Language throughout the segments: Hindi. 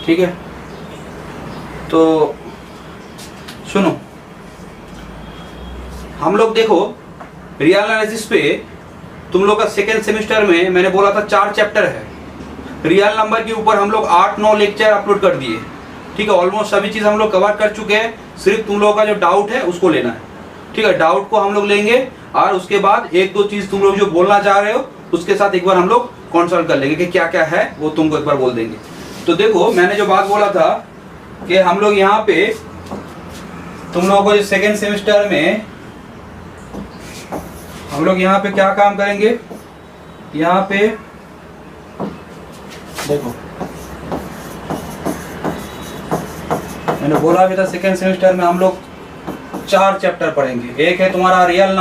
ठीक है, तो सुनो, हम लोग देखो रियल एनालिसिस पे तुम लोग का सेकेंड सेमेस्टर में मैंने बोला था 4 चैप्टर है। रियल नंबर के ऊपर हम लोग 8-9 लेक्चर अपलोड कर दिए। ठीक है, ऑलमोस्ट सभी चीज़ हम लोग कवर कर चुके हैं। सिर्फ तुम लोगों का जो डाउट है उसको लेना है। ठीक है, डाउट को हम लोग लेंगे और उसके बाद 1-2 चीज़ तुम लोग जो बोलना चाह रहे हो उसके साथ एक बार हम लोग कंसल्ट कर लेंगे कि क्या क्या है, वो तुमको एक बार बोल देंगे। तो देखो, मैंने जो बात बोला था कि हम लोग यहाँ पे तुम लोगों को जो सेकेंड सेमेस्टर में हम लोग यहाँ पे क्या काम करेंगे, यहाँ पे देखो मैंने बोला भी था सेकेंड सेमेस्टर में हम लोग 4 चैप्टर पढ़ेंगे। एक है तुम्हारा रियल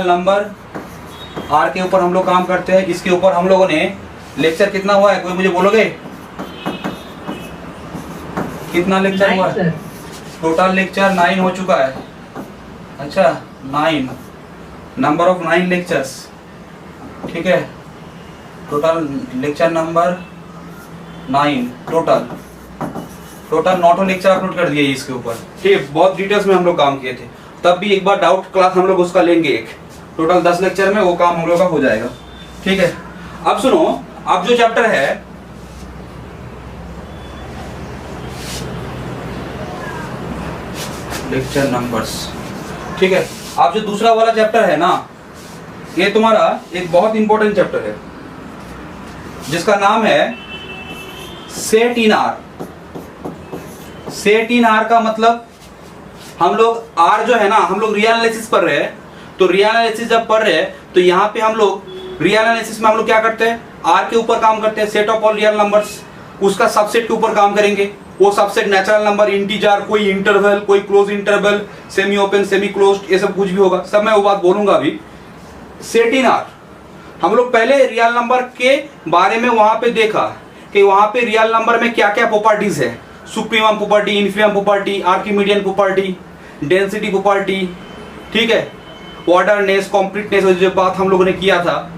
नंबर आर के ऊपर हम लोग काम करते हैं। इसके ऊपर हम लोगों ने लेक्चर कितना हुआ है, कोई मुझे बोलोगे कितना लेक्चर हुआ है? टोटल लेक्चर 9 हो चुका है। अच्छा, 9 नंबर ऑफ 9 लेक्चर्स। ठीक है, total lecture number 9 total 9 lecture upload कर दिए इसके ऊपर। ठीक है, बहुत डिटेल्स में हम लोग काम किए थे। तब भी एक बार डाउट क्लास हम लोग उसका लेंगे। एक टोटल 10 लेक्चर में वो काम हम लोग का हो जाएगा। ठीक है, अब सुनो, अब जो चैप्टर है लेक्चर नंबर्स, ठीक है, अब जो दूसरा वाला चैप्टर है ना, ये तुम्हारा एक बहुत इंपॉर्टेंट चैप्टर है जिसका नाम है set in are. Set in are का मतलब हम लोग आर जो है ना, हम लोग रियल एनालिसिस पढ़ रहे हैं। तो रियल एनालिसिस जब पढ़ रहे हैं तो यहाँ पे हम लोग रियल एनालिसिस में हम लोग क्या करते हैं, आर के ऊपर काम करते हैं, set of all real numbers. उसका सबसेट के ऊपर काम करेंगे। वो सबसेट नेचुरल नंबर, इंटीजर, कोई इंटरवल, कोई close interval, semi open, semi closed, ये सब कुछ भी होगा, सब मैं वो बात बोलूंगा अभी। सेट इन आर हम लोग पहले रियल नंबर के बारे में वहां पे देखा कि वहां पे रियल नंबर में क्या क्या प्रॉपर्टीज है। Supremum property, infimum property, Archimedean property, density property. ठीक है, ऑर्डरनेस, कॉम्प्लीटनेस, जो बात हम लोगों ने किया था।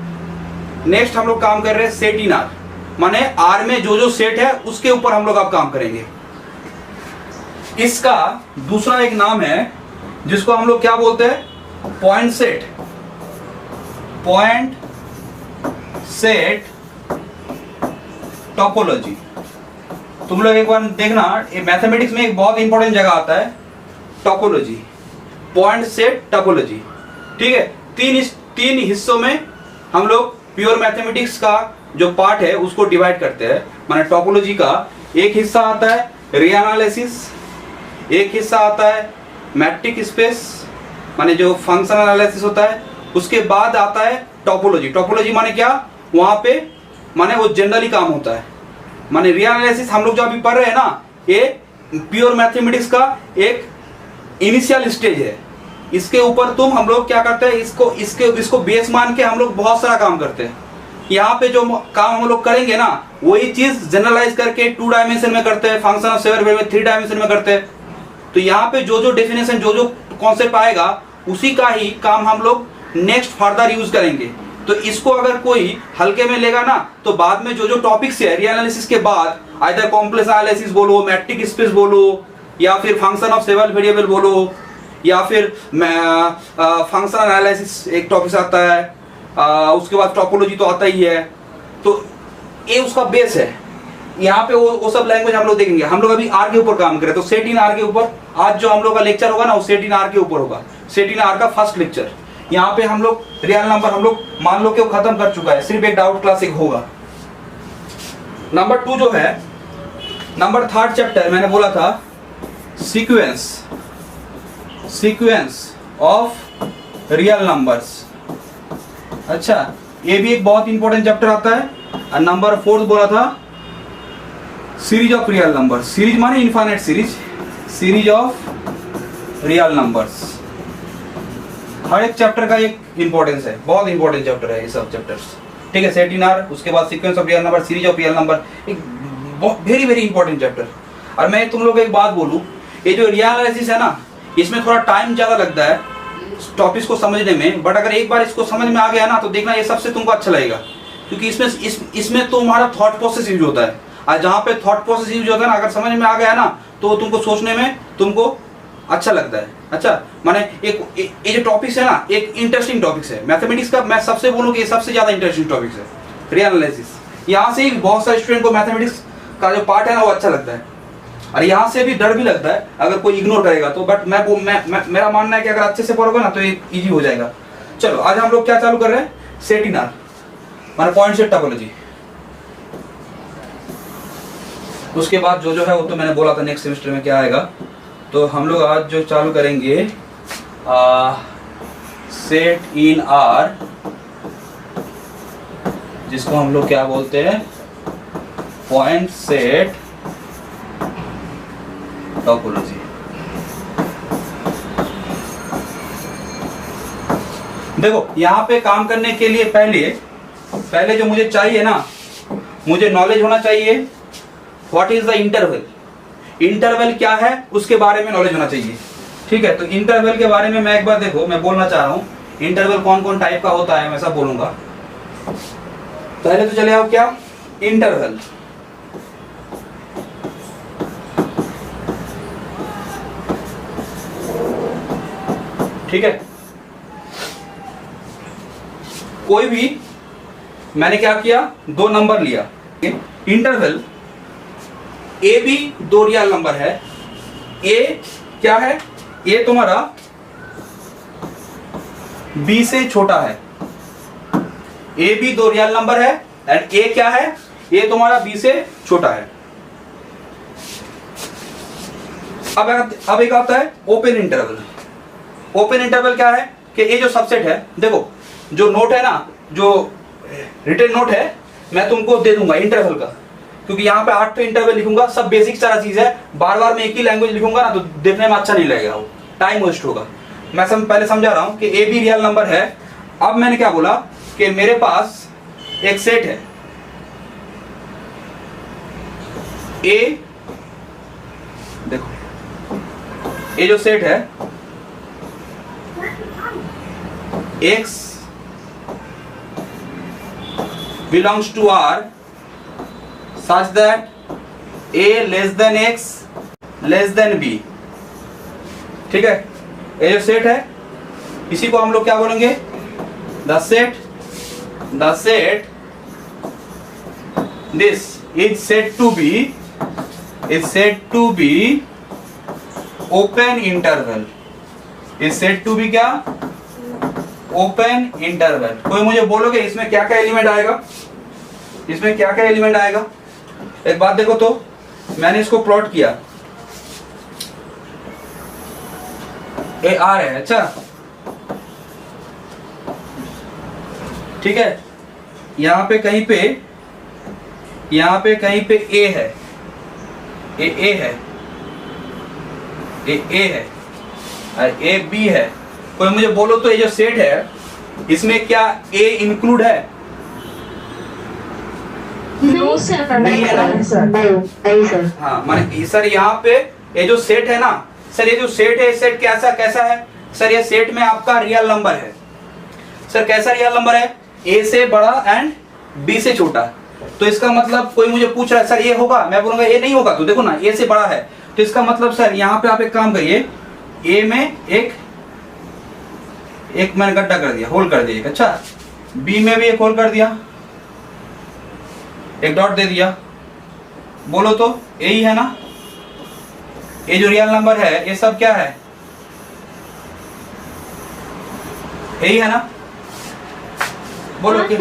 नेक्स्ट हम लोग काम कर रहे हैं सेट इन आर, माने आर में जो जो सेट है उसके ऊपर हम लोग अब काम करेंगे। इसका दूसरा एक नाम है जिसको हम लोग क्या बोलते हैं, पॉइंट सेट टोपोलॉजी। तुम लोग एक बार देखना, ये मैथमेटिक्स में एक बहुत इंपॉर्टेंट जगह आता है, टोपोलॉजी, पॉइंट सेट टोपोलॉजी। ठीक है, तीन हिस्सों में हम लोग प्योर मैथमेटिक्स का जो पार्ट है उसको डिवाइड करते हैं। माने टोपोलॉजी का एक हिस्सा आता है रियल एनालिसिस, एक हिस्सा आता है मैट्रिक स्पेस, माने जो फंक्शन एनालिसिस होता है। उसके बाद आता है टोपोलॉजी। टोपोलॉजी माने क्या, वहां पे माने वो जनरली काम होता है। माने रियल एनालिसिस हम लोग जो अभी पढ़ रहे हैं ना, ये प्योर मैथमेटिक्स का एक इनिशियल स्टेज है। इसके ऊपर हम लोग क्या करते हैं, इसको बेस मान के हम लोग बहुत सारा काम करते हैं। यहाँ पे जो काम हम लोग करेंगे ना, वही चीज जनरलाइज करके 2 डायमेंशन में करते हैं, फंक्शन ऑफ सेवन में 3 डायमेंशन में करते हैं। तो यहाँ पे जो जो डेफिनेशन, जो जो कॉन्सेप्ट आएगा, उसी का ही काम हम लोग नेक्स्ट फर्दर यूज करेंगे। तो इसको अगर कोई हल्के में लेगा ना, तो बाद में जो जो टॉपिक्स है रियल एनालिसिस के बाद, आइदर कॉम्प्लेक्स एनालिसिस बोलो, मैट्रिक स्पेस बोलो, या फिर फंक्शन ऑफ सेवन वेरिएबल बोलो, या फिर फंक्शन एनालिसिस एक टॉपिक आता है, उसके बाद टोपोलॉजी तो आता ही है। तो ये उसका बेस है। यहाँ पे वो सब लैंग्वेज हम लोग देखेंगे। हम लोग अभी आर के ऊपर काम करें, तो सेट इन आर के ऊपर आज जो हम लोग का लेक्चर होगा ना, वो सेट इन आर के ऊपर होगा। सेट इन आर का फर्स्ट लेक्चर। यहाँ पे हम लोग रियल नंबर हम लोग मान लो कि वो खत्म कर चुका है, सिर्फ एक डाउट क्लास एक होगा। नंबर 2 जो है, नंबर 3rd चैप्टर मैंने बोला था सीक्वेंस ऑफ रियल नंबर्स। अच्छा, ये भी एक बहुत इंपॉर्टेंट चैप्टर आता है। और नंबर 4 बोला था series of real number. Series माने infinite series of real numbers. हर एक चैप्टर का एक इंपॉर्टेंस है, बहुत इंपॉर्टेंट चैप्टर है ये सब चैप्टर्स। ठीक है, सेट इन आर, उसके बाद sequence of real number, series of real number, एक वेरी वेरी इंपॉर्टेंट चैप्टर। और मैं तुम लोग को एक बात बोलूं, ये जो रियल एनालिसिस है ना, इसमें थोड़ा टाइम ज्यादा लगता है टॉपिक्स को समझने में। बट अगर एक बार इसको समझ में आ गया ना, तो देखना ये सबसे तुमको अच्छा लगेगा, क्योंकि इसमें तुम्हारा थॉट प्रोसेस यूज होता है। और जहाँ पे थॉट प्रोसेस यूज होता है ना, अगर समझ में आ गया ना तो तुमको सोचने में तुमको अच्छा लगता है। अच्छा, माने एक ये जो टॉपिक्स है ना, एक इंटरेस्टिंग टॉपिक्स है मैथमेटिक्स का। मैं सबसे बोलूँ कि ये सबसे ज्यादा इंटरेस्टिंग टॉपिक्स है, रियल एनालिसिस। यहाँ से ही बहुत सारे स्टूडेंट को मैथमेटिक्स का जो पार्ट है ना वो अच्छा लगता है, और यहाँ से भी डर भी लगता है अगर कोई इग्नोर करेगा तो। बट मेरा मानना है कि अगर अच्छे से पढ़ोगे ना तो ये इजी हो जाएगा। चलो आज हम लोग क्या चालू कर रहे हैं, सेट इन आर माने पॉइंट सेट टोपोलॉजी। उसके बाद जो है वो तो मैंने बोला था नेक्स्ट सेमेस्टर में क्या आएगा। तो हम लोग आज जो चालू करेंगे सेट इन आर, जिसको हम लोग क्या बोलते हैं, पॉइंट सेट टोपोलॉजी। देखो यहाँ पे काम करने के लिए पहले जो मुझे चाहिए ना, मुझे नॉलेज होना चाहिए what is the interval. Interval क्या है उसके बारे में नॉलेज होना चाहिए। ठीक है, तो इंटरवल के बारे में मैं एक बार देखो मैं बोलना चाह रहा हूँ, इंटरवल कौन कौन टाइप का होता है मैं सब बोलूंगा। पहले तो चले आओ क्या, इंटरवल। ठीक है, कोई भी मैंने क्या किया, दो नंबर लिया। इंटरवल ए बी दो रियल नंबर है। ए क्या है, ए तुम्हारा बी से छोटा है। ए बी दो रियल नंबर है एंड ए क्या है, ए तुम्हारा बी से छोटा है। अब एक आता है ओपन इंटरवल। ओपन इंटरवल क्या है कि ये जो सबसेट है, देखो जो नोट है ना, जो रिटन नोट है मैं तुमको दे दूंगा इंटरवल का, क्योंकि यहाँ पे 8 तो इंटरवल लिखूंगा, सब बेसिक सारा चीज है। बार बार मैं एक ही लैंग्वेज लिखूंगा ना तो देखने में अच्छा नहीं लगेगा, वो टाइम वेस्ट होगा। मैं पहले समझा रहा हूं कि ए बी रियल नंबर है। अब मैंने क्या बोला कि मेरे पास एक सेट है ए, देखो ये जो सेट है X belongs to R such that A less than X less than B। ठीक है, ये जो सेट है इसी को हम लोग क्या बोलेंगे, the set this is set to be open interval. Is set to be क्या, ओपन इंटरवल। कोई मुझे बोलोगे इसमें क्या क्या एलिमेंट आएगा, इसमें क्या क्या एलिमेंट आएगा। एक बात देखो तो मैंने इसको प्लॉट किया, ए आर है, अच्छा ठीक है, यहां पे कहीं पे ए है, ए है, ए है और ए बी है। कोई मुझे बोलो तो ये जो सेट है इसमें क्या ए इंक्लूड है, नहीं सर, नहीं है ना? हाँ माने सर यहाँ पे ये जो सेट है ना, सर ये जो सेट है, सेट कैसा है सर, ये सेट में आपका रियल नंबर है। सर कैसा रियल नंबर है, ए से बड़ा एंड बी से छोटा। तो इसका मतलब कोई मुझे पूछ रहा है सर ये होगा, मैं बोलूंगा ये नहीं होगा। तो देखो ना ए से बड़ा है, तो इसका मतलब सर यहाँ पे आप एक काम करिए, ए में एक मैंने गड्ढा कर दिया, होल कर दिया एक, अच्छा बी में भी एक होल कर दिया, एक डॉट दे दिया। बोलो तो यही है ना, ये जो रियल नंबर है ये सब क्या है, यही है ना, बोलो क्या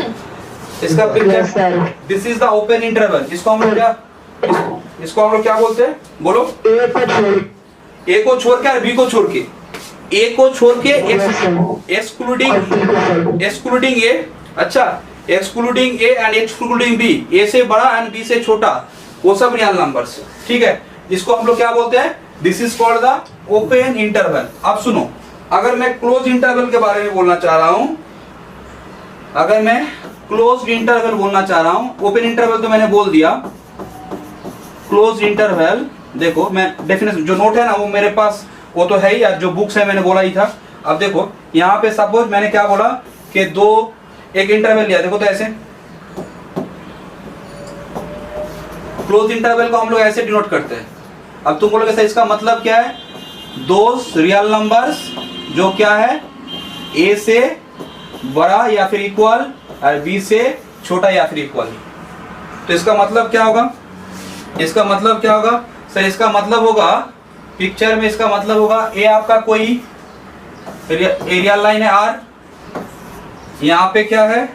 इसका picture, this is the open interval. इसको हम लोग क्या बोलते हैं, बोलो ए को छोड़ के और बी को छोड़ के, ए को छोड़ के एक्सक्लूडिंग ए, अच्छा excluding A and excluding B, A से बड़ा एंड बी से छोटा, वो सब रियल नंबर्स। ठीक है, इसको हम लोग क्या बोलते हैं, this is called the open interval. अब सुनो, अगर मैं क्लोज इंटरवल के बारे में बोलना चाह रहा हूं, अगर मैं क्लोज इंटरवल बोलना चाह रहा हूं, ओपन इंटरवल तो मैंने बोल दिया, क्लोज इंटरवल देखो मैं डेफिनेशन जो नोट है ना वो मेरे पास वो तो है ही यार, जो बुक्स है मैंने बोला ही था। अब देखो यहाँ पे सपोज मैंने क्या बोला कि एक इंटरवल लिया, देखो तो ऐसे क्लोज इंटरवल को हम लोग ऐसे डिनोट करते हैं। अब तुम बोलोगे सर इसका मतलब क्या है? दोस रियल नंबर्स जो क्या है, ए से बड़ा या फिर इक्वल और बी से छोटा या फिर इक्वल। तो इसका मतलब क्या होगा? इसका मतलब क्या होगा सर? इसका मतलब होगा, पिक्चर में इसका मतलब होगा, ए आपका कोई एरिया लाइन है आर, यहाँ पे क्या है,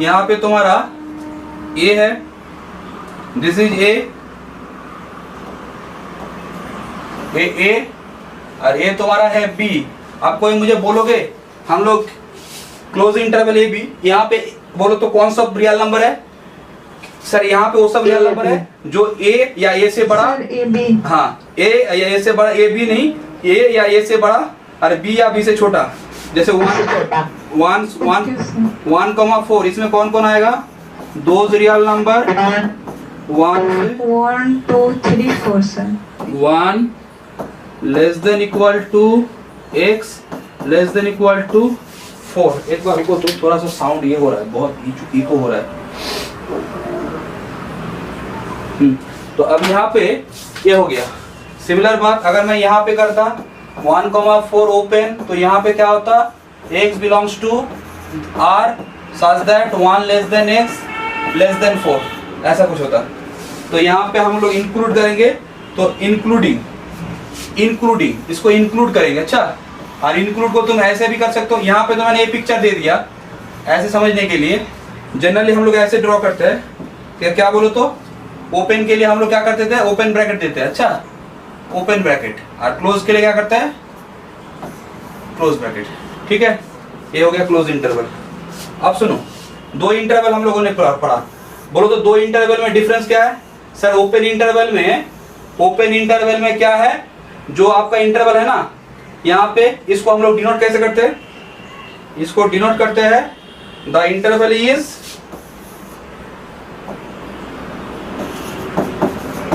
यहाँ पे तुम्हारा ए है, दिस इज ए और ए तुम्हारा है बी। आप कोई मुझे बोलोगे हम लोग क्लोज इंटरवल ए बी, यहाँ पे बोलो तो कौन सा रियल नंबर है सर? यहाँ पे वो सब रियल नंबर है जो ए या ए से बड़ा, ए बी, हाँ ए या ए से बड़ा, ए बी नहीं, ए या ए से बड़ा और बी या बी से छोटा। जैसे 1,4 इसमें कौन कौन आएगा? दो real number 1 2 3 4 sir. 1 less than equal to x less than equal to 4। एक बार रुको, तो थोड़ा सा साउंड ये हो रहा है, बहुत इको हो रहा है। तो अब यहाँ पे ये हो गया। सिमिलर बात अगर मैं यहाँ पे करता 1,4 ओपन, तो यहाँ पे क्या होता? x belongs to r such that 1 less than x less than 4, ऐसा कुछ होता। तो यहाँ पे हम लोग इंक्लूड करेंगे, तो इंक्लूडिंग इसको इंक्लूड करेंगे। अच्छा, और इंक्लूड को तुम ऐसे भी कर सकते हो। यहाँ पे तो मैंने ये पिक्चर दे दिया ऐसे समझने के लिए। जनरली हम लोग ऐसे ड्रॉ करते हैं, क्या बोलो तो ओपन के लिए हम लोग क्या करते थे? ओपन ब्रैकेट देते हैं। अच्छा, ओपन ब्रैकेट, और क्लोज के लिए क्या करते हैं? Close bracket. ठीक है, ये हो गया क्लोज इंटरवल। अब सुनो, दो इंटरवल हम लोगों ने पढ़ा, बोलो तो दो इंटरवल में डिफरेंस क्या है सर? ओपन इंटरवल में क्या है, जो आपका इंटरवल है ना, यहाँ पे इसको हम लोग डिनोट कैसे करते हैं? इसको डिनोट करते हैं, the interval is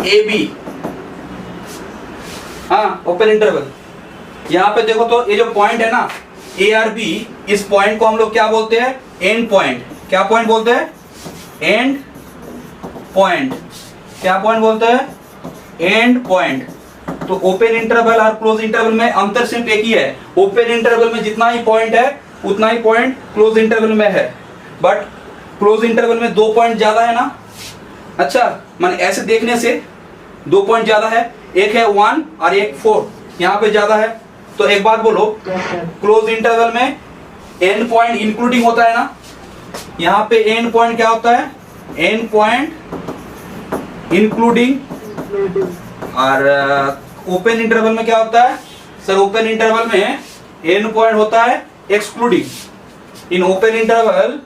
a b. हाँ, ओपन इंटरवल। यहाँ पे देखो तो ये जो पॉइंट है ना ए आर बी, इस पॉइंट को हम लोग क्या बोलते हैं? And point. क्या पॉइंट बोलते हैं? And point. क्या पॉइंट बोलते हैं? And point. तो ओपन इंटरवल और क्लोज इंटरवल में अंतर सिर्फ एक ही है, ओपन इंटरवल में जितना ही पॉइंट है उतना ही पॉइंट क्लोज इंटरवल में है, बट क्लोज इंटरवल में 2 पॉइंट ज्यादा है ना। अच्छा, माने ऐसे देखने से 2 पॉइंट ज्यादा है, एक है 1 और एक 4, यहाँ पे ज्यादा है। तो एक बात बोलो, क्लोज इंटरवल में एंड पॉइंट इंक्लूडिंग होता है ना, यहाँ पे एंड पॉइंट क्या होता है? End point including. और ओपन इंटरवल में क्या होता है सर? ओपन इंटरवल में एंड पॉइंट होता है excluding. In open interval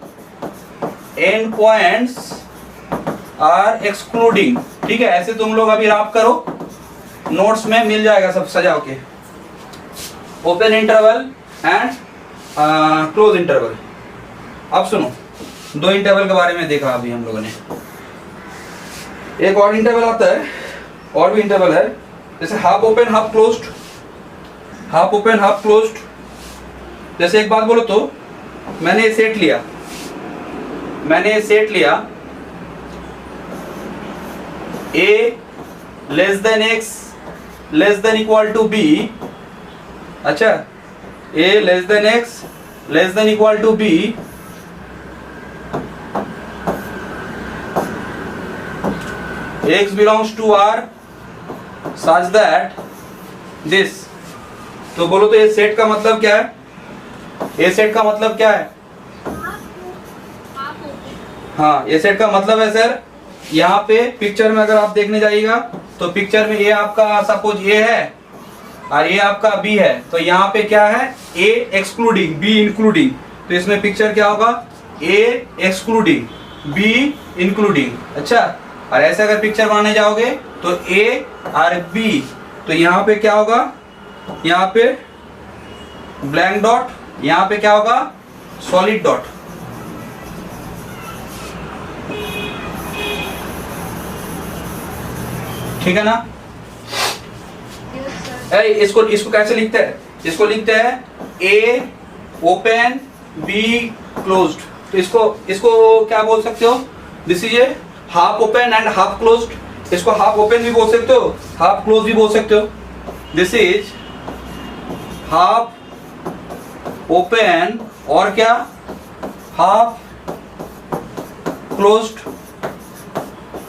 end points are excluding. ठीक है, ऐसे तुम लोग अभी राप करो, नोट्स में मिल जाएगा सब सजा के, open interval and close interval. अब सुनो, दो इंटरवल के बारे में देखा अभी हम लोगों ने। एक और इंटरवल आता है, और भी इंटरवल है, जैसे half open half closed, half open half closed. जैसे एक बात बोलो तो मैंने ये सेट लिया, A less than X less than equal to B. अच्छा, A less than X less than equal to B, x belongs to R such that this। तो बोलो तो ये सेट का मतलब क्या है? ये सेट का मतलब क्या है? हाँ, ये सेट का मतलब है सर, यहाँ पे पिक्चर में अगर आप देखने जाइएगा तो पिक्चर में ये आपका सपोज ए है और ये आपका बी है, तो यहाँ पे क्या है? ए एक्सक्लूडिंग बी इंक्लूडिंग। तो इसमें पिक्चर क्या होगा? ए एक्सक्लूडिंग बी इंक्लूडिंग। अच्छा, और ऐसे अगर पिक्चर बनाने जाओगे तो ए और बी, तो यहाँ पे क्या होगा? यहाँ पे ब्लैंक डॉट, यहाँ पे क्या होगा? Solid dot. ठीक है ना? इसको कैसे लिखते हैं? इसको लिखते हैं ए ओपन बी क्लोज्ड। तो इसको क्या बोल सकते हो? This is a half open and half closed, इसको हाफ ओपन भी बोल सकते हो, हाफ क्लोज भी बोल सकते हो। दिस इज हाफ ओपन और क्या, हाफ क्लोज्ड,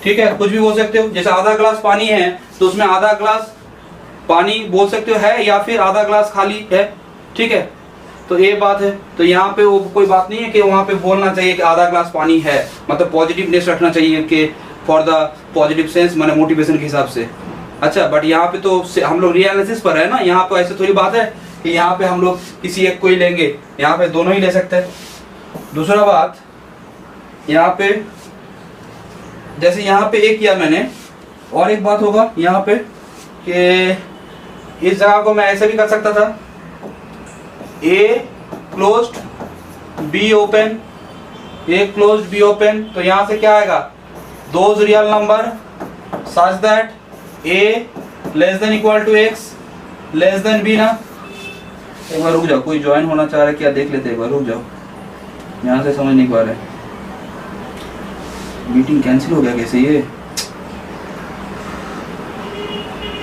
ठीक है, कुछ भी बोल सकते हो। जैसे आधा ग्लास पानी है तो उसमें आधा ग्लास पानी बोल सकते हो है, या फिर आधा ग्लास खाली है, ठीक है। तो ये बात है, तो यहाँ पे वो कोई बात नहीं है कि वहाँ पे बोलना चाहिए कि आधा ग्लास पानी है, मतलब पॉजिटिवनेस रखना चाहिए कि फॉर द पॉजिटिव सेंस, माने मोटिवेशन के हिसाब से। अच्छा, बट यहाँ पे तो हम लोग रियलिसिस पर है ना, यहाँ पे ऐसे थोड़ी बात है कि यहाँ पे हम लोग किसी एक को ही लेंगे, यहाँ पे दोनों ही ले सकते हैं। दूसरा बात, यहाँ पे जैसे यहाँ पे एक किया मैंने, और एक बात होगा यहाँ पे कि इस जगह को मैं ऐसे भी कर सकता था, a closed b open, a closed b open. तो यहाँ से क्या आएगा, those real number such that a less than equal to x less than b ना। एक बार रुक जाओ, कोई ज्वाइन होना चाह रहा है क्या, देख लेते एक बार, रुक जाओ, यहाँ से समझ नहीं पा रहे, मीटिंग कैंसिल हो गया कैसे ये,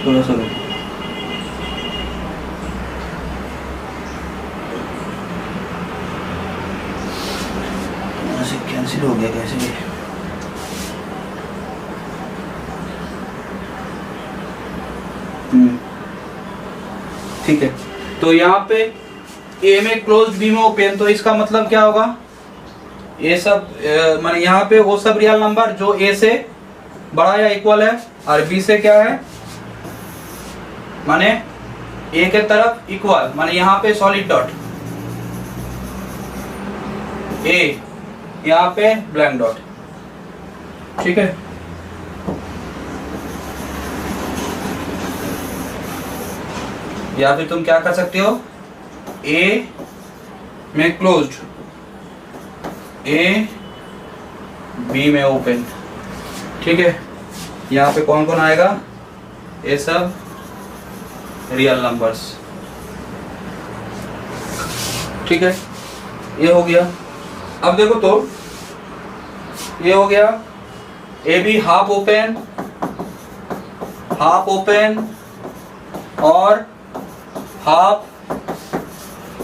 थोड़ा सा रुक। कैंसिल हो गया कैसे ये, ठीक है। तो यहाँ पे ए में क्लोज्ड बी में ओपन, तो इसका मतलब क्या होगा, ये सब माने यहाँ पे वो सब रियल नंबर जो ए से बड़ा या इक्वल है और बी से क्या है, माने ए के तरफ इक्वल, माने यहाँ पे सॉलिड डॉट ए, यहाँ पे ब्लैंक डॉट, ठीक है। या फिर तुम क्या कर सकते हो, ए में क्लोज्ड, ए बी में ओपन, ठीक है। यहाँ पे कौन कौन आएगा, ये सब रियल नंबर्स, ठीक है, ये हो गया। अब देखो तो ये हो गया, ए बी हाफ ओपन और हाफ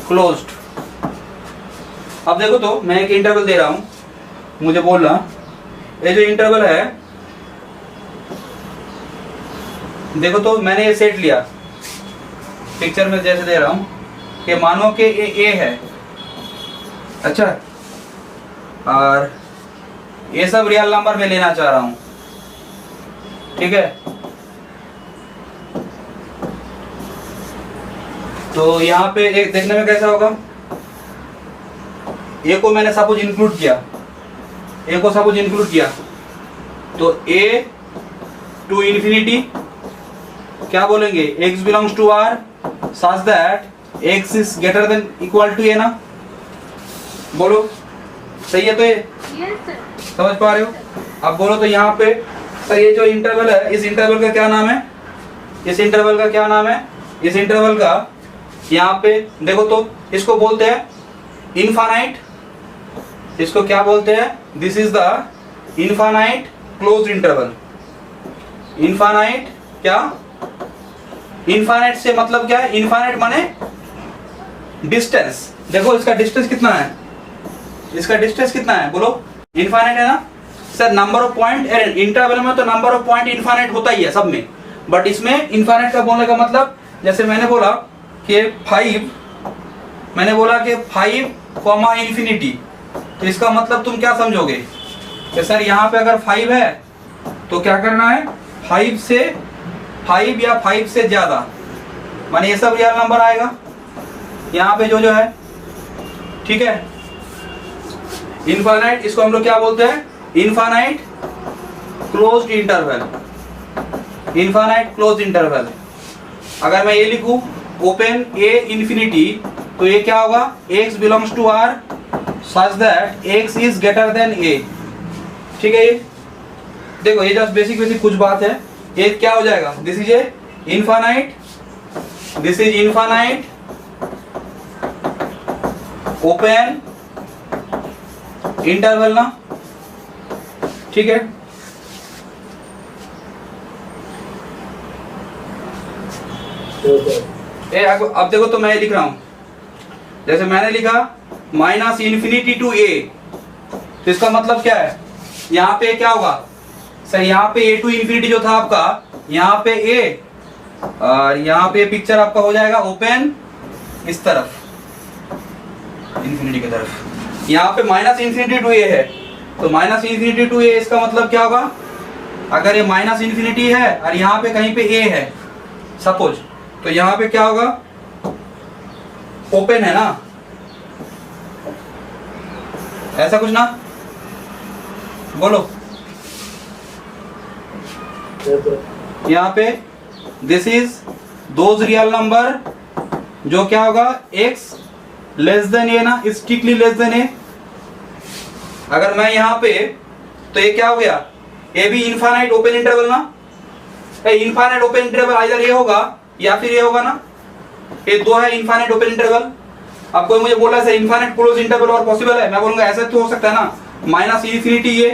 क्लोज्ड। अब देखो तो मैं एक इंटरवल दे रहा हूं, मुझे बोलना, ये जो इंटरवल है, देखो तो मैंने ये सेट लिया, पिक्चर में जैसे दे रहा हूं कि मानो कि ये ए है, अच्छा, और ये सब रियल नंबर में लेना चाह रहा हूं, ठीक है। तो यहाँ पे एक देखने में कैसा होगा, ए को मैंने सपोज इंक्लूड किया, ए को सपोज इंक्लूड किया, तो ए टू इंफिनिटी क्या बोलेंगे, x belongs to r such that x is greater than equal to a ना, बोलो सही है तो ये समझ पा रहे हो। अब बोलो तो यहाँ पे सर ये जो इंटरवल है, इस इंटरवल का क्या नाम है, इस इंटरवल का क्या नाम है, इस इंटरवल का यहाँ पे देखो तो इसको बोलते हैं इनफाइनाइट, इसको क्या बोलते हैं, this is the infinite closed interval. Infinite क्या, इनफाइनाइट से मतलब क्या है, इनफाइनाइट माने डिस्टेंस, देखो इसका डिस्टेंस कितना है, इसका डिस्टेंस कितना है, बोलो इनफाइनाइट है ना sir. Number of point interval में तो नंबर ऑफ पॉइंट इनफाइनाइट होता ही है सब में, बट इसमें इनफाइनाइट का बोलने का मतलब, जैसे मैंने बोला कि 5, मैंने बोला कि 5 कॉमा इंफिनिटी, तो इसका मतलब तुम क्या समझोगे कि सर यहाँ पे अगर 5 है तो क्या करना है, 5 से 5 या 5 से ज्यादा, माने ये सब रियल नंबर आएगा यहाँ पे जो है, ठीक है। इनफाइनाइट इसको हम लोग क्या बोलते हैं, infinite closed interval, infinite closed interval. अगर मैं ये लिखूं ओपन ए इंफिनिटी, तो ये क्या होगा, x belongs to r such that x is greater than a, ठीक है। ये देखो ये जस्ट बेसिक कुछ बात है, ये क्या हो जाएगा, this is a infinite, this is infinite open interval ना, ठीक है। अब देखो तो मैं लिख रहा हूं, जैसे मैंने लिखा माइनस इन्फिनिटी टू ए, तो इसका मतलब क्या है, यहाँ पे क्या होगा सर, यहाँ पे ए टू इन्फिनिटी जो था आपका, यहाँ पे ए और यहाँ पे पिक्चर आपका हो जाएगा ओपन इस तरफ इन्फिनिटी की तरफ, यहाँ पे माइनस इन्फिनिटी टू ए है, तो माइनस इन्फिनिटी टू ए इसका मतलब क्या होगा, अगर ये माइनस इन्फिनिटी है और यहाँ पे कहीं पे ए है सपोज, तो यहाँ पे क्या होगा, ओपन है ना, ऐसा कुछ ना, बोलो यहाँ पे this is those real number जो क्या होगा x लेस देन ए ना, स्ट्रिक्टली लेस देन ए। अगर मैं यहाँ पे, तो ये क्या हो गया, ए भी इनफाइनाइट ओपन इंटरवल ना, इनफाइनाइट ओपन इंटरवल आइदर ये होगा या फिर ये होगा ना, ये दो है इनफाइनाइट ओपन इंटरवल। अब कोई मुझे बोला है इनफाइनाइट क्लोज इंटरवल और पॉसिबल है, मैं बोलूंगा ऐसा तो हो सकता है ना, माइनस इन्फिनिटी ये।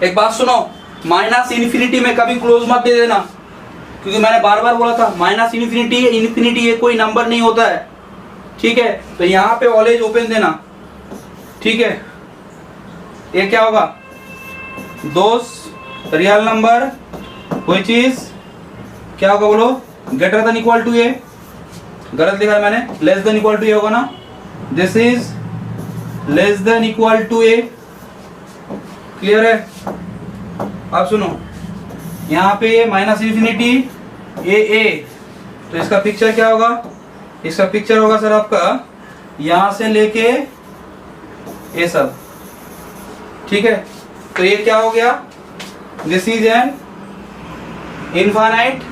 एक बात सुनो, माइनस इन्फिनिटी में कभी क्लोज मत दे देना, क्योंकि मैंने बार बार बोला था माइनस इन्फिनिटी इन्फिनिटी ये कोई नंबर नहीं होता है, ठीक है, तो यहाँ पे ऑलवेज ओपन देना, ठीक है। ये क्या होगा, those real number which is क्या होगा बोलो, greater than equal to a, गलत लिखा है मैंने, less than equal to a होगा ना, this is less than equal to a, clear है। अब सुनो, यहाँ पे माइनस इन्फिनिटी ए, तो इसका पिक्चर क्या होगा, इसका पिक्चर होगा सर आपका यहां से लेके ये सब, ठीक है। तो ये क्या हो गया, दिस इज एन इनफाइनाइट,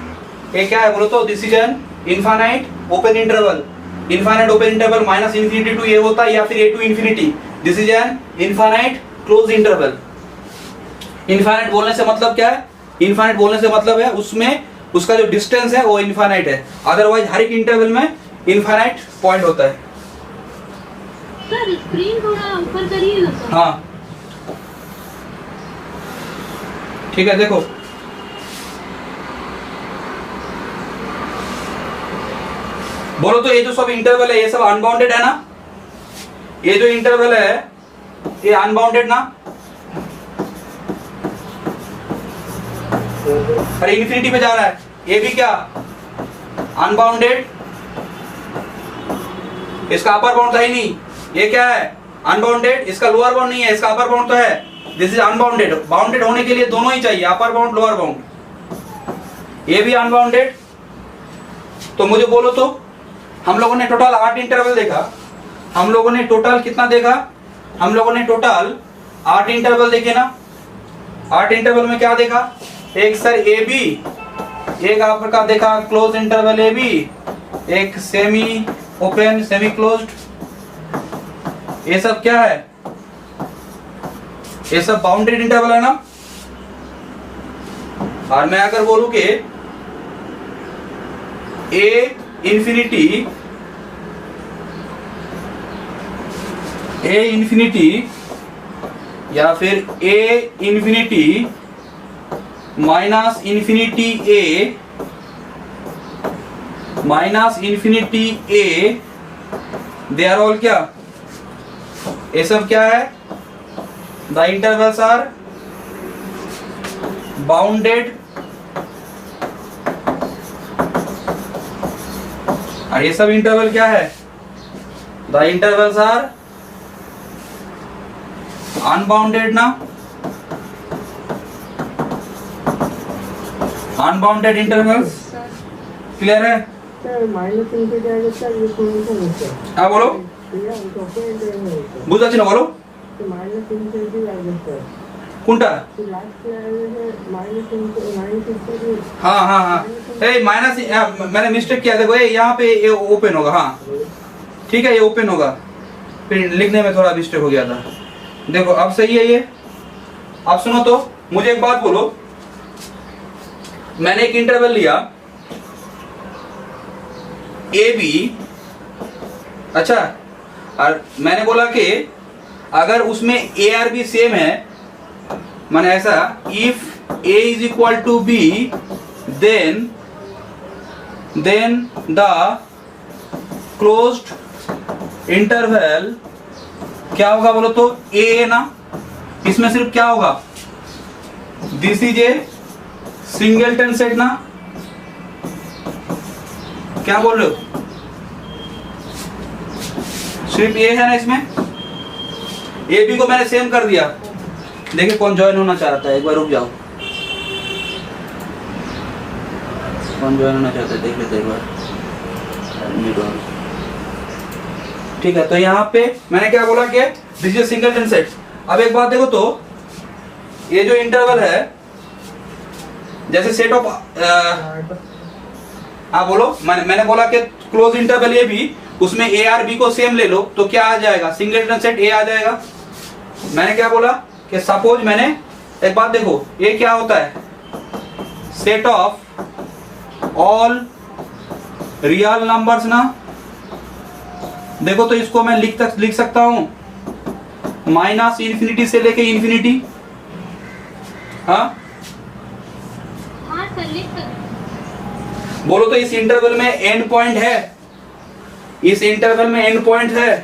ये क्या है बोलो तो, this is an infinite open interval, infinite open interval minus infinity to A होता है या फिर A to infinity, this is an infinite close interval. Infinite बोलने से मतलब क्या है, इनफाइनाइट बोलने से मतलब है उसमें उसका जो डिस्टेंस है वो इनफाइनाइट है, अदरवाइज हर एक इंटरवल में इनफाइनाइट पॉइंट होता है। सर स्क्रीन थोड़ा ऊपर करिए ना सर। हाँ ठीक है, देखो बोलो तो, ये जो सब इंटरवल है ये सब अनबाउंडेड है ना, ये जो इंटरवल है ये अनबाउंडेड ना, अरे इन्फिनिटी पे जा रहा है, ये भी क्या अनबाउंडेड, इसका अपर बाउंड था ही नहीं, ये क्या है अनबाउंडेड, इसका लोअर बाउंड नहीं है, इसका अपर बाउंड तो है, दिस इज अनबाउंडेड। बाउंडेड होने के लिए दोनों ही चाहिए, अपर बाउंड लोअर बाउंड, ये भी अनबाउंडेड। तो मुझे बोलो तो, हम लोगों ने टोटल 8 इंटरवल देखा, हम लोगों ने टोटल कितना देखा, हम लोगों ने टोटल 8 इंटरवल देखे ना। 8 इंटरवल में क्या देखा, एक सर ए बी, एक आपका देखा क्लोज इंटरवल ए बी, एक सेमी ओपन सेमी क्लोज्ड, ये सब क्या है, ये सब बाउंडेड इंटरवल है ना। और मैं अगर बोलूं कि ए इन्फिनिटी या फिर A infinity minus infinity A they are all क्या, ये सब क्या है, द इंटरवल्स आर बाउंडेड, और ये सब इंटरवल क्या है, द इंटरवल्स आर अनबाउंडेड ना, अनबाउंडेड इंटरवल्स, क्लियर है। माइनस इनफिनिटी आगे सर ये कौन सा होता है, हाँ बोलो, या तो ओपन इंटरवल होता है, बुझा ना बोलो, तो माइनस इनफिनिटी आगे सर कुंटा, तो लास्ट में आगे है माइनस इनफिनिटी, हाँ हाँ हाँ, ए माइनस, मैंने मिस्टेक किया, देखो ये यहाँ पे ये ओपन होगा, हाँ ठीक है ये ओपन होगा, फिर लिखने में थोड़ा मिस्टेक हो गया था, देखो अब सही है ये। अब सुनो तो, मुझे एक बात बोलो, मैंने एक इंटरवल लिया ए बी, अच्छा, और मैंने बोला कि अगर उसमें ए आर बी सेम है, माने ऐसा, if a is equal to b then then the closed interval क्या होगा बोलो तो ए ना, इसमें सिर्फ क्या होगा, this is a singleton set ना, क्या बोल रहे हो, सिर्फ ए है ना इसमें, ए बी को मैंने सेम कर दिया। देखिए कौन ज्वाइन होना चाहता है, एक बार रुक जाओ, कौन ज्वाइन होना चाहता है देख लेते एक बार। ठीक है, तो यहाँ पे मैंने क्या बोला कि दिस इज सिंगलटन सेट। अब एक बात देखो तो ये जो इंटरवल है, जैसे सेट ऑफ हाँ बोलो, मैंने बोला कि क्लोज इंटरवल ये भी, उसमें ए आर बी को सेम ले लो तो क्या आ जाएगा, सिंगलटन सेट ए आ जाएगा। मैंने क्या बोला कि सपोज मैंने, एक बात देखो, ये क्या होता है, set of all real numbers ना। देखो तो इसको मैं लिख सकता हूं माइनस इन्फिनिटी से लेके इन्फिनिटी। हाँ हाँ सर लिख सकते। बोलो तो इस इंटरवल में एंड पॉइंट है, इस इंटरवल में एंड पॉइंट है?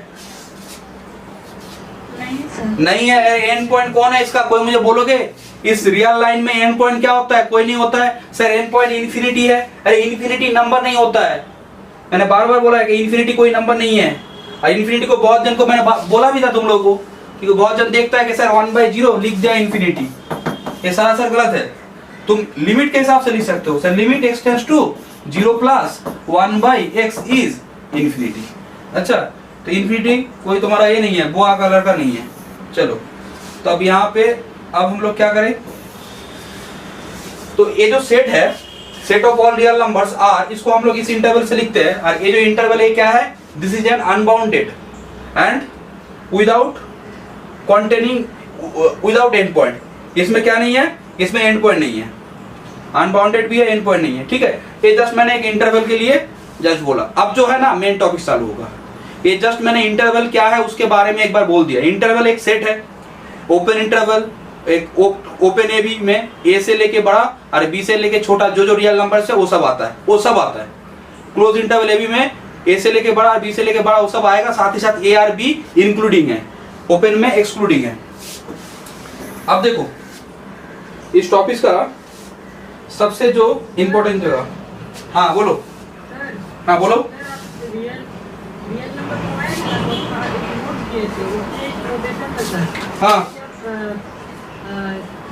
नहीं सर। नहीं है। एंड पॉइंट कौन है इसका, कोई मुझे बोलोगे? इस रियल लाइन में एंड पॉइंट क्या होता है? कोई नहीं होता है सर, एंड पॉइंट इन्फिनिटी है। अरे इन्फिनिटी नंबर नहीं होता है, मैंने बार बार बोला है कि इन्फिनिटी कोई नंबर नहीं है। और इन्फिनिटी को बहुत जन को मैंने बोला भी था तुम लोगों को, क्योंकि बहुत जन देखता है कि सर 1/0 लिख दिया इन्फिनिटी, ये सरासर गलत है। तुम लिमिट के हिसाब से लिख सकते हो, sir limit x tends to 0 plus 1/x is infinity. अच्छा, तो इन्फिनिटी कोई तुम्हारा ये नहीं है, बोआ का लड़का नहीं है। चलो, तो अब यहाँ पे अब हम लोग क्या करें, तो ये जो सेट है, set of all real numbers are, इसको हम लोग इस इंटरवल से लिखते हैं। और ये जो इंटरवल है क्या है, this is an unbounded and without containing, without and point. इसमें क्या नहीं है, इसमें एंड पॉइंट नहीं है, अनबाउंडेड भी है, एंड पॉइंट नहीं है। ठीक है, ये जस्ट मैंने एक इंटरवल के लिए जस्ट बोला। अब जो है ना मेन टॉपिक चालू होगा। ये जस्ट मैंने इंटरवल क्या है उसके बारे में एक बार बोल दिया। इंटरवल एक सेट है, ओपन इंटरवल, एक ओपन ए बी में ए से लेके बड़ा और बी से लेके छोटा जो रियल नंबर है वो सब आता है, वो सब आता है। क्लोज इंटरवल ए बी में ए से लेके बड़ा और बी से लेके बड़ा वो सब आएगा, साथ ही साथ ए आर बी इंक्लूडिंग है, ओपन में एक्सक्लूडिंग है। अब देखो इस टॉपिक का सबसे जो इंपॉर्टेंट जगह, हाँ बोलो, हाँ बोलो। हाँ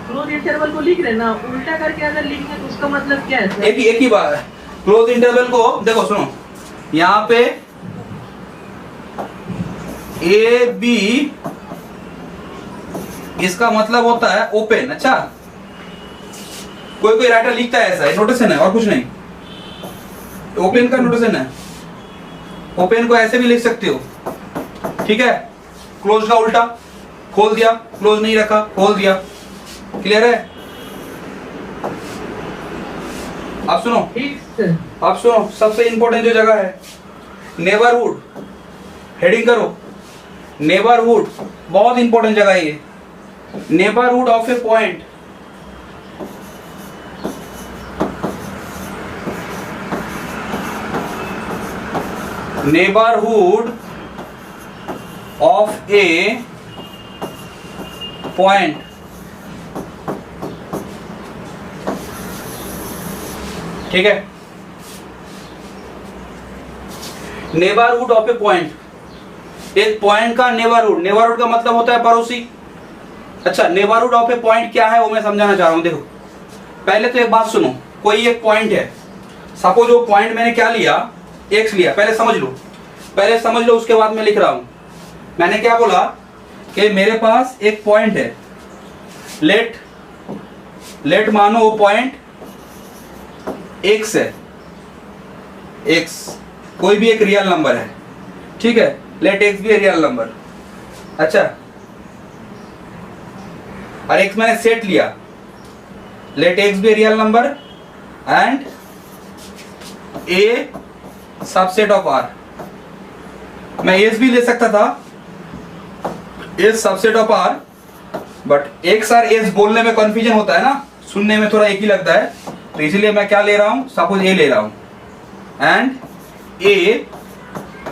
क्लोज इंटरवल को लिख रहे ना, उल्टा करके अगर लिखें तो उसका मतलब क्या है सर? एक ही बात है। क्लोज इंटरवल को देखो, सुनो, यहाँ पे ए बी इसका मतलब होता है ओपन। अच्छा, कोई राइटर लिखता है ऐसा, नोटेशन है और कुछ नहीं, ओपन का नोटेशन है। ओपन को ऐसे भी लिख सकते हो, ठीक है। क्लोज का उल्टा, खोल दिया, क्लोज नहीं रखा, खोल दिया। क्लियर है? अब सुनो, अब सुनो, सबसे इंपॉर्टेंट जो जगह है नेबरहुड, हेडिंग करो नेबरहुड, बहुत इंपॉर्टेंट जगह है ये। Neighbourhood of a point, neighbourhood of a point, ठीक है। नेबरहुड ऑफ ए पॉइंट, एक पॉइंट का नेबरहुड, नेबरहुड का मतलब होता है पड़ोसी। अच्छा, नेबरहुड ऑफ ए पॉइंट क्या है वो मैं समझाना चाह रहा हूं। देखो, पहले तो एक बात सुनो, कोई एक पॉइंट है, सपोज वो पॉइंट मैंने क्या लिया, एक्स लिया, पहले समझ लो, उसके बाद मैं लिख रहा हूं। मैंने क्या बोला कि मेरे पास एक पॉइंट है, लेट मानो वो पॉइंट एक्स है, एक्स कोई भी एक रियल नंबर है, ठीक है। Let x be real number. अच्छा, और एक्स मैंने सेट लिया, let x be real number and a subset of R. मैं एस भी ले सकता था, S subset of R, but x और एस बोलने में कंफ्यूजन होता है ना, सुनने में थोड़ा एक ही लगता है, तो इसीलिए मैं क्या ले रहा हूं, सपोज ए ले रहा हूं। and A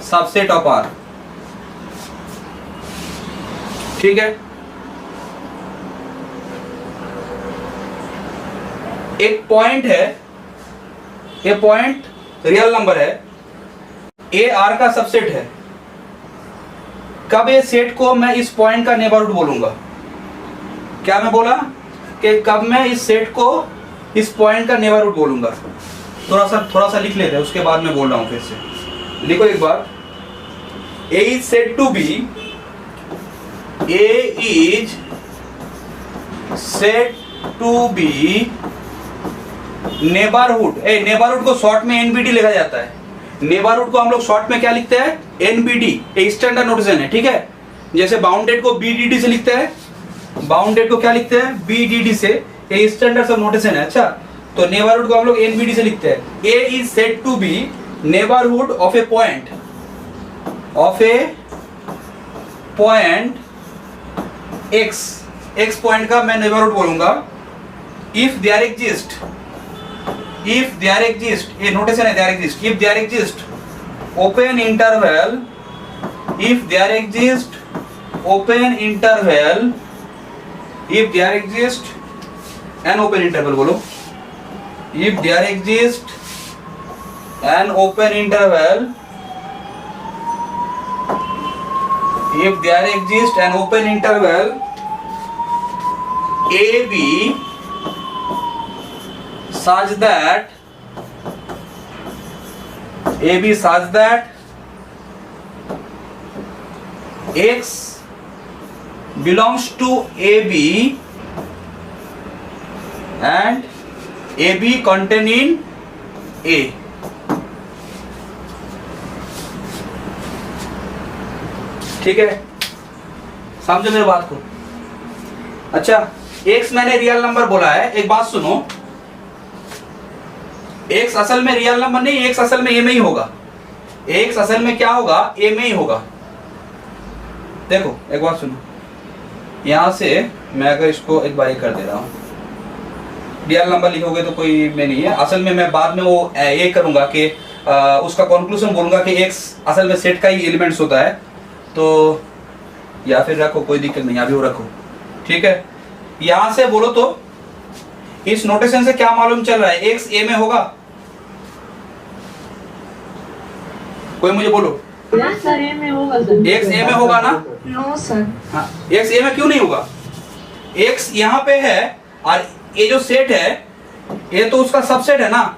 subset of R। ठीक है, एक पॉइंट है, ये पॉइंट रियल नंबर है, ए आर का सबसेट है। कब ये सेट को मैं इस पॉइंट का नेबरहुड बोलूंगा? क्या मैं बोला कि कब मैं इस सेट को इस पॉइंट का नेबरहुड बोलूंगा? थोड़ा सा लिख लेते हैं, उसके बाद मैं बोल रहा हूं फिर से। लिखो एक बार, A is set to B, A is set to B neighbourhood. Neighbourhood को शॉर्ट में एनबीडी लिखा जाता है। नेबरहुड को हम लोग शॉर्ट में क्या लिखते हैं? एनबीडी, ये स्टैंडर्ड नोटेशन है, ठीक है। जैसे बाउंडेड को बीडीडी से लिखते हैं, बाउंडेड को क्या लिखते हैं? बीडीडी से, ये स्टैंडर्ड सब नोटेशन है। अच्छा, तो नेबरहुड को हम लोग एनबीडी से लिखते हैं। A is said to B neighbourhood of a point, of a point X, X point का मैं नेबरहुड बोलूंगा if there exist, if there exist, ये notation है there exist, if there exist open interval, if there exist open interval, if there exist an open interval, बोलो, if there exist an open interval, if there exist an open interval AB such that AB such that X belongs to AB and AB contain in A। ठीक है, समझो मेरी बात को। अच्छा, X मैंने रियल नंबर बोला है, एक बात सुनो, एक्स असल में रियल नंबर नहीं, एक्स असल में ए में ही होगा। एक्स असल में क्या होगा? ए में ही होगा। देखो एक बात सुनो, यहां से मैं अगर इसको एक बार कर दे रहा हूं, रियल नंबर लिखोगे तो कोई में नहीं है। असल में मैं बाद में वो ये करूंगा कि उसका कंक्लूजन बोलूंगा कि एक्स असल में सेट का ही एलिमेंट्स होता है, तो या फिर रखो, कोई दिक्कत नहीं, अभी वो रखो, ठीक है। यहां से बोलो तो इस नोटेशन से क्या मालूम चल रहा है? एक्स ए में होगा? कोई मुझे बोलो। सर ए में होगा सर। एक्स ए में होगा ना? No sir. हाँ, एक्स ए में क्यों नहीं होगा? एक्स यहाँ पे है और ये जो सेट है ये तो उसका सबसेट है ना।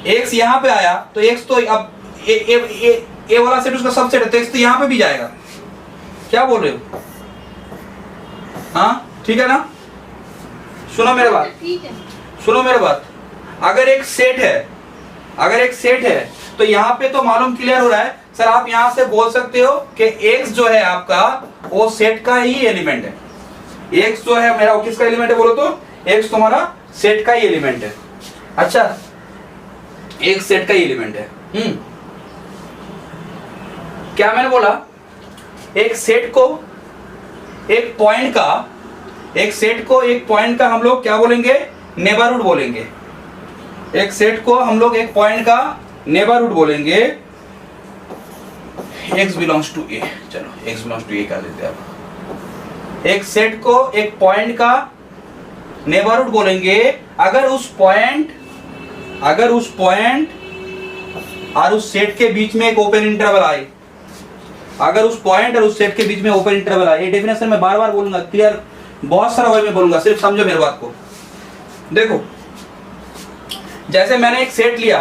एक्स यहाँ पे आया तो एक्स तो अब ए वाला सेट उसका सबसेट है, तो एक्स तो यहाँ पे भी जाएगा। क्या बोल रहे हो? हाँ ठीक है ना? सुनो मेरे बात, ठीक है, सुनो मेरे बात। अगर एक सेट है, अगर एक सेट है तो यहाँ पे तो मालूम क्लियर हो रहा है सर। आप यहाँ से बोल सकते हो कि एक्स जो है आपका वो सेट का ही एलिमेंट है। एक्स जो है मेरा वो किसका एलिमेंट है बोलो तो? एक्स तुम्हारा सेट का ही एलिमेंट है। अच्छा, एक सेट का ही एलिमेंट है। क्या मैंने बोला? एक सेट को एक पॉइंट का, एक सेट को एक पॉइंट का हम लोग क्या बोलेंगे? नेबरहुड बोलेंगे। एक सेट को हम लोग एक पॉइंट का नेबरहुड बोलेंगे। x बिलोंग्स टू ए, चलो x बिलोंग्स टू ए कर देते हैं अब। एक सेट को एक पॉइंट का नेबरहुड बोलेंगे अगर उस पॉइंट और उस सेट के बीच में एक ओपन इंटरवल आए। अगर उस पॉइंट और उस सेट के बीच में ओपन इंटरवल आए। ये डेफिनेशन मैं बार बार बोलूंगा, क्लियर बहुत सारा वे में बोलूंगा, सिर्फ समझो मेरी बात को। देखो, जैसे मैंने एक सेट लिया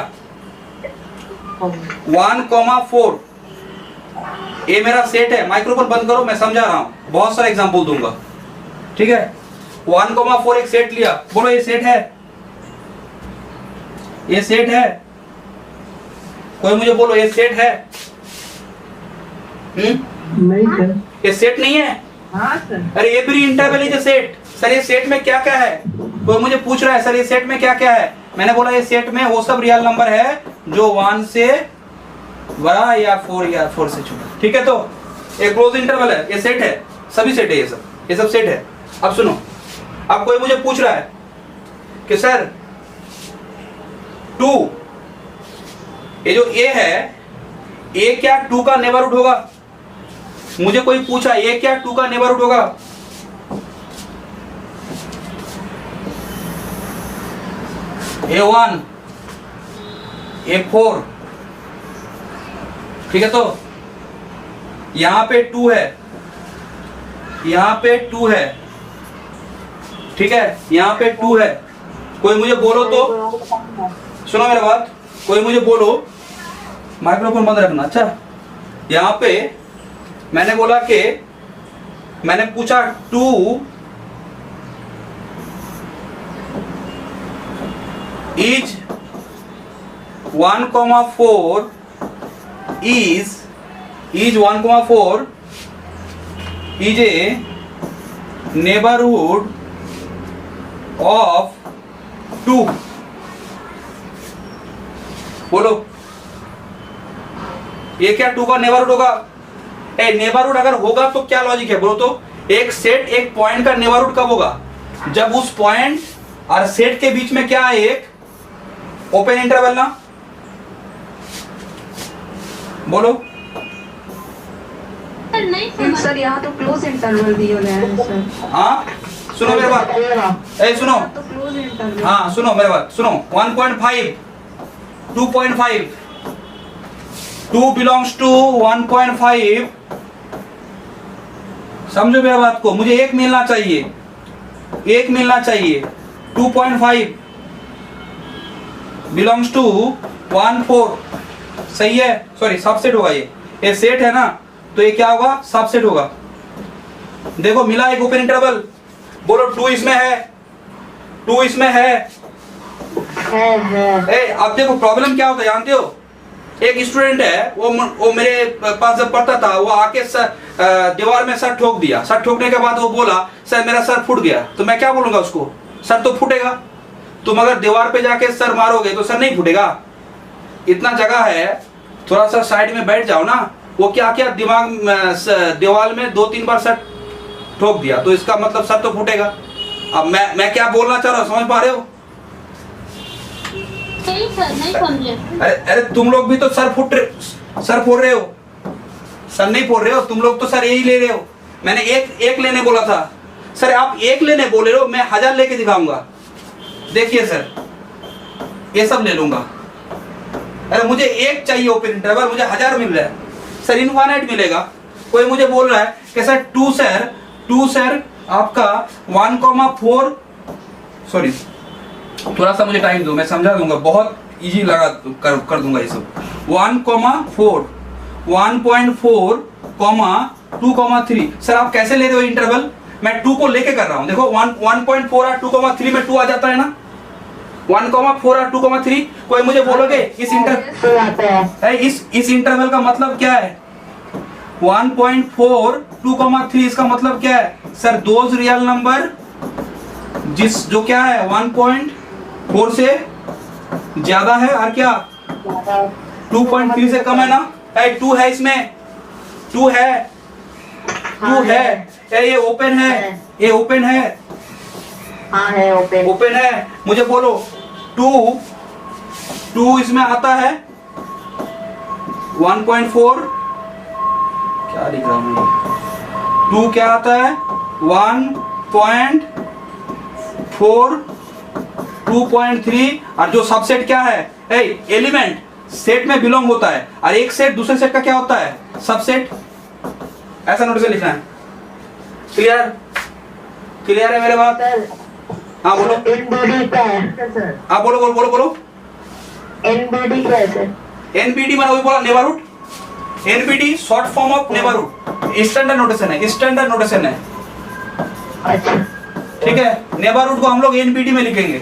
1,4, ये मेरा सेट है। माइक्रोफोन बंद करो, मैं समझा रहा हूं, बहुत सारा एग्जांपल दूंगा, ठीक है। 1,4 एक सेट लिया, बोलो ये सेट है? ये सेट है? कोई मुझे बोलो ये सेट है? नहीं सर। ये सेट नहीं है? हाँ सर। अरे every interval is a set. Sir ये सेट में क्या क्या है? कोई मुझे पूछ रहा है सर ये सेट में क्या क्या है? मैंने बोला ये सेट में वो सब रियल नंबर है जो 1 से बड़ा या 4 से छोटा, ठीक है। तो एक क्लोज इंटरवल है, ये सेट है, सभी सेट है, ये सब सेट है। अब सुनो, अब कोई मुझे पूछ रहा है कि सर 2 ये जो ए है, ए क्या 2 का नेबरहुड होगा? मुझे कोई पूछा ए क्या 2 का नेबरहुड होगा? A1, A4, ठीक है। तो यहां पे 2 है, यहां पे 2 है, ठीक है, यहां पे 2 है। कोई मुझे बोलो तो, सुनो मेरी बात, कोई मुझे बोलो, माइक्रोफोन बंद रखना। अच्छा, यहां पे मैंने बोला कि मैंने पूछा 2 is 1,4 is 1,4 is a neighborhood of 2। बोलो ये क्या 2 का नेबरहुड होगा? ए नेबरहुड अगर होगा तो क्या लॉजिक है बोलो तो? एक सेट एक पॉइंट का नेबरहुड कब होगा? जब उस पॉइंट और सेट के बीच में क्या है? एक ओपन इंटरवल ना। बोलो सर नहीं समझ। सर यहाँ तो क्लोज इंटरवल दिया गया है सर। हाँ सुनो मेरे बात, ए सुनो, तो क्लोज इंटरवल। हाँ सुनो मेरे बात, सुनो 1.5, 2.5, 2 बिलोंग्स टू 1.5। समझो मेरी बात को, मुझे एक मिलना चाहिए, एक मिलना चाहिए। 2.5 बिलोंग्स टू 1,4, सही है। सॉरी सबसेट होगा ये सेट है ना, तो ये क्या होगा? सबसेट होगा। देखो मिला एक ओपन इंटरवल। बोलो 2 इसमें है, 2 इसमें है। अब देखो प्रॉब्लम क्या होता है जानते हो? एक स्टूडेंट है, वो मेरे पास जब पढ़ता था, वो आके दीवार में सर ठोक दिया। सर ठोकने के बाद वो बोला सर मेरा सर फूट गया। तो मैं क्या बोलूंगा उसको? सर तो फूटेगा। तुम अगर दीवार पे जाके सर मारोगे तो सर नहीं फूटेगा। इतना जगह है, थोड़ा सा साइड में बैठ जाओ ना। वो क्या क्या दिमाग दीवार में 2-3 बार सर ठोक दिया, तो इसका मतलब सर तो फूटेगा। अब मैं क्या बोलना चाह रहा हूँ समझ पा रहे हो? नहीं सर नहीं समझे। अरे तुम लोग भी तो सर फोड़ रहे हो। सर नहीं फोड़ रहे हो तुम लोग, तो सर यही ले रहे हो। मैंने एक लेने बोला था। सर आप एक लेने बोले हो, मैं 1000 लेके दिखाऊंगा। देखिए सर ये सब ले लूंगा। अरे मुझे एक चाहिए ओपन इंटरवल, मुझे 1000 मिल रहा है। सर इनफाइनाइट मिलेगा। कोई मुझे बोल रहा है कि सर 2 सर आपका 1,4, सॉरी थोड़ा सा मुझे टाइम दो, मैं समझा दूंगा, बहुत इजी लगा कर दूंगा ये सब। 1,4, 1.4, 2,3। सर आप कैसे ले रहे हो इंटरवल? मैं 2 को लेके कर रहा हूं। देखो 1.4 और 2,3 में 2 आ जाता है ना। 1,4 और 2,3। कोई मुझे बोलोगे इस इंटरवल का मतलब क्या है? 1.4, 2,3 इसका मतलब क्या है? सर दोज रियल नंबर जो क्या है 1.4 से ज्यादा है और क्या 2.3 से कम है ना। 2 है इसमें, 2 है, 2 है। ये ओपन है, ये ओपन है। हाँ है ओपन। ओपन है। मुझे बोलो 2 इसमें आता है 1.4, क्या लिख रहा हूँ? 2 क्या आता है 1.4, 2.3। और जो सबसेट क्या है? एलिमेंट सेट में बिलोंग होता है, और एक सेट दूसरे सेट का क्या होता है? सबसेट। ऐसा नोटिस लिखना है। क्लियर? क्लियर है मेरे बात? हाँ बोलो। एनबीडी क्या है सर? हाँ बोलो बोलो बोलो बोलो। एनबीडी क्या है सर? एनबीडी मैंने वही बोला, neighbourhood. NBD short form of neighbourhood, standard notation है, स्टैंडर्ड नोटेशन है। अच्छा ठीक है, नेबरहुड को हम लोग एनबीडी में लिखेंगे।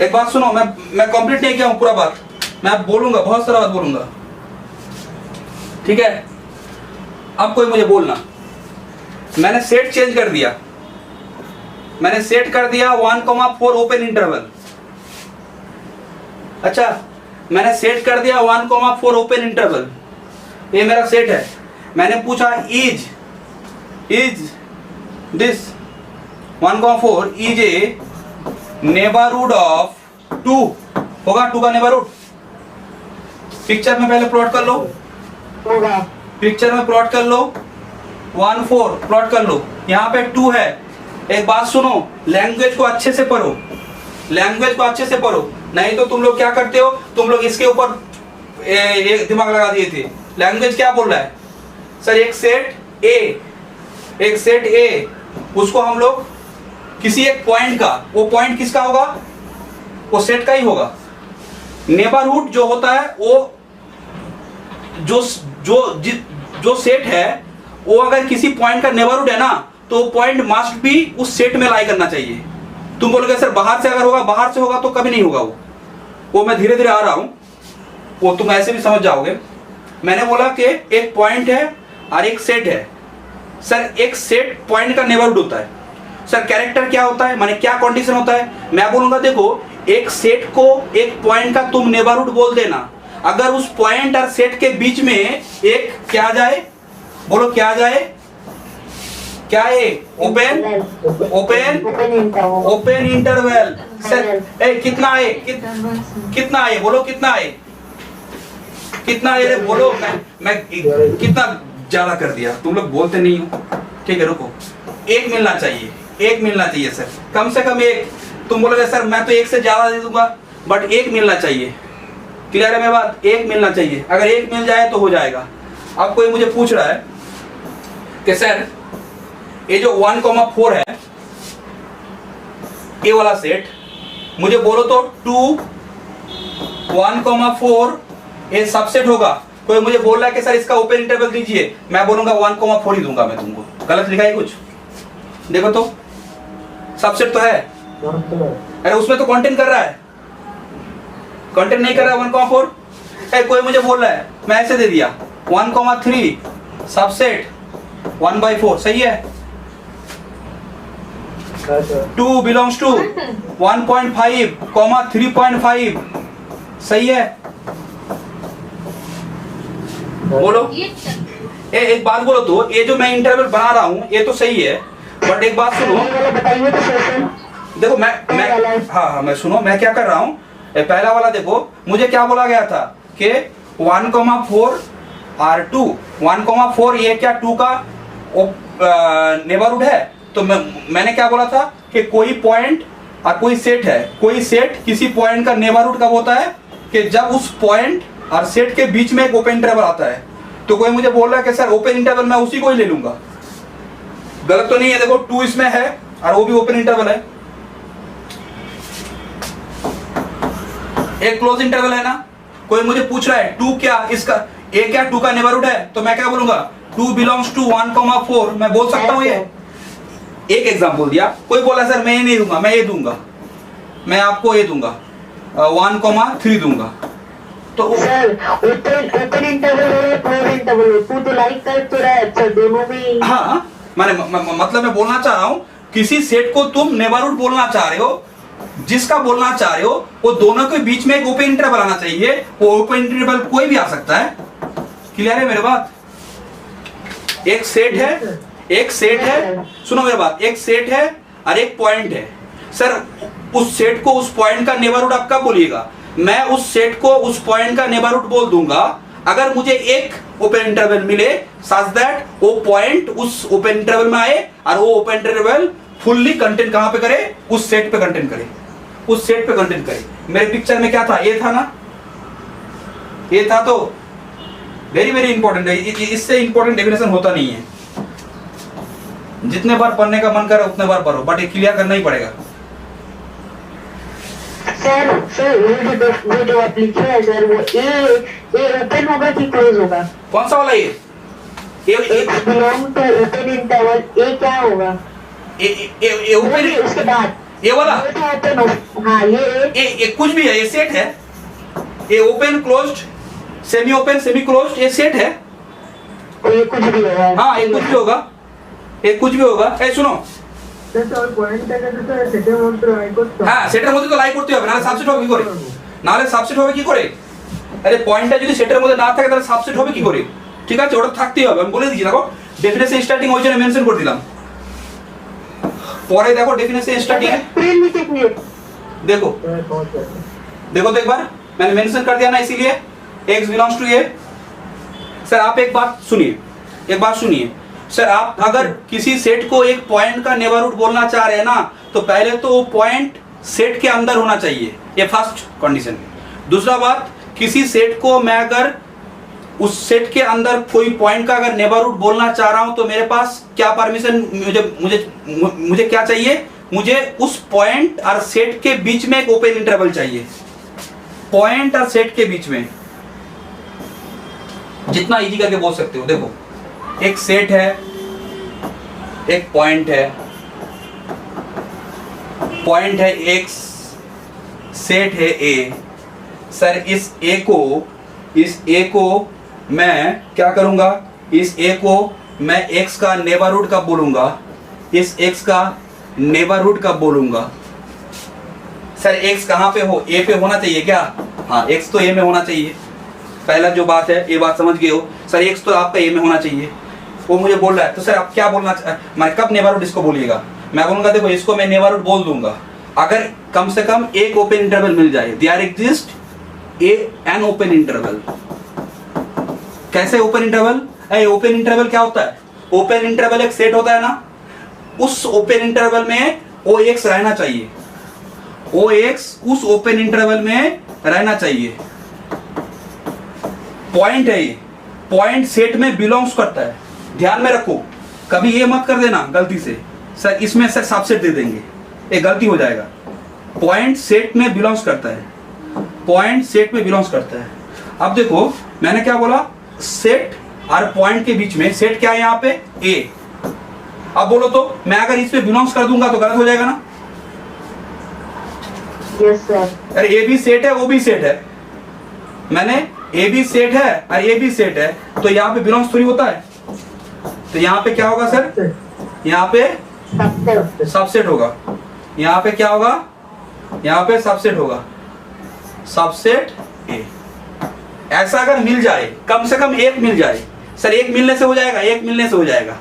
एक बात सुनो, मैं कंप्लीट नहीं किया हूं पूरा बात, मैं बोलूंगा, बहुत सारा बात बोलूंगा। ठीक है, अब कोई मुझे बोलना, मैंने सेट चेंज कर दिया, मैंने सेट कर दिया 1,4 ओपन इंटरवल। अच्छा, मैंने सेट कर दिया 1,4 ओपन इंटरवल, ये मेरा सेट है। मैंने पूछा is this 1,4 is a neighbourhood of 2 होगा 2 का नेबरहुड? पिक्चर में पहले प्लॉट कर लो, होगा। पिक्चर में प्लॉट कर लो, 1 4 प्लॉट कर लो, यहाँ पे 2 है। एक बात सुनो, लैंग्वेज को अच्छे से पढ़ो, लैंग्वेज को अच्छे से पढ़ो, नहीं तो तुम लोग क्या करते हो, तुम लोग इसके ऊपर एक दिमाग लगा दिए थे। लैंग्वेज क्या बोल रहा है सर, एक सेट ए, एक सेट ए, उसको हम लोग किसी एक पॉइंट का, वो पॉइंट किसका होगा, वो सेट का ही होगा। नेबरहुड जो होता है वो जो जो जो सेट है वो अगर किसी पॉइंट का नेबरहुड है ना, तो पॉइंट मस्ट भी उस सेट में लाई करना चाहिए। तुम बोलोगे सर बाहर से अगर होगा, बाहर से होगा तो कभी नहीं होगा वो मैं धीरे धीरे आ रहा हूं, वो तुम ऐसे भी समझ जाओगे। मैंने बोला कि एक पॉइंट है और एक सेट है। सर एक सेट पॉइंट का नेबरहुड होता है। सर कैरेक्टर क्या होता है, माने क्या कंडीशन होता है, मैं बोलूंगा देखो एक सेट को एक पॉइंट का तुम नेबरहुड बोल देना, अगर उस पॉइंट और सेट के बीच में एक क्या आ जाए, बोलो क्या आ जाए, क्या है, open open open interval. Sir कितना है, कितना है, बोलो कितना है, कितना है, बोलो। मैं कितना ज्यादा कर दिया, तुम लोग बोलते नहीं हो, ठीक है रुको। एक मिलना चाहिए, एक मिलना चाहिए सर, कम से कम एक। तुम बोलोगे सर मैं तो एक से ज्यादा दे दूंगा, बट एक मिलना चाहिए। क्लियर है मेरी बात, एक मिलना चाहिए, अगर एक मिल जाए तो हो जाएगा। अब कोई मुझे पूछ रहा है कि सर ये जो 1,4 है, ये वाला सेट, मुझे बोलो तो 2 1,4 ये सबसेट होगा। कोई मुझे बोल रहा है कि सर इसका ओपन इंटरवल दीजिए, मैं बोलूंगा 1,4 ही दूंगा मैं तुमको। गलत लिखा है कुछ, देखो तो सबसेट तो है, अरे उसमें तो कंटेंट कर रहा है, कंटेंट नहीं कर रहा है 1,4। कोई मुझे बोल रहा है, मैं ऐसे दे दिया 1,3 सबसेट 1/4, सही है। 2 बिलोंग्स टू 1.5, 3.5, सही है। बोलो एक बात बोलो तो, ये जो मैं इंटरवल बना रहा हूँ ये तो सही है, बट एक बात सुनो, देखो हाँ मैं सुनो, मैं क्या कर रहा हूँ, पहला वाला देखो मुझे क्या बोला गया था कि 1,4 और 2, 1,4 ये क्या 2 का नेबरहुड है, तो मैंने क्या बोला था कि कोई पॉइंट और कोई सेट है, कोई सेट किसी पॉइंट का नेबरहुड कब होता है कि जब उस पॉइंट और सेट के बीच में एक ओपन इंटरवल आता है। तो कोई मुझे बोल रहा है कि सर ओपन इंटरवल मैं उसी को ही ले लूंगा, गलत तो नहीं है, देखो 2 इसमें है और वो भी ओपन इंटरवल है, एक क्लोज इंटरवल है ना। कोई मुझे पूछ रहा है 2 क्या, इसका ए क्या 2 का नेबरहुड है, तो मैं क्या बोलूंगा 2 बिलोंग्स टू 1,4, मैं बोल सकता हूँ ये। एक एग्जांपल दिया, कोई बोला सर मैं ये नहीं दूंगा, मैं ये दूंगा, मैं आपको ये दूंगा 1,3 दूंगा। तो सर ओपन इंटरवल और क्लोज इंटरवल तू तो लाइक कर तो रहा है सर, दोनों में। हाँ माने मतलब मैं बोलना चाह रहा हूँ किसी सेट को तुम नेबरहुड बोलना चाह रहे हो, जिसका बोलना चाह रहे हो वो दोनों के बीच में एक ओपन इंटरवल आना चाहिए, वो ओपन इंटरवल कोई भी आ सकता है। क्लियर है मेरे बात, एक सेट है, एक सेट है, सुनो मेरी बात, एक सेट है और एक पॉइंट है। सर उस सेट को उस पॉइंट का नेबरहुड आप कब बोलिएगा, मैं उस सेट को उस पॉइंट का नेबरहुड बोल दूंगा अगर मुझे एक ओपन इंटरवल मिले सच दैट वो पॉइंट उस ओपन इंटरवल में आए और वो ओपन इंटरवल फुल्ली कंटेंट कहां पे करे, उस सेट पे कंटेंट करे, उस सेट पे कंटेंट करे। मेरे पिक्चर में क्या था, ये था ना, ये था। तो वेरी वेरी इंपॉर्टेंट है, इससे इंपॉर्टेंट डेफिनेशन होता नहीं है। जितने बार पढ़ने का मन करे उतने बार पढ़ो, बट ये क्लियर करना ही पड़ेगा। सर वो जो आप लिखे हैं सर, वो ए ओपन होगा कि क्लोज होगा? कौन सा वाला ये बिलोंग टू ओपन इंटरवल, ए क्या होगा? ये ओपन, उसके बाद ये वाला ओपन, हाँ ये कुछ भी है, ये सेट है, ये open closed semi open semi closed ये सेट है, ये कुछ भी होगा। हाँ ये कुछ भी होगा, ये कुछ भी होगा। ए सुनो হ্যাঁ সেটার মধ্যে তো লাই করতে হবে, নাহলে সাবসেট হবে কি করে, নাহলে সাবসেট হবে কি করে, আরে পয়েন্টটা যদি সেটার মধ্যে না থাকে তাহলে সাবসেট হবে কি করে, ঠিক আছে ওটা থাকতেই হবে। আমি বলে দিচ্ছি, দেখো ডেফিনেশন স্টার্টিং ওই জন্য মেনশন করে দিলাম, পরে দেখো ডেফিনেশন স্টার্টিং দেখো देखो तो एक बार, मैंने मेंशन कर दिया ना इसीलिए x belongs to a. Sir आप एक बात सुनिए, सर आप अगर किसी सेट को एक पॉइंट का नेबरहुड बोलना चाह रहे हैं ना, तो पहले तो वो पॉइंट सेट के अंदर होना चाहिए, ये फर्स्ट कंडीशन। दूसरा बात, किसी सेट को मैं अगर उस सेट के अंदर कोई पॉइंट का अगर नेबरहुड बोलना चाह रहा हूं तो मेरे पास क्या परमिशन, मुझे क्या चाहिए, मुझे उस पॉइंट और सेट के बीच में एक ओपन इंटरवल चाहिए। पॉइंट और सेट के बीच में जितना इजी करके बोल सकते हो। देखो एक सेट है, एक पॉइंट है, पॉइंट है x, सेट है a। सर इस a को मैं क्या करूंगा, इस a को मैं x का नेबरहुड कब बोलूंगा, इस x का नेबरहुड कब बोलूंगा। सर x कहां पे हो, a पे होना चाहिए क्या? हाँ x तो a में होना चाहिए। पहला जो बात है, ये बात समझ गए हो। सर x तो आपका a में होना चाहिए, वो मुझे बोल रहा है। तो सर आप क्या बोलना, मैं कब नेबरहुड इसको बोलिएगा? मैं बोलूंगा देखो इसको मैं नेबरहुड बोल दूंगा अगर कम से कम एक ओपन इंटरवल मिल जाए। There exist an open interval. कैसे ओपन इंटरवल? ओपन इंटरवल क्या होता है? ओपन इंटरवल एक सेट होता है ना, उस ओपन इंटरवल में OX रहना चाहिए, OX उस ओपन इंटरवल में रहना चाहिए। पॉइंट है ये, पॉइंट सेट में बिलोंग्स करता है, ध्यान में रखो। कभी ये मत कर देना गलती से, सर इसमें सर सबसेट दे देंगे, एक गलती हो जाएगा। पॉइंट सेट में बिलोंग्स करता है, पॉइंट सेट में बिलोंग्स करता है। अब देखो मैंने क्या बोला, सेट और पॉइंट के बीच में सेट क्या है यहाँ पे, ए। अब बोलो तो मैं अगर इस पे बिलोंग्स कर दूंगा तो गलत हो जाएगा ना? Yes sir. अरे ए भी सेट है, वो भी सेट है, मैंने ए भी सेट है और ए भी सेट है, तो यहाँ पे बिलोंग्स थोड़ी होता है। तो यहाँ पे क्या होगा सर, यहाँ पे सबसेट होगा। यहाँ पे क्या होगा, यहाँ पे सबसेट होगा, सबसेट ए। ऐसा अगर मिल जाए, कम से कम एक मिल जाए। सर एक मिलने से हो जाएगा, एक मिलने से हो जाएगा,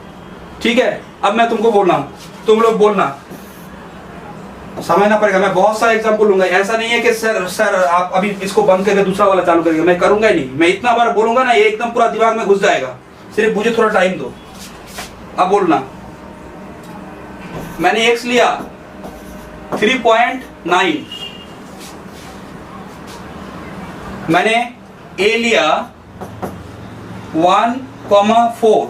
ठीक है। अब मैं तुमको बोल रहा हूं, तुम लोग बोलना, समझना पड़ेगा। मैं बहुत सारे एग्जाम्पल लूंगा, ऐसा नहीं है कि सर आप अभी इसको बंद करके दूसरा वाला चालू करेंगे, मैं करूंगा ही नहीं। मैं इतना बार बोलूंगा ना, ये एकदम पूरा दिमाग में घुस जाएगा। सिर्फ मुझे थोड़ा टाइम दो। अब बोलना, मैंने x लिया 3.9, मैंने a लिया 1,4,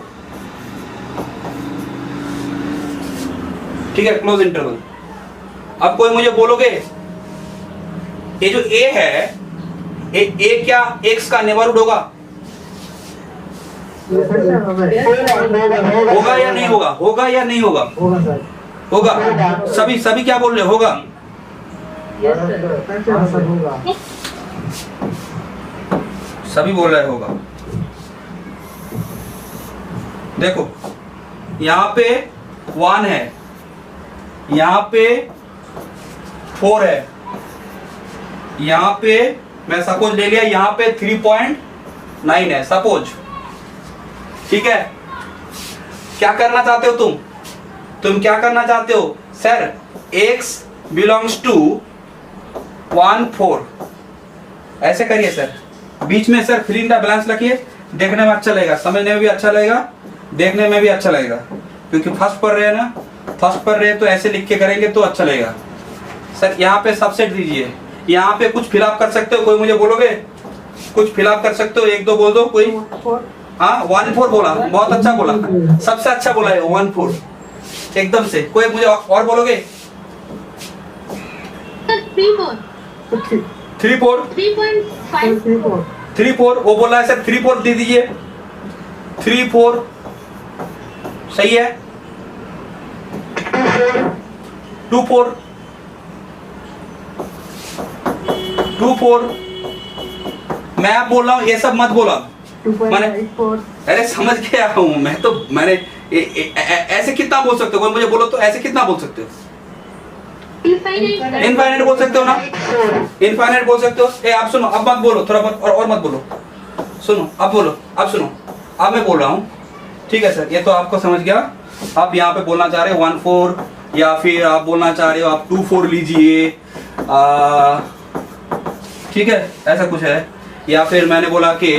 ठीक है, क्लोज इंटरवल। अब कोई मुझे बोलोगे ये जो a है, a क्या x का नेबरहुड होगा? होगा या नहीं होगा? होगा या नहीं होगा? होगा। सभी क्या बोल रहे हो? होगा। सभी बोल रहे होगा। देखो यहाँ पे 1 है, यहाँ पे 4 है, यहाँ पे मैं सपोज ले लिया, यहाँ पे 3.9 है सपोज, ठीक है। क्या करना चाहते हो तुम क्या करना चाहते हो? सर x बिलोंग्स टू 1,4, ऐसे करिए सर। बीच में sir fill in the blanks रखिए, देखने में अच्छा लगेगा, समझने में भी अच्छा लगेगा, देखने में भी अच्छा लगेगा। क्योंकि फर्स्ट पढ़ रहे हैं ना, फर्स्ट पढ़ रहे हैं तो ऐसे लिख के करेंगे तो अच्छा लगेगा। सर यहाँ पे सबसेट दीजिए, यहाँ पे कुछ फिलअप कर सकते हो? कोई मुझे बोलोगे कुछ फिलअप कर सकते हो? एक दो बोल दो कोई। हाँ 1,4 बोला, बहुत अच्छा बोला, सबसे अच्छा बोला है 1,4 एकदम से। कोई मुझे और बोलोगे? 3.4 वो बोला है सर, 3,4 दे दीजिए। 3,4 सही है। 2,4 मैं आप बोल रहा हूँ, ये सब मत बोला मैंने। अरे समझ गया हूँ मैं तो, मैंने ऐसे कितना बोल सकते हो? कोई मुझे बोलो तो ऐसे कितना बोल सकते हो? इनफाइनाइट बोल सकते हो ना, इनफाइनाइट बोल सकते हो। आप सुनो, अब मत बोलो, थोड़ा बहुत और मत बोलो, सुनो अब बोलो, अब सुनो, अब मैं बोल रहा हूँ, ठीक है सर। ये तो आपको समझ गया। आप यहाँ पे बोलना चाह रहे हो 1,4 या फिर आप बोलना चाह रहे हो आप 2,4 लीजिए, ठीक है, ऐसा कुछ है। या फिर मैंने बोला कि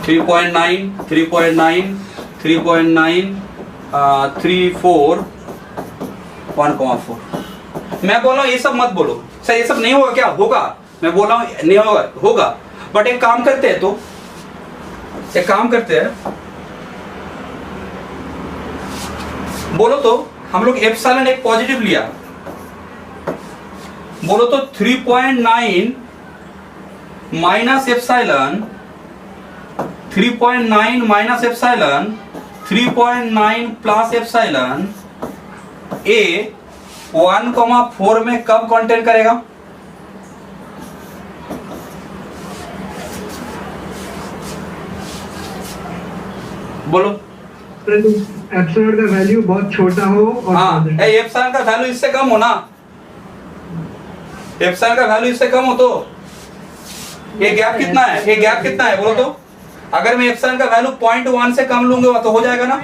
3.9 3.9 3.9 3.4 1.4। मैं बोल रहा हूँ ये सब मत बोलो सर, ये सब नहीं होगा क्या? होगा, मैं बोल रहा हूँ नहीं होगा, होगा। बट एक काम करते हैं, तो एक काम करते हैं, बोलो तो हम लोग एप्सिलॉन एक पॉजिटिव लिया, बोलो तो 3.9 minus epsilon 3.9 minus epsilon 3.9 plus epsilon A 1,4 में कब कंटेन करेगा? बोलो। एप्सिलॉन का वैल्यू बहुत छोटा हो और हाँ, एप्सिलॉन का वैल्यू इससे कम हो ना, एप्सिलॉन का वैल्यू इससे कम हो तो ये गैप कितना है? ये गैप कितना है बोलो तो? अगर मैं एप्सिलॉन का वैल्यू 0.1 से कम लूंगा तो हो जाएगा ना?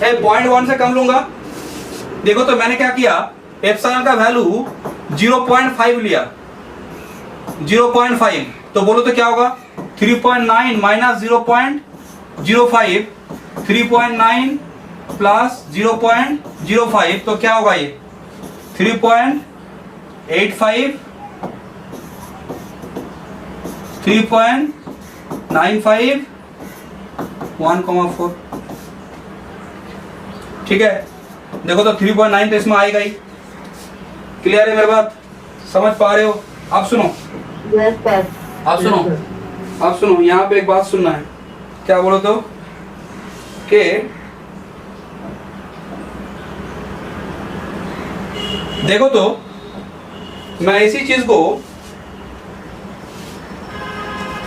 0.1 से कम लूंगा। देखो तो मैंने क्या किया, एप्सिलॉन का वैल्यू 0.5 लिया, 0.5, तो बोलो तो क्या होगा? 3.9 माइनस 0.05 3.9 प्लस 0.05, तो क्या होगा ये? 3.85 3.95 1,4। ठीक है, देखो तो 3.9 तो इसमें आएगा ही। क्लियर है मेरी बात? समझ पा रहे हो? आप सुनो, यस सर। आप सुनो, आप सुनो, यहाँ पे एक बात सुनना है। क्या बोलो तो कि देखो तो मैं इसी चीज को,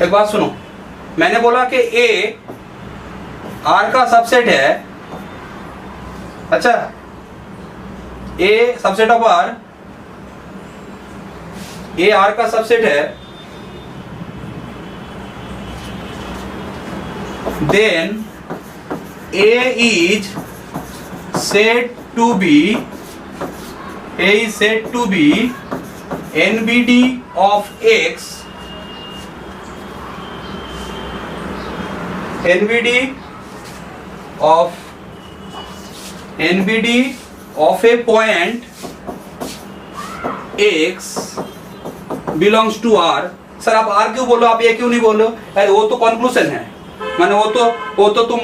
एक बात सुनो, मैंने बोला कि ए आर का सबसेट है। अच्छा, A subset of R, A R का सबसेट है, then A is said to be NBD of X, NBD of a point X belongs to R। Sir आप R क्यों बोलो, आप ये क्यों नहीं बोलो? अरे वो तो कंक्लूजन है, माने वो तो तुम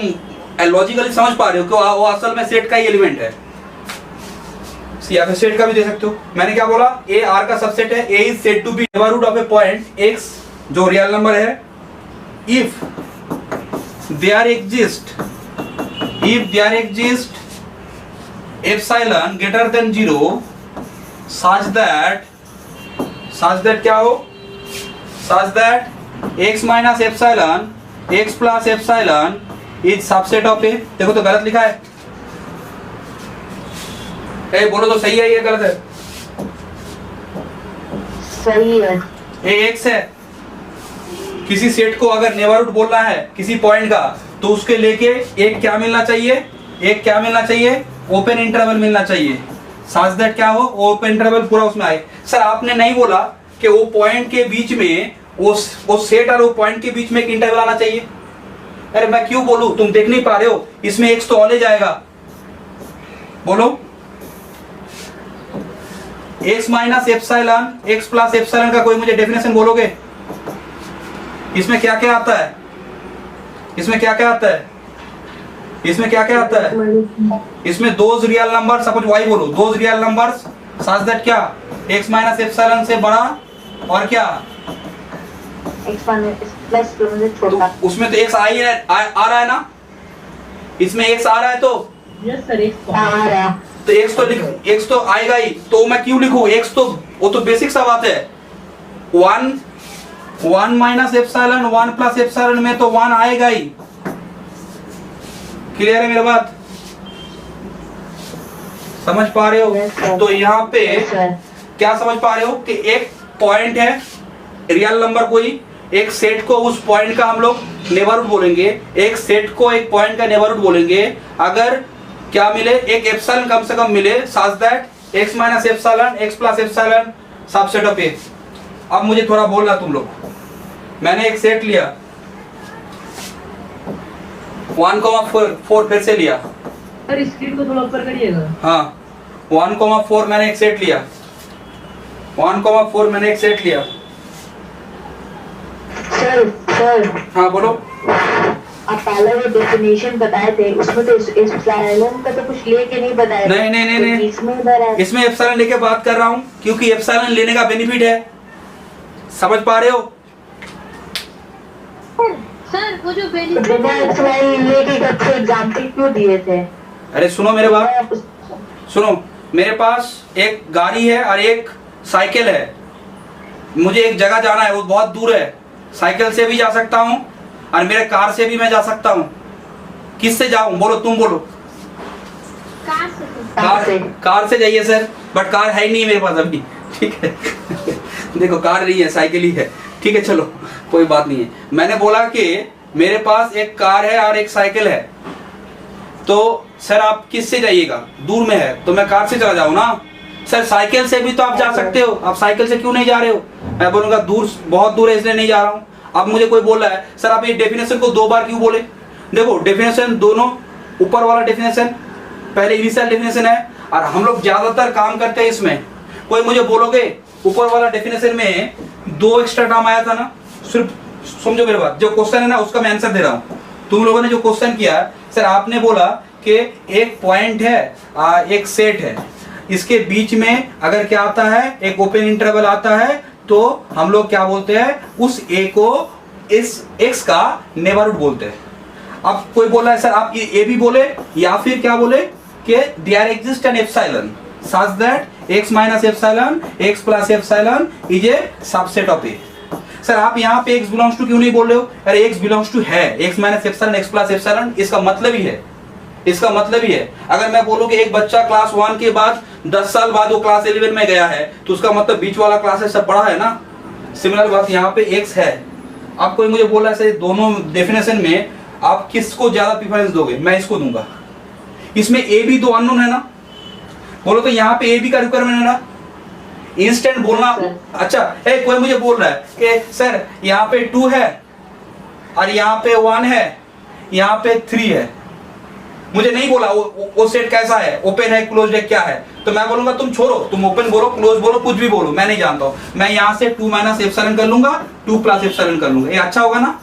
लॉजिकली समझ पा रहे हो कि वो असल में सेट का ही एलिमेंट है, या फिर सेट का भी दे सकते हो। मैंने क्या बोला? ए आर का सबसेट है, A is said to B neighbourhood of a point X जो रियल नंबर है, if there exist epsilon greater than 0 such that क्या हो? such that x minus epsilon x plus epsilon is subset of A. देखो तो गलत लिखा है, ए बोलो तो सही है ये गलत है? सही है। ए एक्स है, किसी सेट को अगर नेबरहुड बोलना है किसी पॉइंट का, तो उसके लेके एक क्या मिलना चाहिए? एक क्या मिलना चाहिए? ओपन इंटरवल मिलना चाहिए, सच दैट क्या हो? ओपन इंटरवल पूरा उसमें आए। सर आपने नहीं बोला कि वो पॉइंट के बीच में, वो सेट और वो पॉइंट के बीच में एक इंटरवल आना चाहिए। अरे मैं क्यों बोलूं, तुम देख नहीं पा रहे हो? इसमें एक्स तो ऑलवेज आएगा। बोलो, x minus epsilon x plus epsilon का कोई मुझे डेफिनेशन बोलोगे? इसमें क्या क्या आता है? इसमें क्या क्या आता है? इसमें क्या क्या आता है? इसमें those real number, suppose Y बोलो, those real numbers such that क्या एक्स माइनस एप्सिलॉन से बड़ा और क्या प्लस छोटा। तो उसमें तो एक्स आ रहा है ना, इसमें एक्स आ रहा है, तो यस सर, तो एक्स तो आएगा ही। तो मैं क्यों लिखूं एक्स? तो वो तो बेसिक सा बात है, 1 माइनस एप्सिलॉन 1 प्लस एप्सिलॉन में तो 1 आएगा ही। क्लियर है मेरी बात? समझ पा रहे हो? तो यहाँ पे क्या समझ पा रहे हो कि एक पॉइंट है रियल नंबर, कोई एक सेट को उस पॉइंट का हम लोग नेबरहुड बोलेंगे, एक सेट को एक पॉइंट का नेबरहुड बोलेंगे। अगर क्या मिले? एक एप्सिलॉन कम से कम मिले, सच that x minus epsilon x plus epsilon subset of A. अब मुझे थोड़ा बोलना तुम लोग, मैंने एक सेट लिया 1,4 फिर से लिया। सर स्क्रीन को थोड़ा ऊपर करिएगा। हाँ 1,4 मैंने एक सेट लिया, 1,4 मैंने एक सेट लिया। सर हाँ बोलो। आप पहले जो डेफिनेशन बताए थे उसमें तो एप्सिलॉन का तो कुछ लेके नहीं बताया। नहीं तो इसमें इधर है। इसमें एप्सिलॉन लेके बात कर रहा हूँ क्योंकि एप्सिलॉन लेने का बेनिफिट है, समझ पा रहे हो? सर वो जो तो बेनिफिट बिना एप्सिलॉन लेके अच्छे एग्जाम्पल क्यों दिए थे? अरे सुनो मेरे बात, सुनो, मेरे पास एक गाड़ी है और एक साइकिल है, मुझे एक जगह जाना है, वो बहुत दूर है, साइकिल से भी जा सकता हूँ और मेरे कार से भी मैं जा सकता हूँ। किससे जाऊँ बोलो, तुम बोलो। कार से जाइए सर, बट कार है ही नहीं मेरे पास अभी, ठीक है देखो कार नहीं है, साइकिल ही है, ठीक है चलो कोई बात नहीं है। मैंने बोला कि मेरे पास एक कार है और एक साइकिल है, तो सर आप किससे जाइएगा? दूर में है तो मैं कार से चला जाऊँ ना। सर साइकिल से भी तो आप जा सकते हो, आप साइकिल से क्यों नहीं जा रहे हो? मैं बोलूँगा दूर, बहुत दूर है इसलिए नहीं जा रहा हूँ। अब मुझे कोई बोल रहा है सर आप ये डेफिनेशन को 2 बार क्यों बोले? देखो डेफिनेशन दोनों, ऊपर वाला डेफिनेशन पहले इनिशियल डेफिनेशन है और हम लोग ज्यादातर काम करते हैं इसमें। कोई मुझे बोलोगे ऊपर वाला डेफिनेशन में 2 एक्स्ट्रा टर्म आया था ना, सिर्फ समझो मेरी बात, जो क्वेश्चन है ना उसका मैं आंसर दे रहा हूँ। तुम लोगों ने जो क्वेश्चन किया सर, आपने बोला कि एक पॉइंट है एक सेट है, इसके बीच में अगर क्या आता है, एक ओपन इंटरवल आता है, तो हम लोग क्या बोलते हैं, उस ए को इस एक्स का नेबरहुड बोलते हैं। अब कोई बोल रहा है सर आप ये ए भी बोले या फिर क्या बोले कि there exist an epsilon such that x minus epsilon x plus epsilon is a subset of A. Sir आप यहाँ पे x बिलोंग्स टू क्यों नहीं बोल रहे हो? अरे x बिलोंग्स टू है, x minus epsilon x plus epsilon, इसका मतलब ही है, इसका मतलब ही है। अगर मैं बोलूं कि एक बच्चा क्लास 1 के बाद 10 साल बाद वो क्लास 11 में गया है, तो उसका मतलब बीच वाला क्लास है सब बड़ा है ना। सिमिलर बात यहाँ पे x है। अब कोई मुझे बोला है दोनों डेफिनेशन में आप किसको ज्यादा प्रेफरेंस दोगे? मैं इसको दूंगा। इसमें ए भी 2 अननोन है ना, बोलो तो यहाँ पे ए बी का रिक्वायरमेंट है ना, इंस्टेंट बोलना। अच्छा कोई मुझे बोल रहा है कि सर यहाँ पे 2 है और यहाँ पे 1 है, यहाँ पे 3 है, मुझे नहीं बोला वो सेट कैसा है, ओपन है क्लोज्ड है क्या है, तो मैं बोलूंगा तुम छोड़ो, तुम ओपन बोलो क्लोज बोलो कुछ भी बोलो, मैं नहीं जानता हूँ। मैं यहाँ से 2 माइनस एप्सिलॉन कर लूंगा, 2 प्लस एप्सिलॉन कर लूंगा, ये अच्छा होगा ना?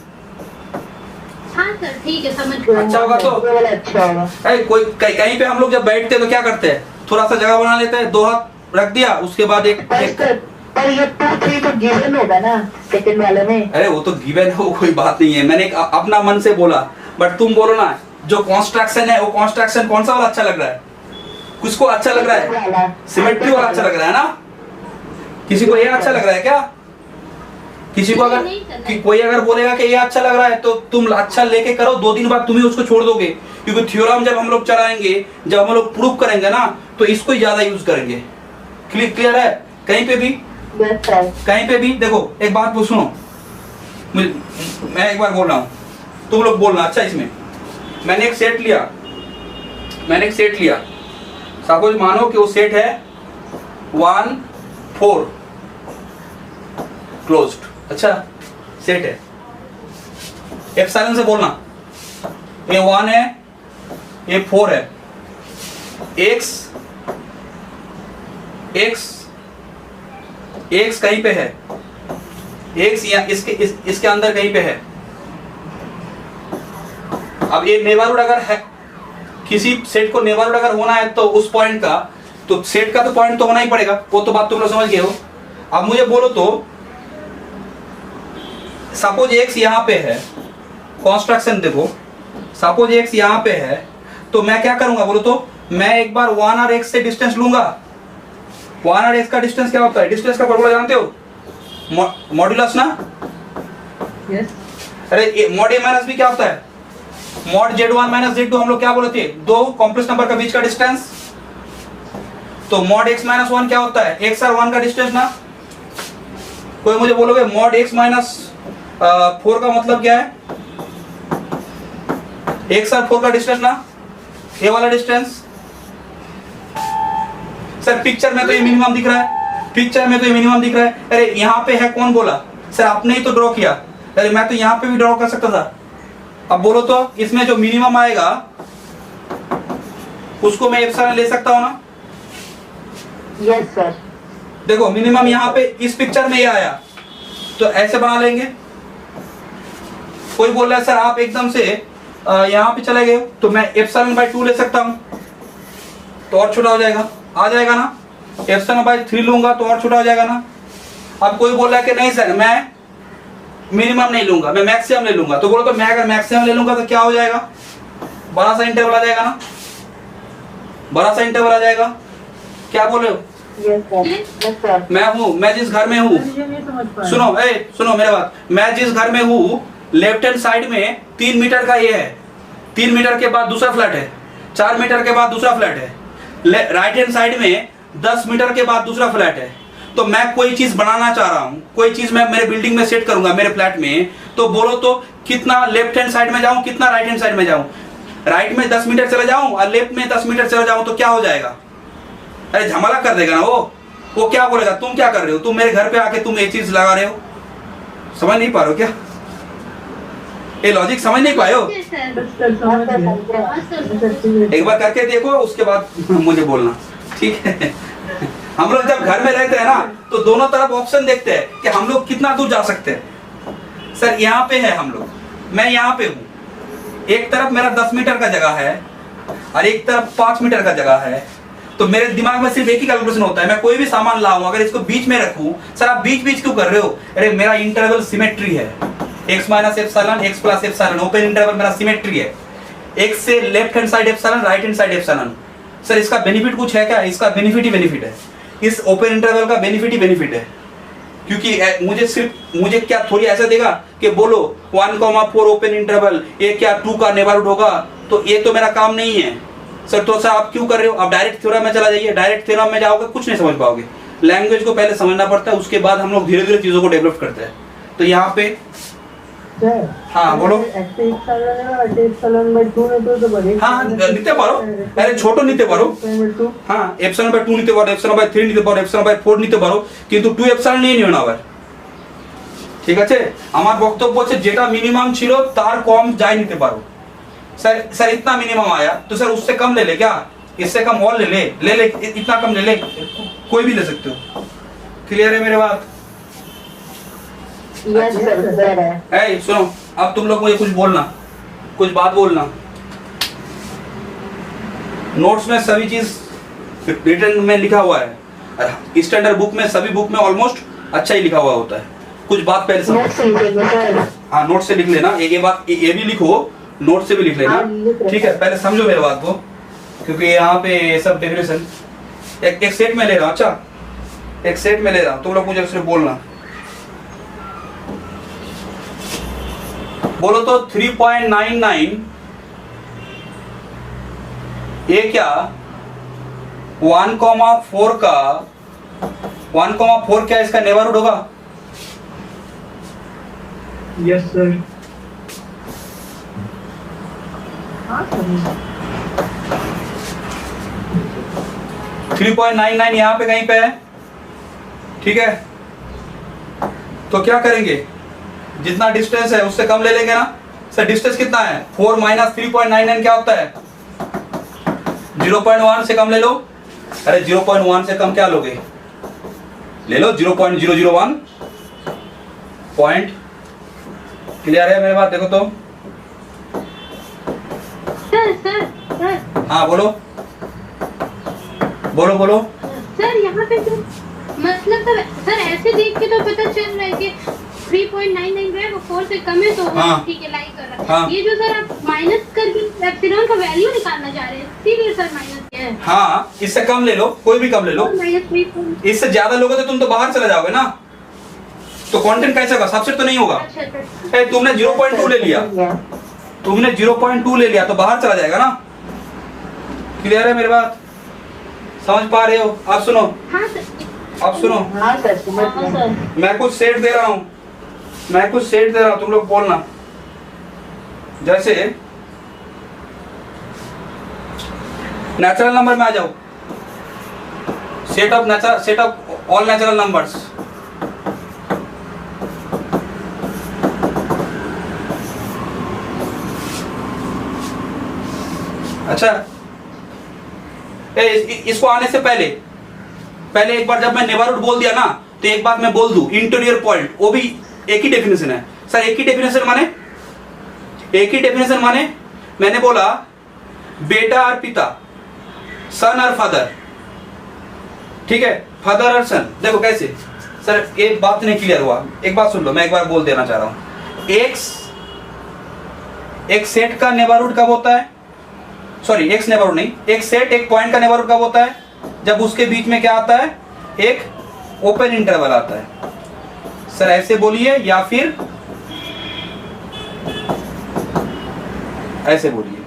हाँ सर ठीक है, समझ गया। अच्छा होगा तो अच्छा होगा। कोई कहीं पे हम लोग जब बैठते हैं तो क्या करते हैं, थोड़ा सा जगह बना लेते हैं, 2 हाथ रख दिया, उसके बाद एक पर ये 2 3 तो गिवन होगा ना सेकंड वाले में। अरे वो तो गिवन है, वो कोई बात नहीं है, मैंने अपना मन से बोला। बट तुम बोलो ना जो कॉन्स्ट्रक्शन है, वो कॉन्स्ट्रक्शन कौन सा वाला अच्छा लग रहा है? किसको अच्छा लग रहा है? सिमेट्री वाला अच्छा लग रहा है ना? किसी को ये अच्छा लग रहा है क्या? किसी को अगर कोई अगर बोलेगा कि ये अच्छा लग रहा है तो तुम अच्छा लेके करो, 2 दिन बाद तुम ही उसको छोड़ दोगे, क्योंकि थ्योरम जब हम लोग चलाएंगे, जब हम लोग प्रूव करेंगे ना, तो इसको ही ज्यादा यूज करेंगे। क्लियर है? कहीं पे भी कहीं पे भी देखो, एक बात सुनो, मैं एक बार बोल रहा हूँ, तुम लोग बोलना अच्छा। इसमें मैंने एक सेट लिया, सपोज मानो कि वो सेट है 1 4 क्लोज्ड, अच्छा सेट है। एप्सिलॉन से बोलना, ये 1 है, ये 4 है, x कहीं पे है, x इसके अंदर कहीं पे है। अब ये नेबरहुड अगर है, किसी सेट को नेबरहुड अगर होना है तो उस पॉइंट का, तो सेट का तो पॉइंट तो होना ही पड़ेगा, वो तो बात तुम लोग समझ गए हो। अब मुझे बोलो तो सपोज x यहाँ पे है, कॉन्स्ट्रक्शन देखो, सपोज x यहाँ पे है, तो मैं क्या करूंगा बोलो तो, मैं एक बार 1 और x से डिस्टेंस लूंगा। 1 और x का डिस्टेंस क्या होता है? डिस्टेंस का फॉर्मूला जानते हो? मॉड्यूलस ना? यस। अरे मॉड a माइनस b क्या होता है? मॉड z1 माइनस z2 हम लोग क्या बोले थे? 2 कॉम्प्लेक्स नंबर का बीच का डिस्टेंस। तो मॉड x माइनस 1 क्या होता है? x और 1 का डिस्टेंस ना। कोई मुझे बोलोगे मॉड x माइनस 4 का मतलब क्या है? x और 4 का डिस्टेंस ना, ये वाला डिस्टेंस। सर पिक्चर में तो ये मिनिमम दिख रहा है, पिक्चर में तो ये मिनिमम दिख रहा है। अरे यहाँ पे है, कौन बोला? सर आपने ही तो ड्रॉ किया। अरे मैं तो यहाँ पे भी ड्रॉ कर सकता था। अब बोलो तो इसमें जो मिनिमम आएगा उसको मैं एप्सिलॉन ले सकता हूँ ना? Yes sir. देखो मिनिमम यहाँ पे इस पिक्चर में ये आया, तो ऐसे बना लेंगे। कोई बोल रहा है सर आप एकदम से यहाँ पे चले गए, तो मैं एप्सिलॉन बाय 2 ले सकता हूँ, तो और छोटा हो जाएगा, आ जाएगा ना। एप्सिलॉन बाय 3 लूंगा तो और छोटा हो जाएगा ना। अब कोई बोल रहा है कि नहीं सर मैं मिनिमम नहीं लूंगा, मैं मैक्सिमम ले लूंगा, तो बोलो तो मैं अगर मैक्सिमम ले लूंगा तो क्या हो जाएगा? बड़ा सा इंटरवल आ जाएगा ना, बड़ा सा इंटरवल आ जाएगा। क्या बोल रहे हो? Yes sir. Yes sir. मैं जिस घर में हूँ, ये नहीं समझ पाया। सुनो मेरे बात, मैं जिस घर में हूँ लेफ्ट हैंड साइड में 3 मीटर का ये है, 3 मीटर के बाद दूसरा फ्लैट है, 4 मीटर के बाद दूसरा फ्लैट है, राइट हैंड साइड में 10 मीटर के बाद दूसरा फ्लैट है। तो मैं कोई चीज बनाना चाह रहा हूँ, कोई चीज मैं मेरे बिल्डिंग में सेट करूंगा मेरे फ्लैट में, तो बोलो तो कितना लेफ्ट हैंड साइड में जाऊं, कितना राइट हैंड साइड में जाऊं? राइट में 10 मीटर चले जाऊं और लेफ्ट में 10 मीटर चले जाऊं तो क्या हो जाएगा? अरे झमेला कर देगा ना वो क्या बोलेगा तुम क्या कर रहे हो, तुम मेरे घर पे आके तुम ये चीज लगा रहे हो। समझ नहीं पा रहे हो क्या? ये लॉजिक समझ नहीं पाए हो? सर सर समझ गया। हाँ सर। एक बार करके देखो, उसके बाद मुझे बोलना, ठीक है? हम लोग जब घर में रहते हैं ना तो दोनों तरफ ऑप्शन देखते हैं कि हम लोग कितना दूर जा सकते हैं। सर यहाँ पे है हम लोग, मैं यहाँ पे हूँ, एक तरफ मेरा 10 मीटर का जगह है और एक तरफ 5 मीटर का जगह है, तो मेरे दिमाग में सिर्फ एक ही कैलकुलेशन होता है, मैं कोई भी सामान लाऊं अगर इसको बीच में रखूं, सर आप बीच बीच क्यों कर रहे हो? अरे मेरा इंटरवल सिमेट्री है, x minus epsilon x plus epsilon, open interval मेरा सिमेट्री है, x से left hand side epsilon, right hand side epsilon. Sir इसका बेनिफिट कुछ है क्या? इसका बेनिफिट ही बेनिफिट है, इस ओपन इंटरवल का बेनिफिट ही बेनिफिट है, क्योंकि मुझे क्या थोड़ी ऐसा देगा कि बोलो 1,4 ओपन इंटरवल, ये क्या 2 का नेबरहुड होगा, तो ये तो मेरा काम नहीं है। सर तो सर आप क्यों कर रहे हो? आप डायरेक्ट थ्योरम में चला जाइए, डायरेक्ट थ्योरम में जाओगे कुछ नहीं समझ पाओगे। लैंग्वेज को पहले समझना पड़ता है, उसके बाद हम लोग धीरे धीरे चीजों को डेवलप करते हैं। तो यहाँ पे हाँ बोलो। हाँ নিতে পারো, আরে ছোট নিতে পারো, হ্যাঁ এপসাইলন বাই 2 নিতে পারো, এপসাইলন বাই 3 নিতে পারো, এপসাইলন বাই 4 নিতে পারো, কিন্তু 2 এপসাইলন নিয়ে নিও না আবার, ঠিক আছে? আমার বক্তব্য হচ্ছে যেটা মিনিমাম ছিল তার কম যাই নিতে পারো। सर इतना मिनिमम आया तो सर उससे कम ले ले क्या? इससे कम और ले ले, इतना कम ले ले, कोई भी ले सकते हो। क्लियर है मेरे बात? Yes sir. ए सुनो, अब तुम लोग मुझे कुछ बोलना, कुछ बात बोलना। नोट्स में सभी चीज रिटर्न में लिखा हुआ है, स्टैंडर्ड बुक में सभी बुक में ऑलमोस्ट अच्छा ही लिखा हुआ होता है। कुछ बात पहले समझो। हाँ नोट से लिख लेना, ये बात ये भी लिखो, नोट से भी लिख लेना, ठीक है? पहले समझो मेरे बात को, क्योंकि यहाँ पे सब डेफिनेशन एक सेट में ले रहा हूँ। अच्छा एक सेट में ले रहा हूँ, तुम लोग मुझे सिर्फ बोलना। बोलो तो 3.99 ये क्या 1,4 का 1,4 क्या इसका नेबरहुड होगा? Yes sir. हाँ सर। 3.99 यहाँ पे कहीं पे है, ठीक है? तो क्या करेंगे, जितना डिस्टेंस है उससे कम ले लेंगे ना। सर डिस्टेंस कितना है? 4 माइनस 3.99 क्या होता है? 0.1 से कम ले लो। अरे 0.1 से कम क्या लोगे? ले लो 0.001 पॉइंट। क्लियर है मेरी बात? देखो तो सर हाँ बोलो बोलो बोलो। सर यहाँ पे तो मतलब सर ऐसे देख के तो पता चल रहा है कि 3.99 जो है वो 4 से कम है, तो हाँ। ठीक है लाइक कर रहा है। हाँ। ये जो सर आप माइनस करके एप्सिलॉन का वैल्यू निकालना चाह रहे हैं, इसीलिए सर माइनस किया है। हाँ इससे कम ले लो, कोई भी कम ले लो। -3. इससे ज्यादा लोगे तो तुम तो बाहर चले जाओगे ना, तो कंटेंट कैसे होगा? सबसे तो नहीं होगा। अच्छा ए, तुमने 0.2 ले लिया, तुमने 0.2 ले लिया तो बाहर चला जाएगा ना। क्लियर है मेरी बात? समझ पा रहे हो? आप सुनो, हाँ सर। आप सुनो, हाँ सर समझ हाँ गया। सर। मैं कुछ सेट दे रहा हूँ, मैं कुछ सेट दे रहा हूँ, तुम लोग बोलना। जैसे नेचुरल नंबर में आ जाओ, set of all natural numbers. अच्छा, इसको आने से पहले एक बार जब मैं नेबरहुड बोल दिया ना, तो एक बात मैं बोल दूं, इंटीरियर पॉइंट, वो भी एक ही डेफिनेशन है सर। एक ही डेफिनेशन माने मैंने बोला बेटा और पिता, सन और फादर, ठीक है, फादर और सन। देखो कैसे सर, एक बात नहीं क्लियर हुआ, एक बात सुन लो, मैं एक बार बोल देना चाह रहा हूं। एक सेट का नेबरहुड कब होता है, सॉरी एक्स नेबरहुड नहीं, एक सेट एक पॉइंट का नेबरहुड कब होता है, जब उसके बीच में क्या आता है, एक ओपन इंटरवल आता है। सर ऐसे बोलिए या फिर ऐसे बोलिए।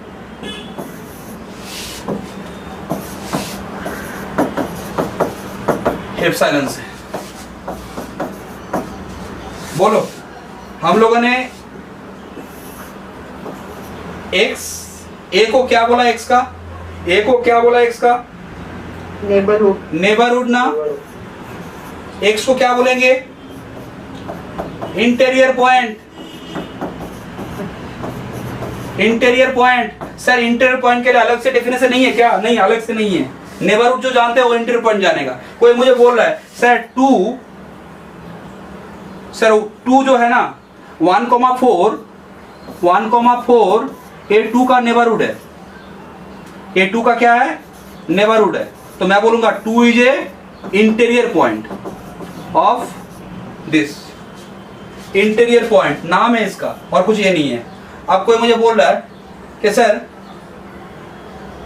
एप्सिलॉन से बोलो। हम लोगों ने एक्स, ए को क्या बोला एक्स का, ए को क्या बोला एक्स का, नेबरहुड ना। एक्स को क्या बोलेंगे, interior point. Sir interior point के लिए अलग से डेफिनेशन नहीं है क्या? नहीं, अलग से नहीं है। नेबरहुड जो जानते हैं वो इंटीरियर पॉइंट जानेगा। कोई मुझे बोल रहा है सर टू जो है ना 1,4 ये 2 का नेबरहुड है, ये 2 का क्या है, नेबरहुड है। तो मैं बोलूंगा 2 is a interior point of this, interior point नाम है इसका, और कुछ ये नहीं है। अब कोई मुझे बोल रहा है कि सर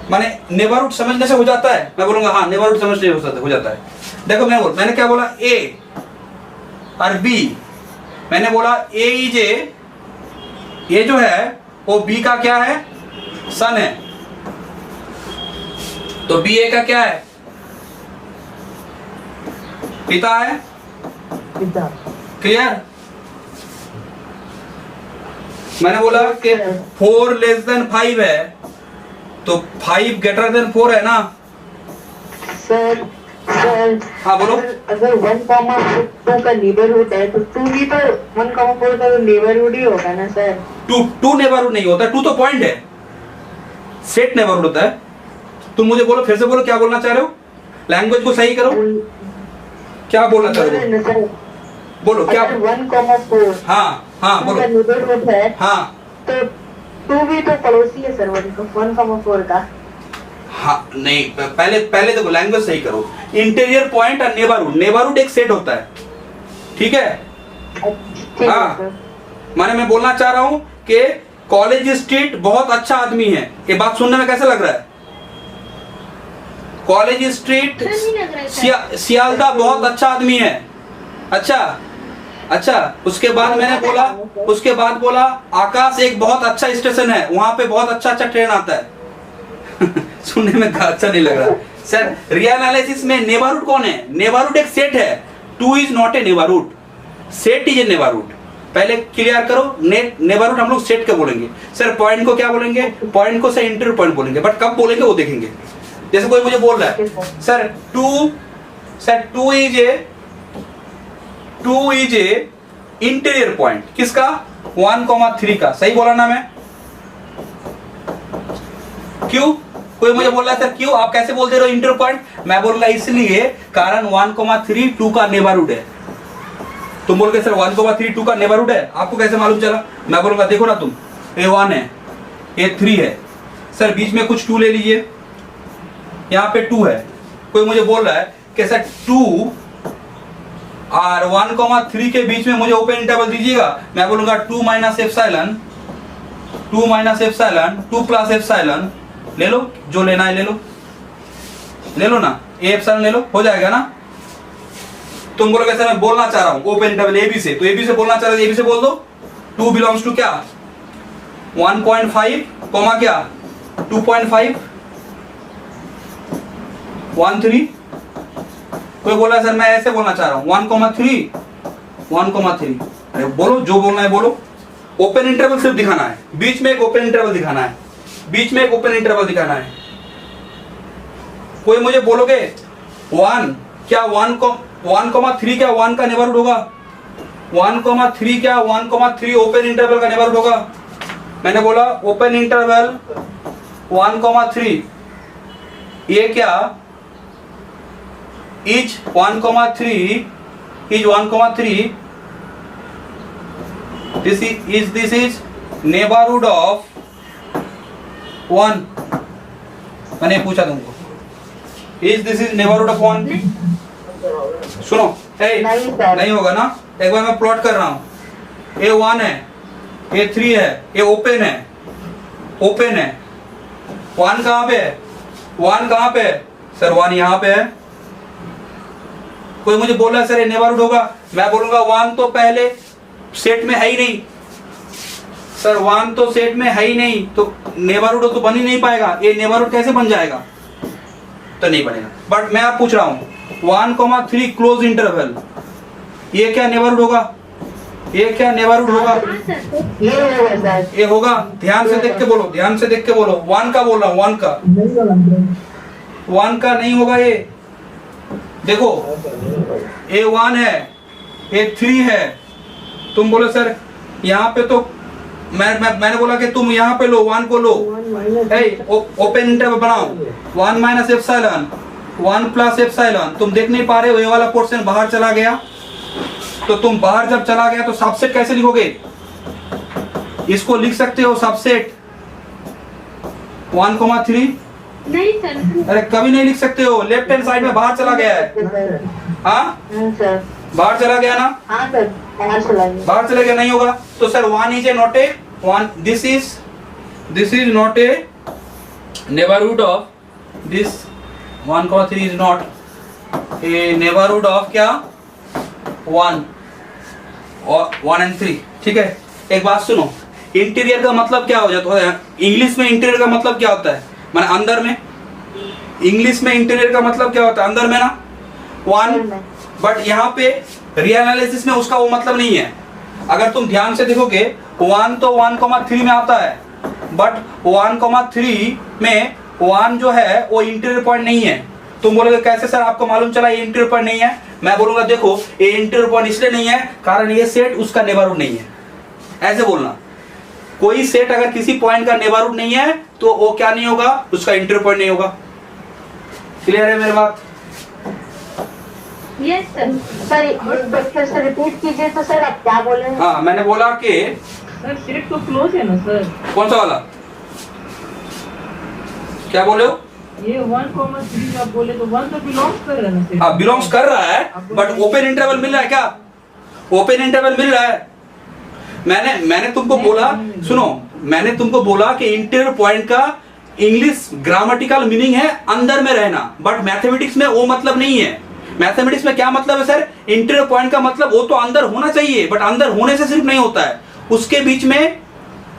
माने नेबरहुड समझने से हो जाता है, मैं बोलूंगा हाँ नेबरहुड समझने हो जाता है। देखो मैंने क्या बोला, ए और बी, मैंने बोला ए इज ए, ये जो है वो बी का क्या है, सन है, तो बी ए का क्या है, पिता है। क्लियर? मैंने बोला कि 4 लेस देन 5 है, तो 5 ग्रेटर देन 4 है ना। सर हाँ बोलो। अगर 1,2 का नेबरहुड है तो 2 भी तो 1,4 का तो नेबरहुड ही होगा ना सर। 2 नेबरहुड नहीं होता, 2 तो पॉइंट है, सेट नेबरहुड होता है। तुम मुझे बोलो, फिर से बोलो क्या बोलना चाह रहे हो, लैंग्वेज को सही करो, क्या बोलना चाह रहे हो, बोलो क्या। 1,4 हाँ बोलो। नेबरहुड है हाँ तो 2 भी तो पड़ोसी है सर 1,4 का। हाँ नहीं, पहले देखो लैंग्वेज सही करो। इंटीरियर पॉइंट और नेबरहुड एक सेट होता है, ठीक है। हाँ माने मैं बोलना चाह रहा हूं कि कॉलेज स्ट्रीट बहुत अच्छा आदमी है, ये बात सुनने में कैसा लग रहा है? कॉलेज स्ट्रीट सियालदा बहुत अच्छा आदमी है। अच्छा उसके बाद बोला आकाश एक बहुत अच्छा स्टेशन है, वहां पे बहुत अच्छा ट्रेन आता है। सुनने में अच्छा नहीं लग रहा सर। रियल एनालिसिस में नेबरहुड कौन है? नेबरहुड एक सेट है, 2 is not a neighbourhood, set is a neighbourhood. पहले क्लियर करो, नेबरहुड हम लोग सेट के बोलेंगे सर। पॉइंट को क्या बोलेंगे? पॉइंट को सर इंटीरियर पॉइंट बोलेंगे, बट कब बोलेंगे वो देखेंगे। जैसे कोई मुझे बोल रहा है sir 2 is a interior point, किसका? 1,3 का। सही बोला ना मैं? क्यों? कोई मुझे बोल रहा है सर क्यों आप कैसे बोलते रहो इंटीरियर पॉइंट? मैं बोल रहा इसलिए कारण 1,3 2 का नेबरहुड है। तुम बोल के सर 1,3 2 का नेबरहुड है, आपको कैसे मालूम चला? मैं बोलूंगा देखो ना तुम, ये 1 है, ये 3 है सर, बीच में कुछ 2 ले लीजिए, यहाँ पे 2 है। कोई मुझे बोल रहा है कि सर 2 और 1,3 के बीच में मुझे ओपन इंटरवल दीजिएगा। मैं बोलूंगा 2 माइनस एप्सिलॉन 2 प्लस एप्सिलॉन, ले लो जो लेना है, ले लो ना, ए एप्सिलॉन ले लो, हो जाएगा ना। तुम बोलोगे सर मैं बोलना चाह रहा हूं ओपन इंटरवल ए बी से, तो ए बी से बोलना चाह रहे हो, ए बी से बोल दो। 2 बिलोंग्स टू क्या? 1.5 कॉमा क्या 2.5 1.3। कोई बोला सर मैं ऐसे बोलना चाह रहा हूं 1,3। अरे बोलो जो बोलना है बोलो। ओपन इंटरवल सिर्फ दिखाना है, बीच में एक ओपन इंटरवल दिखाना है, कोई मुझे बोलोगे 1 क्या 1,3 क्या 1 का नेबरहुड होगा? 1,3 क्या 1,3 ओपन इंटरवल का नेबरहुड होगा? मैंने बोला ओपन इंटरवल 1,3 ये क्या is 1,3 this is neighborhood of 1. मैंने पूछा तुमको this is neighborhood of 1. सुनो नहीं सर। नहीं होगा ना, एक बार मैं प्लॉट कर रहा हूँ, ये 1 है, ये 3 है, ये ओपन है, 1 कहाँ पे है? 1 कहाँ पे है सर? 1 यहाँ पे है। कोई मुझे बोला सर ये नेबरहुड होगा, मैं बोलूंगा 1 तो पहले सेट में है ही नहीं सर, 1 तो सेट में है ही नहीं, तो नेबरहुड तो बन ही नहीं पाएगा। ये नेबरहुड कैसे बन जाएगा? तो नहीं बनेगा। बट मैं आप पूछ रहा हूँ 1,3 क्लोज इंटरवल, ये क्या नेबरहुड होगा? ये क्या नेबरहुड होगा? हाँ सर। ये होगा सर। ये होगा। ध्यान से देख के बोलो, ध्यान से देख के बोलो। 1 का बोल रहा हूँ, 1 का, नहीं होगा अंकल। 1 का नहीं होगा। ये देखो, ये 1 है, ये 3 है। तुम बोलो सर यहाँ पे तो मैंने बोला कि तुम यहाँ पे लो, 1 को लो, ओपन इंटरवल बनाओ, 1 माइनस एप्सिलॉन 1 प्लस एप्सिलॉन। तुम देख नहीं पा रहे हो, ये वाला पोर्शन बाहर चला गया, तो तुम बाहर जब चला गया तो सबसेट कैसे लिखोगे? इसको लिख सकते हो सबसेट 1,3। नहीं सर। अरे कभी नहीं लिख सकते हो, लेफ्ट हैंड साइड में बाहर चला गया है। हाँ सर। बाहर चला गया ना? हाँ सर, बाहर चला गया। बाहर चला गया, नहीं होगा। तो sir 1 is a not a 1, this is not a neighbourhood of this 1,3 is not a neighbourhood of क्या 1 एंड 3। ठीक है, एक बात सुनो, इंटीरियर का मतलब क्या हो जाता है? इंग्लिश में इंटीरियर का मतलब क्या होता है? माने अंदर में। इंग्लिश में इंटीरियर का मतलब क्या होता है? अंदर में ना 1। बट यहाँ पे रिएनालिसिस में उसका वो मतलब नहीं है। अगर तुम ध्यान से देखोगे 1 तो 1,3 में आता है, बट 1,3 में 1 जो है वो इंटीरियर पॉइंट नहीं है। तुम बोलोगे कैसे सर आपको मालूम चला ये इंटीरियर पॉइंट नहीं है? मैं बोलूंगा देखो ये इंटीरियर पॉइंट इसलिए नहीं है कारण ये सेट उसका नेबरहुड नहीं है। ऐसे बोलना, कोई सेट अगर किसी पॉइंट का नेबरहुड नहीं है तो वो क्या नहीं होगा? उसका इंटीरियर पॉइंट नहीं होगा। क्लियर है मेरी बात? Yes sir. सर एक बार फिर से रिपीट कीजिए तो सर आप क्या बोले? हाँ, मैंने बोला कि सर सेट तो क्लोज है ना सर। कौन सा वाला? क्या बोले हो? ये 1,3 आप बोले तो 1 तो बिलोंग्स कर रहा है ना सेट। हाँ बिलोंग्स कर रहा है, बट ओपन इंटरवल मिल रहा है क्या? ओपन इंटरवल मिल रहा है। मैंने तुमको बोला, सुनो, मैंने तुमको बोला कि इंटीरियर पॉइंट का इंग्लिश ग्रामेटिकल मीनिंग है अंदर में रहना, बट मैथमेटिक्स में वो मतलब नहीं है। मैथमेटिक्स में क्या मतलब है सर? इंटीरियर पॉइंट का मतलब वो तो अंदर होना चाहिए, बट अंदर होने से सिर्फ नहीं होता है, उसके बीच में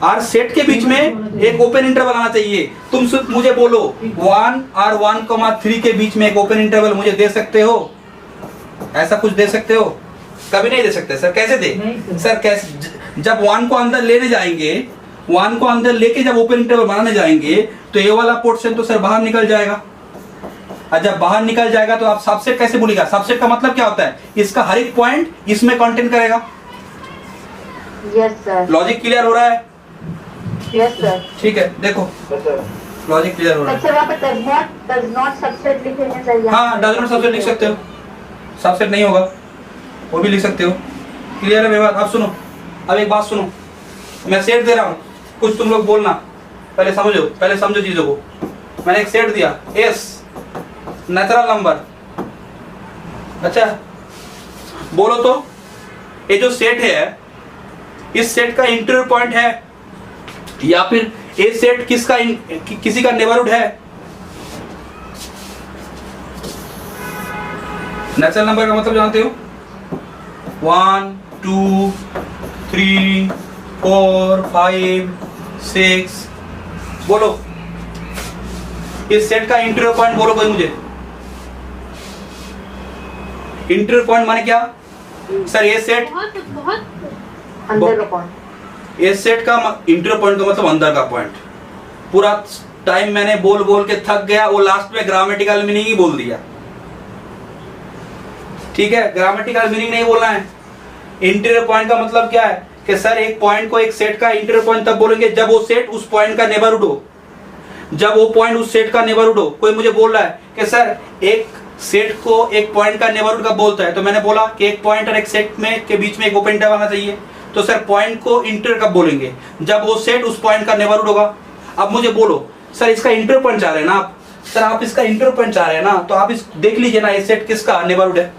और सेट के बीच में एक ओपन इंटरवल आना चाहिए। तुम सिर्फ मुझे बोलो 1 और 1,3 के बीच में एक ओपन इंटरवल मुझे दे सकते हो? ऐसा कुछ दे सकते हो? कभी नहीं दे सकते सर। कैसे दे सर? कैसे? जब 1 को अंदर लेने जाएंगे, 1 को अंदर लेके जब ओपन इंटरवल बनाने जाएंगे तो ये वाला पोर्शन तो सर बाहर निकल जाएगा, और जब बाहर निकल जाएगा तो आप सबसेट कैसे बोलेगा? सबसेट का मतलब क्या होता है? इसका हर एक पॉइंट इसमें कंटेन करेगा। Yes sir. लॉजिक क्लियर हो रहा है? Yes sir. ठीक है, देखो लॉजिक क्लियर हो रहा है। सर वहाँ पे does not subset लिखेंगे सर? हाँ, डज नॉट सबसेट लिख सकते हो, सबसेट नहीं होगा वो भी लिख सकते हो। क्लियर है मेरी बात? अब सुनो, अब एक बात सुनो, मैं सेट दे रहा हूँ, कुछ तुम लोग बोलना, पहले समझो, पहले समझो चीजों को। मैंने एक सेट दिया एस नेचुरल नंबर, अच्छा बोलो तो ये जो सेट है इस सेट का इंटीरियर पॉइंट है या फिर ये सेट किसका किसी का नेबरहुड है? नेचुरल नंबर का मतलब जानते हो? 1 2 3 4 5 6 बोलो, इस सेट का इंटीरियर पॉइंट बोलो कोई मुझे। इंटीरियर पॉइंट माने क्या सर? ये सेट बहुत अंदर का पॉइंट, ये सेट का इंटीरियर पॉइंट का मतलब अंदर का पॉइंट। पूरा टाइम मैंने बोल बोल के थक गया, वो लास्ट में ग्रामेटिकल मीनिंग ही बोल दिया। ठीक है, ग्रामेटिकल मीनिंग नहीं बोलना है। इंटीरियर पॉइंट का मतलब क्या है कि सर एक पॉइंट को एक सेट का इंटीरियर पॉइंट तब बोलेंगे जब वो सेट उस पॉइंट का नेबरहुड हो, जब वो पॉइंट उस सेट का नेबरहुड हो। कोई मुझे बोल रहा है कि सर एक सेट को एक पॉइंट का नेबरहुड कब बोलता है, तो मैंने बोला कि एक पॉइंट और एक सेट में के बीच में एक ओपन इंटरवल आना चाहिए। तो सर पॉइंट को इंटीरियर कब बोलेंगे, जब वो सेट उस पॉइंट का नेबरहुड होगा। अब मुझे बोलो सर इसका इंटीरियर पॉइंट चाह रहे हैं ना आप, सर आप इसका इंटीरियर पॉइंट चाह रहे हैं ना, तो आप इस देख लीजिए ना ये सेट किसका नेबरहुड है,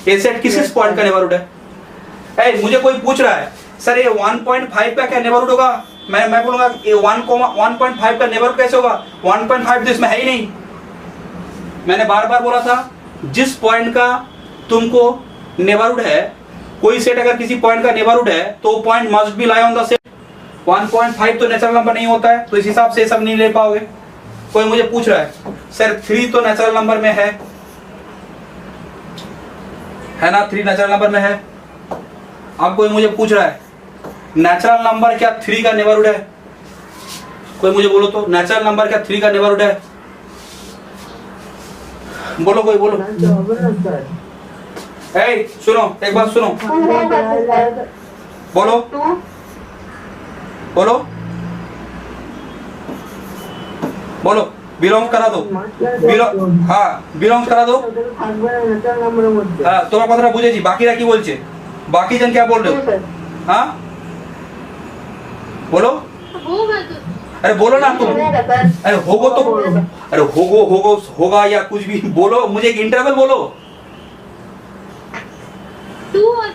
ये सेट किस पॉइंट का नेबरहुड है। मुझे कोई पूछ रहा है सर ये 1.5 का क्या नेबरहुड होगा, मैं बोलूंगा ये 1.5 का नेबरहुड कैसे होगा, 1.5 तो इसमें है ही नहीं। मैंने बार बार बोला था जिस पॉइंट का तुमको नेबरहुड है, कोई सेट अगर किसी पॉइंट का नेबरहुड है तो वो point must be lie on the set. 1.5 तो नेचुरल नंबर नहीं होता है, तो इस हिसाब से सब नहीं ले पाओगे। कोई मुझे पूछ रहा है सर 3 तो नेचुरल नंबर में है ना, 3 नेचुरल नंबर में है। अब कोई मुझे पूछ रहा है नेचुरल नंबर क्या 3 का नेबरहुड है, कोई मुझे बोलो तो नेचुरल नंबर क्या 3 का नेबरहुड है, बोलो कोई बोलो। सुनो एक बात सुनो, बोलो बोलो बोलो, बिलोंग करा दो, बिलोंग करा दो। তোমার কথাটা বুঝেছি, বাকিরা কি বলছে, বাকি জন क्या बोल रहे हो, हाँ बोलो, अरे बोलो ना तुम, अरे होगो तो, अरे होगा या कुछ भी बोलो, मुझे एक इंटरवल बोलो। 2 और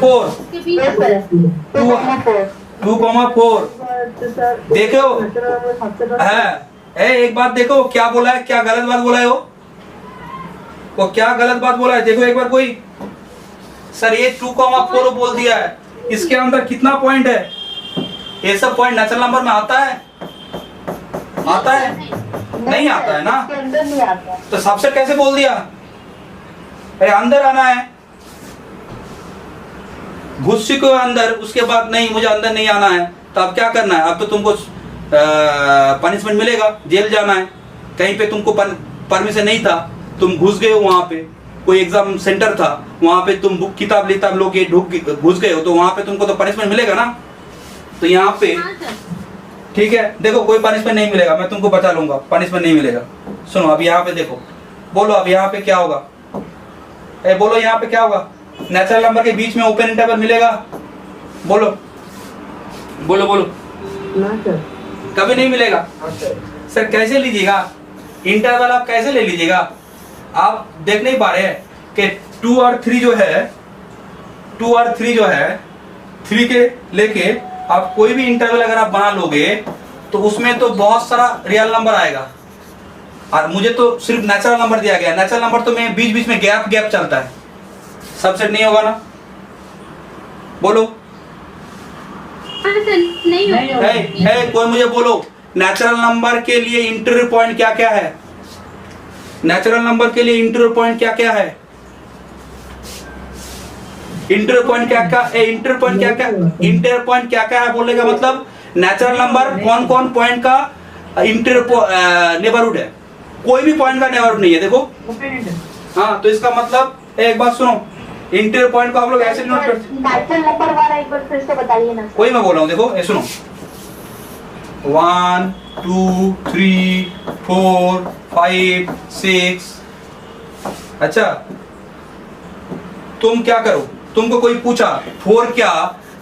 4 के बीच 2,4 देखो है। एक बात देखो क्या बोला है, क्या गलत बात बोला है वो क्या गलत बात बोला है, देखो एक बार कोई। सर ये 2,4 बोल दिया है, इसके अंदर कितना पॉइंट है, ये सब पॉइंट नेचुरल नंबर में आता है, आता है नहीं आता है ना, तो सबसेट कैसे बोल दिया। अरे अंदर आना है, घुस चुके हो अंदर, उसके बाद नहीं मुझे अंदर नहीं आना है, तो अब क्या करना है, अब तो तुमको पनिशमेंट मिलेगा, जेल जाना है। कहीं पे तुमको परमिशन नहीं था, तुम घुस गए हो, वहां पे कोई एग्जाम सेंटर था, वहां पे तुम बुक किताब लिताब लोग घुस गए हो, तो वहां पे तुमको तो पनिशमेंट मिलेगा ना। तो यहाँ पे ठीक है, देखो कोई पनिशमेंट नहीं मिलेगा, मैं तुमको बचा लूंगा, पनिशमेंट नहीं मिलेगा। सुनो अब यहाँ पे देखो, बोलो अब यहाँ पे क्या होगा, बोलो यहाँ पे क्या होगा, नेचुरल नंबर के बीच में ओपन इंटरवल मिलेगा, बोलो बोलो बोलो। कभी नहीं मिलेगा सर, कैसे लीजिएगा इंटरवल, आप कैसे ले लीजिएगा, आप देख नहीं पा रहे हैं कि 2 और 3 जो है, 2 और 3 जो है, 3 के लेके आप कोई भी इंटरवल अगर आप बना लोगे तो उसमें तो बहुत सारा रियल नंबर आएगा, और मुझे तो सिर्फ नेचुरल नंबर दिया गया। नेचुरल नंबर तो में बीच बीच में गैप चलता है, सबसेट नहीं होगा ना, बोलो। नहीं होगा। कोई मुझे बोलो नेचुरल नंबर के लिए इंटीरियर पॉइंट क्या क्या है, नेचुरल नंबर के लिए इंटीरियर पॉइंट क्या क्या है, इंटीरियर पॉइंट क्या क्या है, इंटीरियर पॉइंट क्या क्या है बोलने का मतलब नेचुरल नंबर कौन कौन पॉइंट का इंटीरियर नेबरहुड है, कोई भी पॉइंट का नेबरहुड नहीं है। देखो हाँ, तो इसका मतलब एक बात सुनो, इंटीरियर पॉइंट को आप लोग ऐसे नोट करते, नेचुरल नंबर वाला एक बार फिर से बताइए ना। कोई मैं बोल रहा हूँ, देखो ये सुनो, 1 2 3 4 5 6। अच्छा तुम क्या करो, तुमको कोई पूछा 4 क्या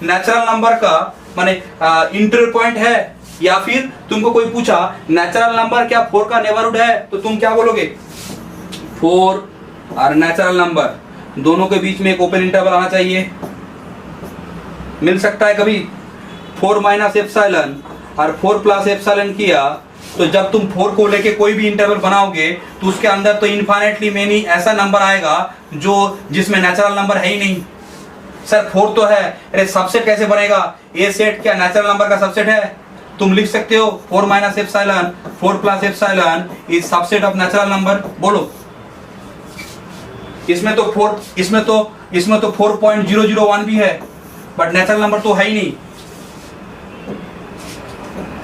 नेचुरल नंबर का माने इंटीरियर पॉइंट है, या फिर तुमको कोई पूछा नेचुरल नंबर क्या 4 का नेबरहुड है, तो तुम क्या बोलोगे, 4 और नेचुरल नंबर दोनों के बीच में एक ओपन इंटरवल आना चाहिए। मिल सकता है कभी 4 माइनस एप्सिलॉन और 4 प्लस एप्सिलॉन किया, तो जब तुम 4 को लेके कोई भी इंटरवल बनाओगे तो उसके अंदर तो इनफाइनेटली मेनी ऐसा नंबर आएगा जो जिसमें नेचुरल नंबर है ही नहीं। सर 4 तो है, अरे सबसेट कैसे बनेगा, ए सेट क्या नेचुरल नंबर का सबसेट है, तुम लिख सकते हो 4 minus epsilon 4 plus epsilon is subset of natural number, बोलो। इसमें तो 4.001 भी है, बट नेचुरल नंबर तो है ही नहीं,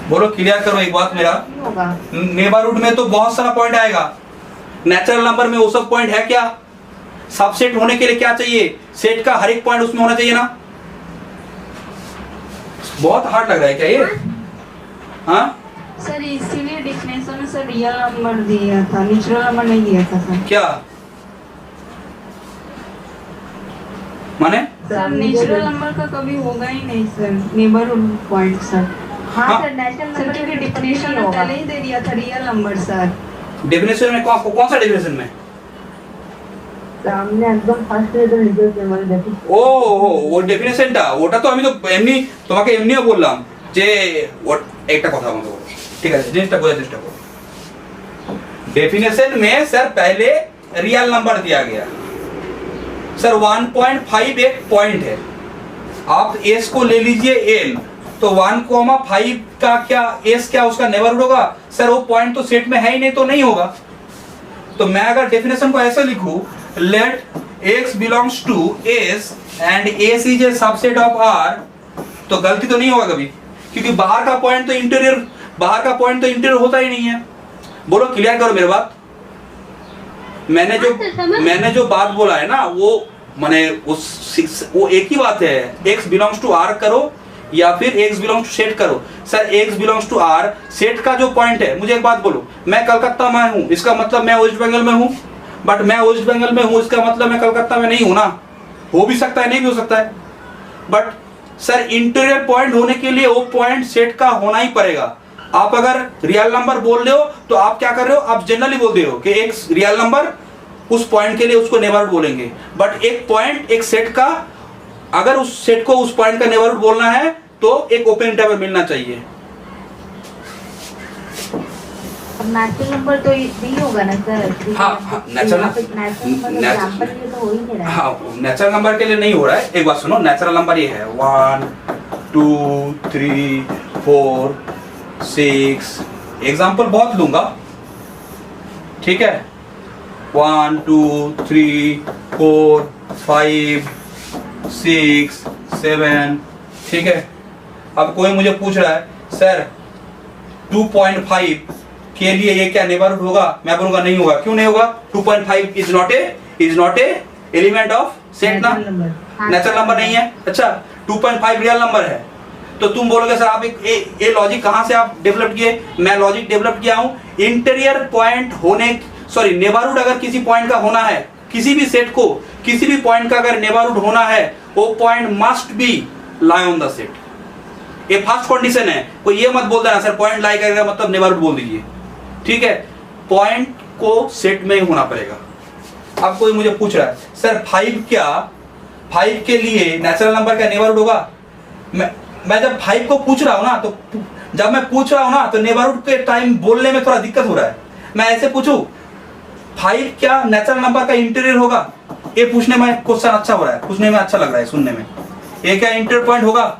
बोलो क्लियर करो एक बात मेरा। नेबरहुड में तो बहुत सारा पॉइंट आएगा, नेचुरल नंबर में वो सब पॉइंट है क्या, सबसेट होने के लिए क्या चाहिए? सेट का हर एक पॉइंट उसमें होना चाहिए ना। बहुत हार्ड लग रहा है क्या ये? हाँ सर इसीलिए डिफिनेशन में सर रियल नंबर दिया था, नेचुरल नंबर नहीं दिया था सर। क्या माने? सर नेचुरल नंबर का कभी होगा ही नहीं सर, नेबरहुड पॉइंट सर। हाँ हाँ। सर, नेशनल सर क्योंकि डिफिनेशन में पहले ही दे दिया था रियल नंबर सर। डेफिनेशन में कौन सा डेफिनेशन में? सामने एकदम ফার্স্ট এ তো লিখেছে মানে দেখি ও ও ডেফিনেশনটা ওটা তো আমি তো এমনি তোমাকে এমনিও বললাম যে একটা কথা আমাকে বলো, ঠিক আছে? জিনিসটা বোঝার চেষ্টা করো। डेफिनेशन में सर पहले रियल नंबर दिया गया सर 1.5 एक पॉइंट है, आप एस को ले लीजिए एल, तो 1,5 का क्या एस क्या उसका नेबरहुड होगा? सर वो पॉइंट तो सेट में है ही नहीं, तो नहीं होगा। तो मैं अगर डेफिनेशन को ऐसे लिखूं, late x belongs to s and s is a subset of r, तो गलती तो नहीं होगा कभी, क्योंकि बाहर का पॉइंट तो इंटीरियर होता ही नहीं है। बोलो, क्लियर करो मेरी बात। मैंने जो बात बोला है ना, वो माने वो एक ही बात है, x belongs to r करो या फिर x belongs to सेट करो। Sir x belongs to r set का जो पॉइंट है, मुझे एक बात बोलो, मैं कलकत्ता में हूँ, इसका मतलब मैं वेस्ट बंगाल में हूँ, बट मैं वेस्ट बंगाल में हूँ, इसका मतलब मैं कलकत्ता में नहीं हूँ ना। हो भी सकता है, नहीं भी हो सकता है, बट सर इंटीरियर पॉइंट होने के लिए वो पॉइंट सेट का होना ही पड़ेगा। आप अगर रियल नंबर बोल रहे हो तो आप क्या कर रहे हो? आप जनरली बोल रहे हो कि एक रियल नंबर उस पॉइंट के लिए उसको नेबरहुड बोलेंगे, बट एक पॉइंट एक सेट का, अगर उस सेट को उस पॉइंट का नेबरहुड बोलना है तो एक ओपन इंटरवल मिलना चाहिए। नेचुरल नंबर तो नहीं होगा ना सर? हाँ, नेचुरल नंबर तो हो ही नहीं रहा है। हाँ, नेचुरल नंबर के लिए नहीं हो रहा है। एक बात सुनो, नेचुरल नंबर ये है 1 2 3 4 6, एग्जाम्पल बहुत लूंगा, ठीक है? 1 2 3 4 5 6 7, ठीक है? अब कोई मुझे पूछ रहा है सर 2.5 के लिए ये क्या नेबरहुड होगा? मैं बोलूंगा नहीं होगा। क्यों नहीं होगा? 2.5 is not A element of set ना, नेचुरल नंबर नहीं है। अच्छा, 2.5 रियल नंबर है, तो तुम बोलोगे सर आप ये लॉजिक कहां से आप डेवलप किए? मैं लॉजिक डेवलप किया हूं, इंटीरियर पॉइंट होने, सॉरी नेबरहुड अगर किसी पॉइंट का होना है, किसी भी सेट को किसी भी पॉइंट का अगर नेबरहुड होना है, वो point must be lie on the set. ये फर्स्ट कंडीशन है। कोई ये मत बोल देना सर पॉइंट लाई करेगा मतलब नेबरहुड बोल दीजिए, ठीक है? पॉइंट को सेट में ही होना पड़ेगा। अब कोई मुझे पूछ रहा है सर 5 के लिए नेचुरल नंबर का नेबरहुड होगा? मैं जब 5 को पूछ रहा हूं ना, तो जब मैं पूछ रहा हूं ना, तो नेबरहुड के टाइम बोलने में थोड़ा दिक्कत हो रहा है। मैं ऐसे पूछूं 5 क्या नेचुरल नंबर का इंटीरियर होगा? ये पूछने में क्वेश्चन अच्छा हो रहा है, पूछने में अच्छा लग रहा है सुनने में। ये क्या इंटीरियर पॉइंट होगा?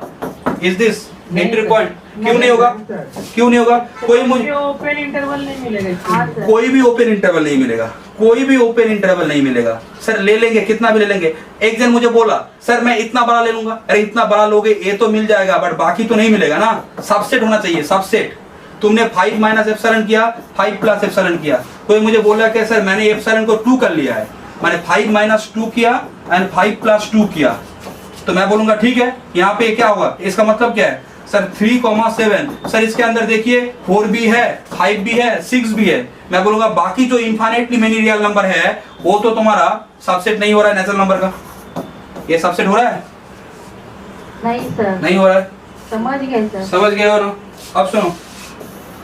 Is this interior point? क्यों नहीं होगा? क्यों नहीं होगा? कोई मुझे ओपन इंटरवल नहीं मिलेगा, कोई भी ओपन इंटरवल नहीं मिलेगा, कोई भी ओपन इंटरवल नहीं मिलेगा। सर ले लेंगे, कितना भी ले लेंगे। एक जन मुझे बोला सर मैं इतना बड़ा ले लूंगा। अरे इतना बड़ा लोगे ये तो मिल जाएगा, बट बाकी तो नहीं मिलेगा ना। सबसेट होना चाहिए, सबसेट। तुमने 5 माइनस एप्सिलॉन किया, 5 प्लस एप्सिलॉन किया। कोई मुझे बोला कि सर मैंने एप्सिलॉन को 2 कर लिया है, मैंने 5 माइनस 2 किया एंड 5 प्लस 2 किया, तो मैं बोलूंगा ठीक है, यहाँ पे क्या होगा? इसका मतलब क्या है? सर 3,7। सर इसके अंदर देखिए 4 भी है, 5 भी है, 6 भी है। मैं बोलूंगा बाकी जो इनफाइनाइटली मेनी रियल नंबर है वो तो तुम्हारा सबसेट नहीं हो रहा है नेचुरल नंबर का। ये सबसेट हो रहा है? नहीं सर, नहीं हो रहा है। समझ गए सर। समझ गए हो ना? अब सुनो,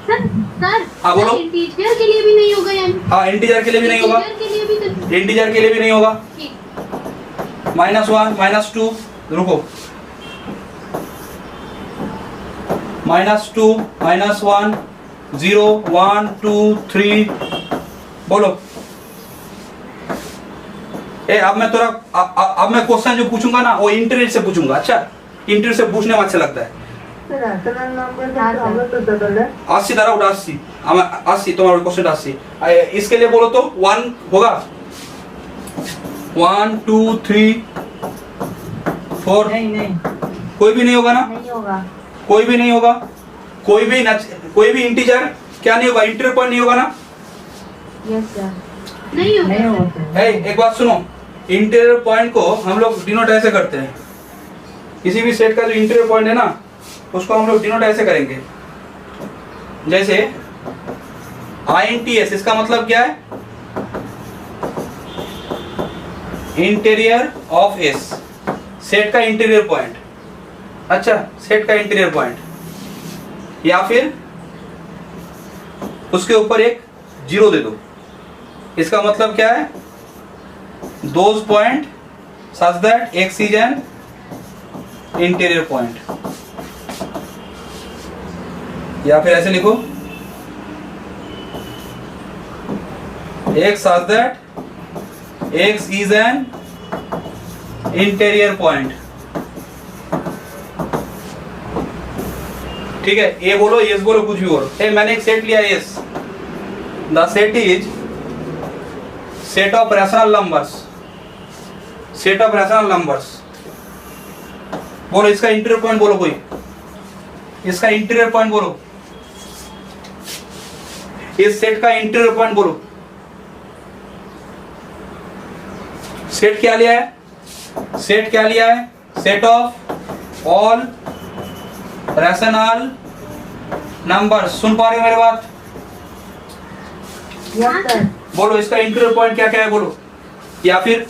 सर हाँ बोलो। इंटीजर के लिए भी नहीं होगा यानी? हाँ, इंटीजर के लिए भी नहीं होगा, इंटीजर के लिए भी तो इंटीजर के लिए भी नहीं होगा। ठीक। -1 -2, रुको, -2 -1 0 1 2 3, बोलो। अब मैं थोड़ा अब मैं क्वेश्चन जो पूछूंगा ना वो इंटीरियर से पूछूंगा। अच्छा, इंटीरियर से पूछने में अच्छा लगता है। सर नेशनल नंबर तो हम लोग तो बदल है 80 दारा उठा 80 तुम्हारा क्वेश्चन 80। इसके लिए बोलो तो 1 होगा, 1 2 3 4, नहीं कोई भी नहीं होगा ना? नहीं होगा। कोई भी नहीं होगा, कोई भी इंटीजर क्या नहीं होगा? इंटीरियर पॉइंट नहीं होगा ना? Yes sir. नहीं होगा। नहीं होता। एक बात सुनो, इंटीरियर पॉइंट को हम लोग डिनोट ऐसे करते हैं, किसी भी सेट का जो इंटीरियर पॉइंट है ना उसको हम लोग डिनोट ऐसे करेंगे, जैसे INTS, इसका मतलब क्या है? इंटीरियर ऑफ एस, सेट का इंटीरियर पॉइंट। अच्छा, सेट का इंटीरियर पॉइंट, या फिर उसके ऊपर एक जीरो दे दो, इसका मतलब क्या है? Those point such that x is an interior point, या फिर ऐसे लिखो x such that x is an interior point. ठीक है, ए बोलो, यस बोलो, कुछ भी बोलो। मैंने एक सेट लिया S, the set is set of rational numbers, set of rational numbers. बोलो इसका इंटीरियर पॉइंट बोलो, कोई इसका इंटीरियर पॉइंट बोलो, इस सेट का इंटीरियर पॉइंट बोलो। सेट क्या लिया है? सेट क्या लिया है? Set of all rational numbers. सुन पा रहे हो मेरी बात? Yes sir. बोलो इसका इंटीरियर पॉइंट क्या क्या है बोलो, या फिर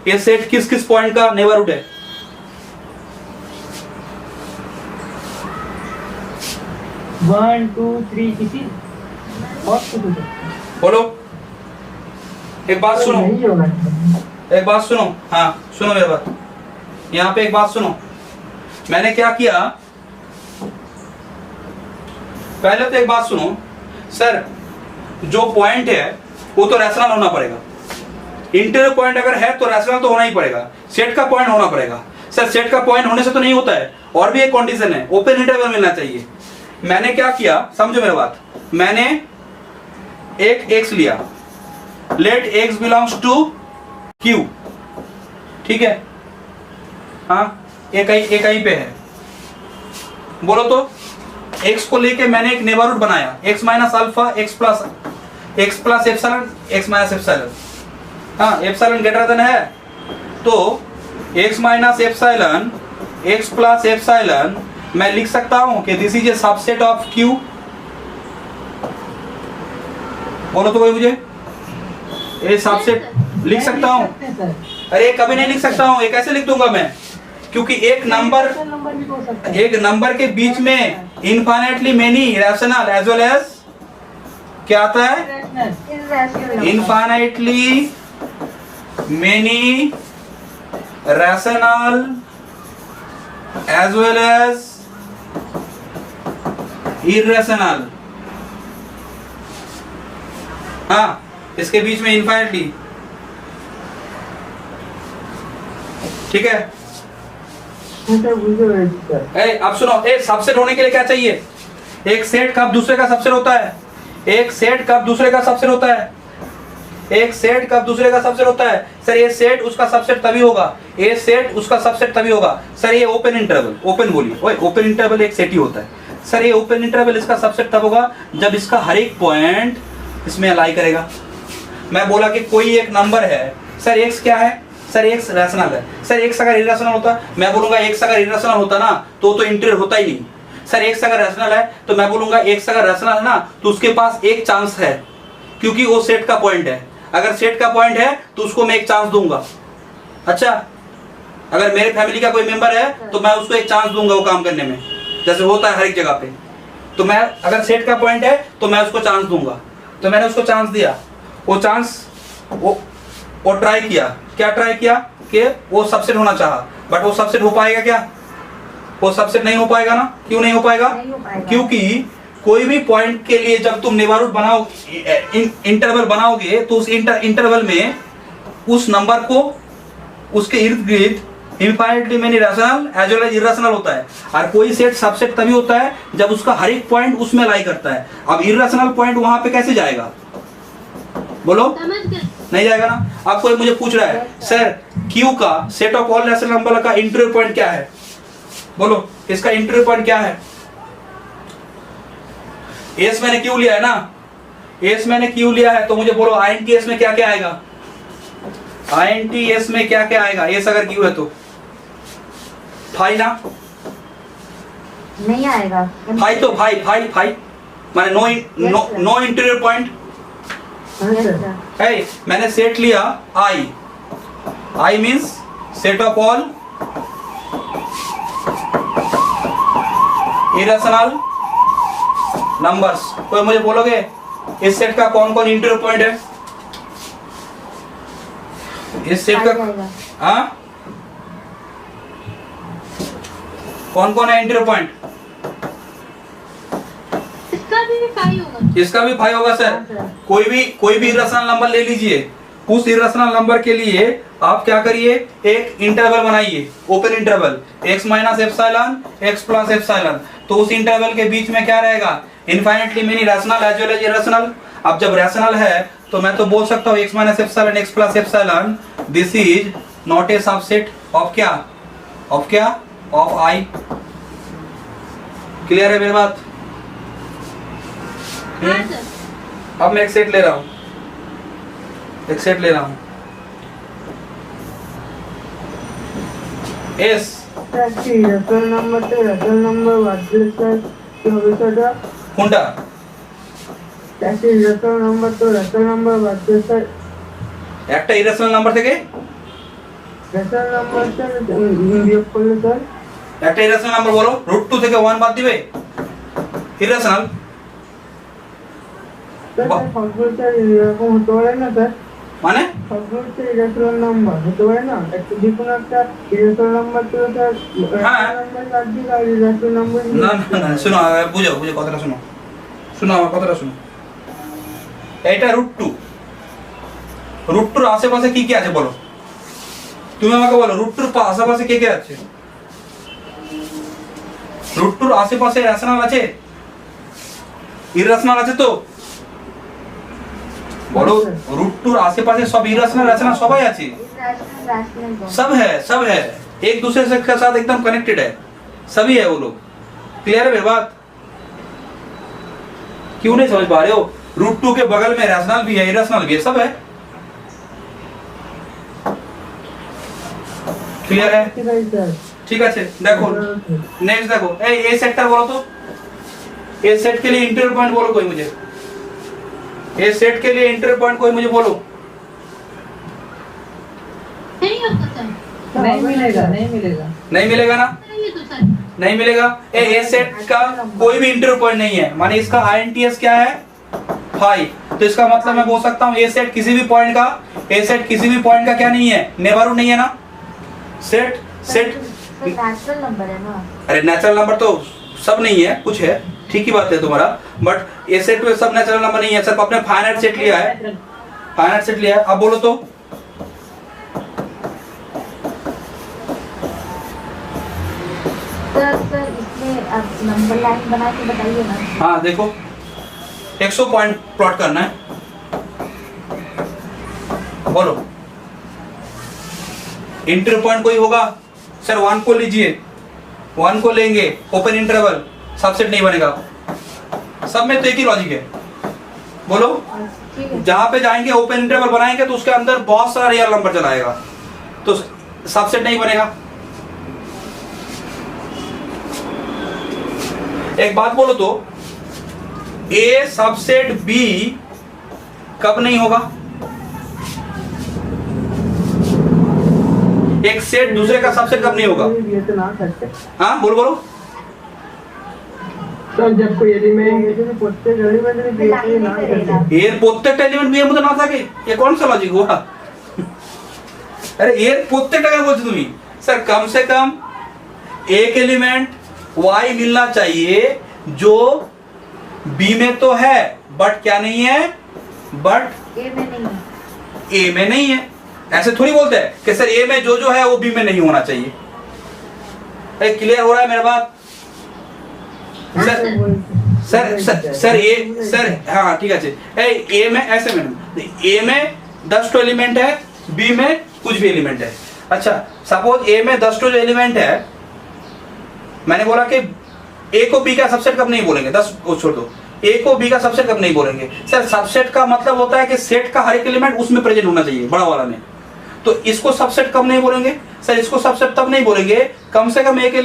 ये सेट किस किस पॉइंट का नेबरहुड है? वन टू थ्री किसी और कुछ बोलो, एक बात सुनो, नहीं होगा। एक बात सुनो, हाँ सुनो मेरी बात, यहाँ पे एक बात सुनो। मैंने क्या किया, पहले तो एक बात सुनो सर, जो पॉइंट है वो तो रैशनल होना पड़ेगा। इंटीरियर पॉइंट अगर है तो रैशनल तो होना ही पड़ेगा, सेट का पॉइंट होना पड़ेगा। सर सेट का पॉइंट होने से तो नहीं होता है, और भी एक कंडीशन है, ओपन इंटरवल मिलना चाहिए। मैंने क्या किया समझो मेरी बात, मैंने एक x लिया, let x belongs to q, ठीक है, हाँ एक ही पे है। बोलो तो x को लेके मैंने एक नेबरहुड बनाया, x minus alpha x plus epsilon x minus epsilon, हाँ एप्सिलॉन ग्रेटर देन है तो x minus epsilon x plus epsilon मैं लिख सकता हूं कि this is a subset of q। बोलो तो कोई मुझे, ये सबसेट लिख सकता हूं? अरे कभी नहीं लिख सकता हूं, ये कैसे लिख दूंगा मैं? क्योंकि एक नंबर के बीच में infinitely many rational as well as क्या आता है? Infinitely many rational as well as irrational. हाँ, इसके बीच में इनफाइनाइटली, ठीक है। अब सुनो, एक सबसेट होने के लिए क्या चाहिए? एक सेट कब दूसरे का सबसेट होता है? एक सेट कब दूसरे का सबसेट होता है? एक सेट कब दूसरे का सबसेट होता है? सर ये सेट उसका सबसेट तभी होगा, ये सेट उसका सबसेट तभी होगा। सर ये ओपन इंटरवल, ओपन बोलिए, ओए ओपन इंटरवल एक सेट ही होता है। सर ये ओपन इंटरवल इसका सबसेट तब होगा जब इसका हर एक पॉइंट इसमें अलाई करेगा। मैं बोला कि कोई एक नंबर है, सर एक्स क्या है? सर एक्स रैशनल है। सर एक्स अगर इरेशनल होता, मैं बोलूंगा एक्स अगर इरेशनल होता ना तो इंटीरियर होता ही नहीं। सर एक्स अगर रैशनल है तो मैं बोलूंगा एक्स अगर रैशनल है ना तो उसके पास एक चांस है, क्योंकि वो सेट का पॉइंट है। अगर सेट का पॉइंट है तो उसको मैं एक चांस दूंगा। अच्छा, अगर मेरे फैमिली का कोई मेंबर है तो मैं उसको एक चांस दूंगा वो काम करने में, जैसे होता है हर एक जगह पे। तो मैं अगर सेट का पॉइंट है तो मैं उसको चांस दूंगा। तो मैंने उसको चांस दिया, वो चांस वो ट्राई किया। क्या ट्राई किया? कि वो सबसेट होना चाहा, बट वो सबसेट हो पाएगा क्या? वो सबसेट नहीं हो पाएगा ना। क्यों नहीं हो पाएगा? क्योंकि कोई भी पॉइंट के लिए जब तुम नेबरहुड बनाओ, इंटरवल बनाओगे तो उस इंटरवल में उस नंबर को उसके इर्द गिर्द infinitely many rational as well as irrational होता है। और कोई सेट सबसेट तभी होता है जब उसका हर एक पॉइंट उसमें लाई करता है। अब इर्रेशनल पॉइंट वहां पे कैसे जाएगा? बोलो, नहीं जाएगा ना। अब कोई मुझे पूछ रहा है सर Q का set of all rational number का इंटीरियर पॉइंट क्या है? बोलो इसका इंटीरियर पॉइंट क्या है? एस मैंने Q लिया है ना, एस मैंने Q लिया है तो मुझे बोलो INTS में क्या क्या आएगा? INTS में क्या क्या आएगा, एस अगर क्यू है तो फाई ना, नहीं आएगा फाई तो फाई माने नो इंटीरियर पॉइंट है। मैंने सेट लिया आई means set of all irrational numbers. कोई मुझे बोलोगे इस सेट का कौन कौन इंटीरियर पॉइंट है? इस सेट का हाँ कौन कौन है इंटीरियर पॉइंट? इसका भी 5 होगा। इसका भी 5 होगा सर। कोई भी इरेशनल नंबर ले लीजिए, उस इरेशनल नंबर के लिए आप क्या करिए, एक इंटरवल बनाइए, open interval x minus epsilon x plus epsilon. तो उस इंटरवल के बीच में क्या रहेगा, infinitely many rational as well as irrational. अब जब रैशनल है तो मैं तो बोल सकता हूँ x minus epsilon x plus epsilon this is not A subset of क्या ऑफ I। क्लियर है मेरी बात? हाँ सर। अब मैं एक सेट ले रहा हूँ, S रसल नंबर हुंडा रसल नंबर একটা ইরেশনাল নাম্বার থেকে रसल नंबर বিয়োগ করলে স্যার একটা ইরেশনাল নাম্বার বলো, √2 থেকে 1 বাদ দিবে ইরেশনাল। স্যার এরকম হতে পারে না স্যার, মানে সবগুলো ইরেশনাল নাম্বার হতে পারে না, একটা যে কোনো একটা ইরেশনাল নাম্বার তো স্যার হ্যাঁ। নাম্বার বাদ দিলে আর ইরেশনাল নাম্বার না শোনো, বুঝো কথাটা শোনো আমার কথাটা শোনো। এটা √2 আশেপাশে কি কি আছে বলো, তুমি আমাকে বলো √2 আশেপাশে কে কে আছে? √2 আশেপাশে রেশনাল আছে, ইরেশনাল আছে তো বলো। √2 आसपास सब इरेशनल रचना सबाई আছে, सब है एक दूसरे से के साथ एकदम कनेक्टेड है, सभी है वो लोग। क्लियर है मेरी बात? क्यों नहीं समझ पा रहे हो? √2 के बगल में रैशनल भी है, इरेशनल भी है, सब है। क्लियर है? ठीक है। देखो नेक्स्ट देखो, ए सेक्टर बोलो तो, ए सेट के लिए इंटीरियर पॉइंट बोलो कोई मुझे, ए सेट के लिए इंटीरियर पॉइंट कोई मुझे बोलो। नहीं होता सर। नहीं मिलेगा नहीं मिलेगा ना, नहीं तो सर। नहीं मिलेगा। ए सेट का कोई भी इंटीरियर पॉइंट नहीं है, माने इसका INTS क्या है 5। तो इसका मतलब मैं बोल सकता हूँ ए सेट किसी भी पॉइंट का क्या नहीं है, नेबरहुड नहीं है ना। सेट नेचुरल नंबर है ना। अरे नेचुरल नंबर तो सब नहीं है, कुछ है, ठीक ही बात है तुम्हारा, बट ए सेट में सब नेचुरल नंबर नहीं है। सिर्फ आपने फाइनाइट सेट लिया है। अब बोलो तो सर इसमें अब नंबर लाइन बना के बताइए ना। हाँ देखो 100 पॉइंट प्लॉट करना है, बोलो इंटर पॉइंट कोई होगा सर 1 को लीजिए, 1 को लेंगे ओपन इंटरवल, सबसेट नहीं बनेगा। सब में तो एक ही लॉजिक है, बोलो ठीक है। जहां पे जाएंगे ओपन इंटरवल बनाएंगे तो उसके अंदर बहुत सारा रियल नंबर चला आएगा, तो सबसेट नहीं बनेगा। एक बात बोलो तो ए सबसेट बी कब नहीं होगा? एक सेट दूसरे का सबसेट कब नहीं होगा? तो ना सकते हाँ बोलो सर, जब कोई एलिमेंट প্রত্যেক এলিমেন্টের বিয়ে না থাকে, এর প্রত্যেকটা এলিমেন্ট বিয়ের মধ্যে না থাকে, এ কোন সা লজিক हुआ? अरे এর প্রত্যেকটা কেন বলছো তুমি? सर कम से कम एक एलिमेंट y मिलना चाहिए जो b में तो है बट क्या नहीं है, बट ए में नहीं है। a में नहीं है। ऐसे थोड़ी बोलते हैं कि सर a में जो है वो b में नहीं होना चाहिए। क्लियर हो रहा है मेरा बात? सर हाँ ठीक है। ए में ऐसे में ए में 10 एलिमेंट है, बी में कुछ भी एलिमेंट है। अच्छा सपोज ए में 10 जो एलिमेंट है, मैंने बोला कि ए को बी का सबसेट कब नहीं बोलेंगे, 10 को छोड़ दो, ए को बी का सबसेट कब नहीं बोलेंगे? सर सबसेट का मतलब होता है कि सेट का हर एक एलिमेंट उसमें प्रेजेंट होना चाहिए, बड़ा वाला में। तो इसको सबसेट कब नहीं बोलेंगे सर? इसको सबसेट तब नहीं बोलेंगे, कम से कम एक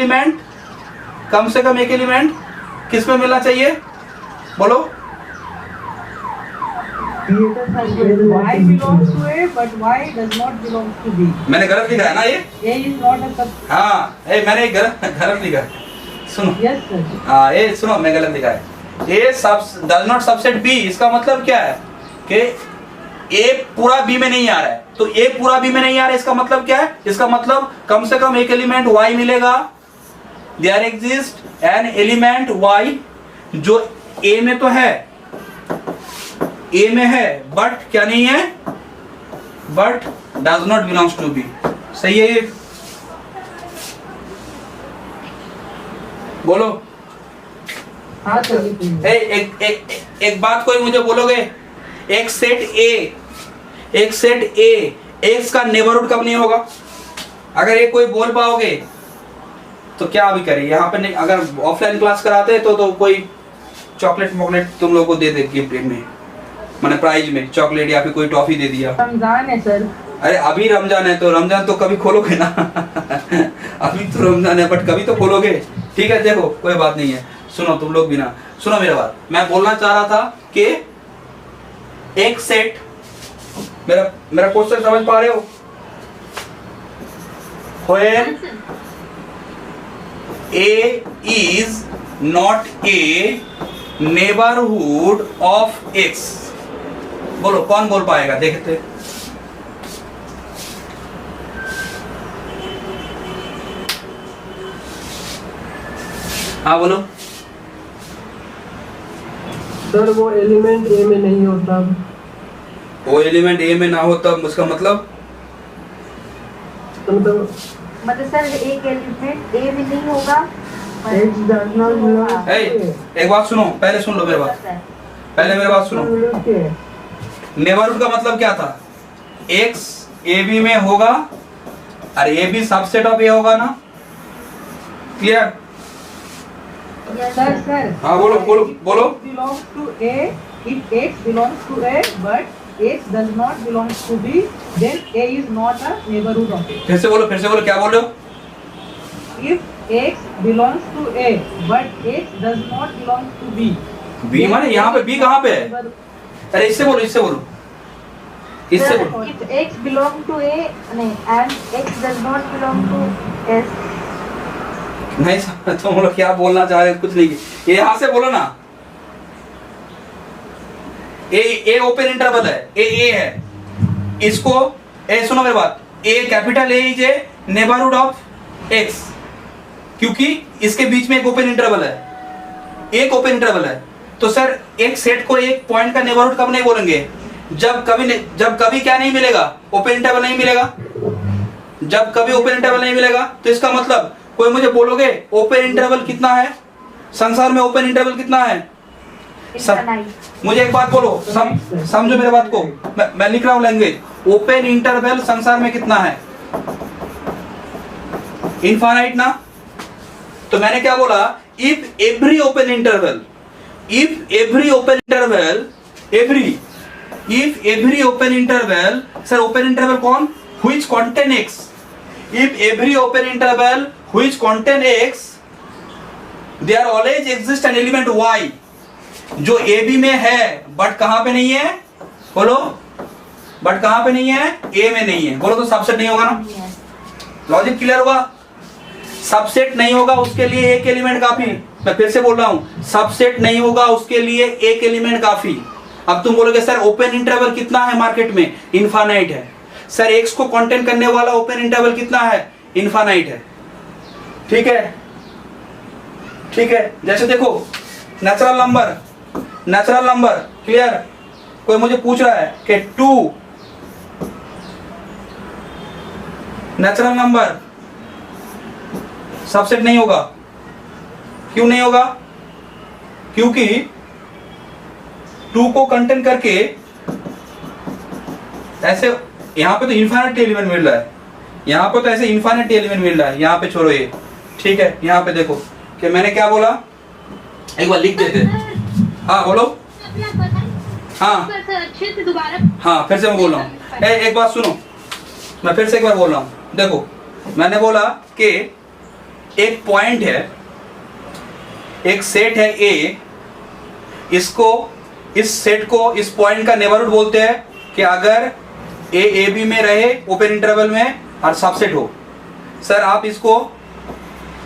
एलिमेंट किस में मिलना चाहिए? बोलो। Y belongs to A, but Y does not belong to B. मैंने गलत लिखा है ना ये? A is not a sub. हाँ, मैंने गलत लिखा है, सुनो। Yes, sir. हाँ, ये सुनो, मैं गलत लिखा है। ए डज नॉट सबसेट बी, इसका मतलब क्या है कि ए पूरा बी में नहीं आ रहा है। तो ए पूरा बी में नहीं आ रहा है, इसका मतलब क्या है? इसका मतलब कम से कम एक एलिमेंट वाई मिलेगा। There exist an element y जो ए में तो है, ए में है, बट क्या नहीं है? But does not belongs to b. सही है ये? बोलो। हाँ सर। एक बात कोई मुझे बोलोगे, एक सेट ए एक्स का नेबरहुड कब नहीं होगा? अगर ये कोई बोल पाओगे तो क्या अभी करें यहाँ पे? नहीं, अगर ऑफलाइन क्लास कराते तो कोई चॉकलेट मॉकलेट तुम लोगों को दे दे गिफ्ट में, मैंने प्राइज में चॉकलेट या फिर कोई टॉफी दे दिया। रमजान है सर। अरे अभी रमजान है तो रमजान तो कभी खोलोगे ना। अभी तो रमजान है बट कभी तो खोलोगे। ठीक है, देखो कोई बात नहीं है। सुनो तुम लोग भी ना, सुनो मेरा बात। मैं बोलना चाह रहा था कि एक सेट, मेरा क्वेश्चन समझ पा रहे हो? When A is not a neighborhood of X, बोलो कौन बोल पाएगा? देखते। हाँ बोलो। सर वो एलिमेंट ए में नहीं होता। वो एलिमेंट ए में ना हो तब उसका मतलब मतलब सर एक एलिमेंट ए में नहीं होगा। X does not belong to A. एक बात सुनो, पहले सुन लो मेरी बात, पहले मेरी बात सुनो। नेबरहुड का मतलब क्या था? X ए बी में होगा और ए बी सबसेट ऑफ ए होगा ना? क्लियर? Sir sir. हाँ बोलो बोलो बोलो। belongs to A, if X belongs to A, but X does not belong to B, then A is not a neighborhood of A. फिर से बोलो, क्या बोल रहे हो? If X belongs to A, but X does not belong to B. B माने यहाँ पे बी कहाँ पे है? अरे इससे बोलो। Sir, if X belong to A नहीं and X does not belong to S. नहीं तुम लोग क्या बोलना चाह रहे हो? कुछ नहीं, ये यहाँ से बोलो ना। ए ओपन इंटरवल है, ए है, इसको सुनो मेरी बात, A capital A is a neighbourhood of X, क्योंकि इसके बीच में एक ओपन इंटरवल है, तो सर एक सेट को एक पॉइंट का नेबरहुड कब नहीं बोलेंगे? जब कभी क्या नहीं मिलेगा? ओपन इंटरवल नहीं मिलेगा। जब कभी ओपन इंटरवल नहीं मिलेगा तो इसका मतलब कोई मुझे बोलोगे ओपन इंटरवल कितना है संसार में? ओपन इंटरवल कितना है? मुझे एक बात बोलो, समझो मेरे बात को, मैं लिख रहा हूं लैंग्वेज। ओपन इंटरवल संसार में कितना है? इनफाइनाइट ना? तो मैंने क्या बोला? If every open interval sir open interval कौन? Which contain X. If every open interval which contain X, there always exists an element Y जो AB में है बट कहां पे नहीं है? बोलो, बट कहां पे नहीं है? A में नहीं है। बोलो तो सबसेट नहीं होगा ना? लॉजिक क्लियर हुआ? सबसेट नहीं होगा उसके लिए एक एलिमेंट काफी। मैं फिर से बोल रहा हूं, सबसेट नहीं होगा उसके लिए एक एलिमेंट काफी। अब तुम बोलोगे सर ओपन इंटरवल कितना है मार्केट में? इनफाइनाइट है। सर एक्स को कंटेन करने वाला ओपन इंटरवल कितना है? इनफाइनाइट है। ठीक है, जैसे देखो नेचुरल नंबर क्लियर। कोई मुझे पूछ रहा है कि 2 नेचुरल नंबर सबसेट नहीं होगा। क्यों नहीं होगा? क्योंकि 2 को कंटेन करके ऐसे यहाँ पे तो इनफाइनाइट एलिमेंट मिल रहा है, यहाँ पे तो ऐसे इनफाइनाइट एलिमेंट मिल रहा है। यहाँ पे छोड़ो ये, ठीक है। यहाँ पे देखो कि मैंने क्या बोला, एक बार लिख देते। हाँ बोलो। हाँ अच्छे से दोबारा। हाँ फिर से मैं बोल रहा हूँ। एक बात सुनो, मैं फिर से एक बार बोल रहा हूं, देखो मैंने बोला कि एक पॉइंट है, एक सेट है ए, इसको, इस सेट को, इस पॉइंट का नेबरहुड बोलते हैं कि अगर ए बी में रहे ओपन इंटरवल में और सबसेट हो। सर आप इसको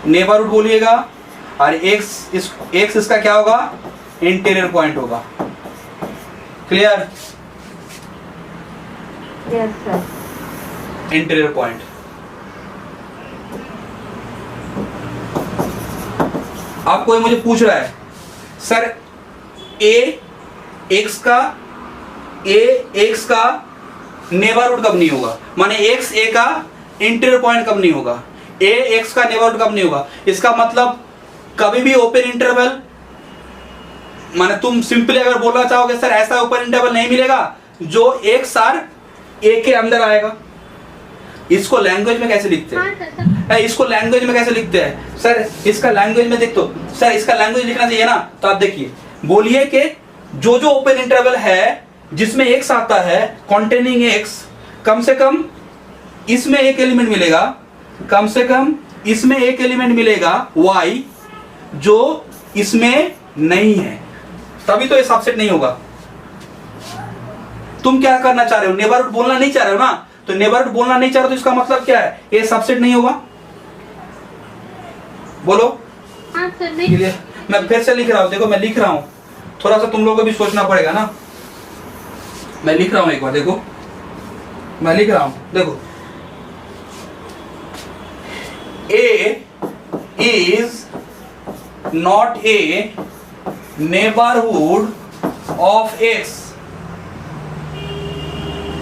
नेबरहुड बोलिएगा और एक्स इसका क्या होगा, इंटीरियर पॉइंट होगा। Clear? Yes, sir. Interior point. अब कोई मुझे पूछ रहा है सर एक्स का नेबरहुड कब नहीं होगा, माने एक्स ए का इंटीरियर पॉइंट कब नहीं होगा, ए एक्स का नेबरहुड कब नहीं होगा। इसका मतलब कभी भी ओपन इंटरवल, माने तुम सिंपली अगर बोलना चाहोगे सर ऐसा ओपन इंटरवल नहीं मिलेगा जो एक्स आर ए के अंदर आएगा। इसको लैंग्वेज में कैसे लिखते हाँ हैं, सर। इसको लैंग्वेज में कैसे लिखते हैं सर, इसका लैंग्वेज में देख, तो सर इसका लैंग्वेज लिखना चाहिए ना, तो आप देखिए बोलिए कि जो जो ओपन इंटरवल है जिसमें एक्स आता है, कॉन्टेनिंग एक्स, कम से कम इसमें एक एलिमेंट मिलेगा, कम से कम इसमें एक एलिमेंट मिलेगा वाई जो इसमें नहीं है, तभी तो ये सबसेट नहीं होगा। तुम क्या करना चाह रहे हो, नेबरहुड बोलना नहीं चाह रहे हो ना, तो नेबरहुड बोलना नहीं चाह रहे हो तो इसका मतलब क्या है, ये सबसेट नहीं होगा। बोलो। हाँ सर, नहीं। मैं फिर से लिख रहा हूं, देखो मैं लिख रहा हूं, थोड़ा सा तुम लोगों को भी सोचना पड़ेगा ना। मैं लिख रहा हूं एक बार, देखो मैं लिख रहा हूं, देखो A is not a neighbourhood of X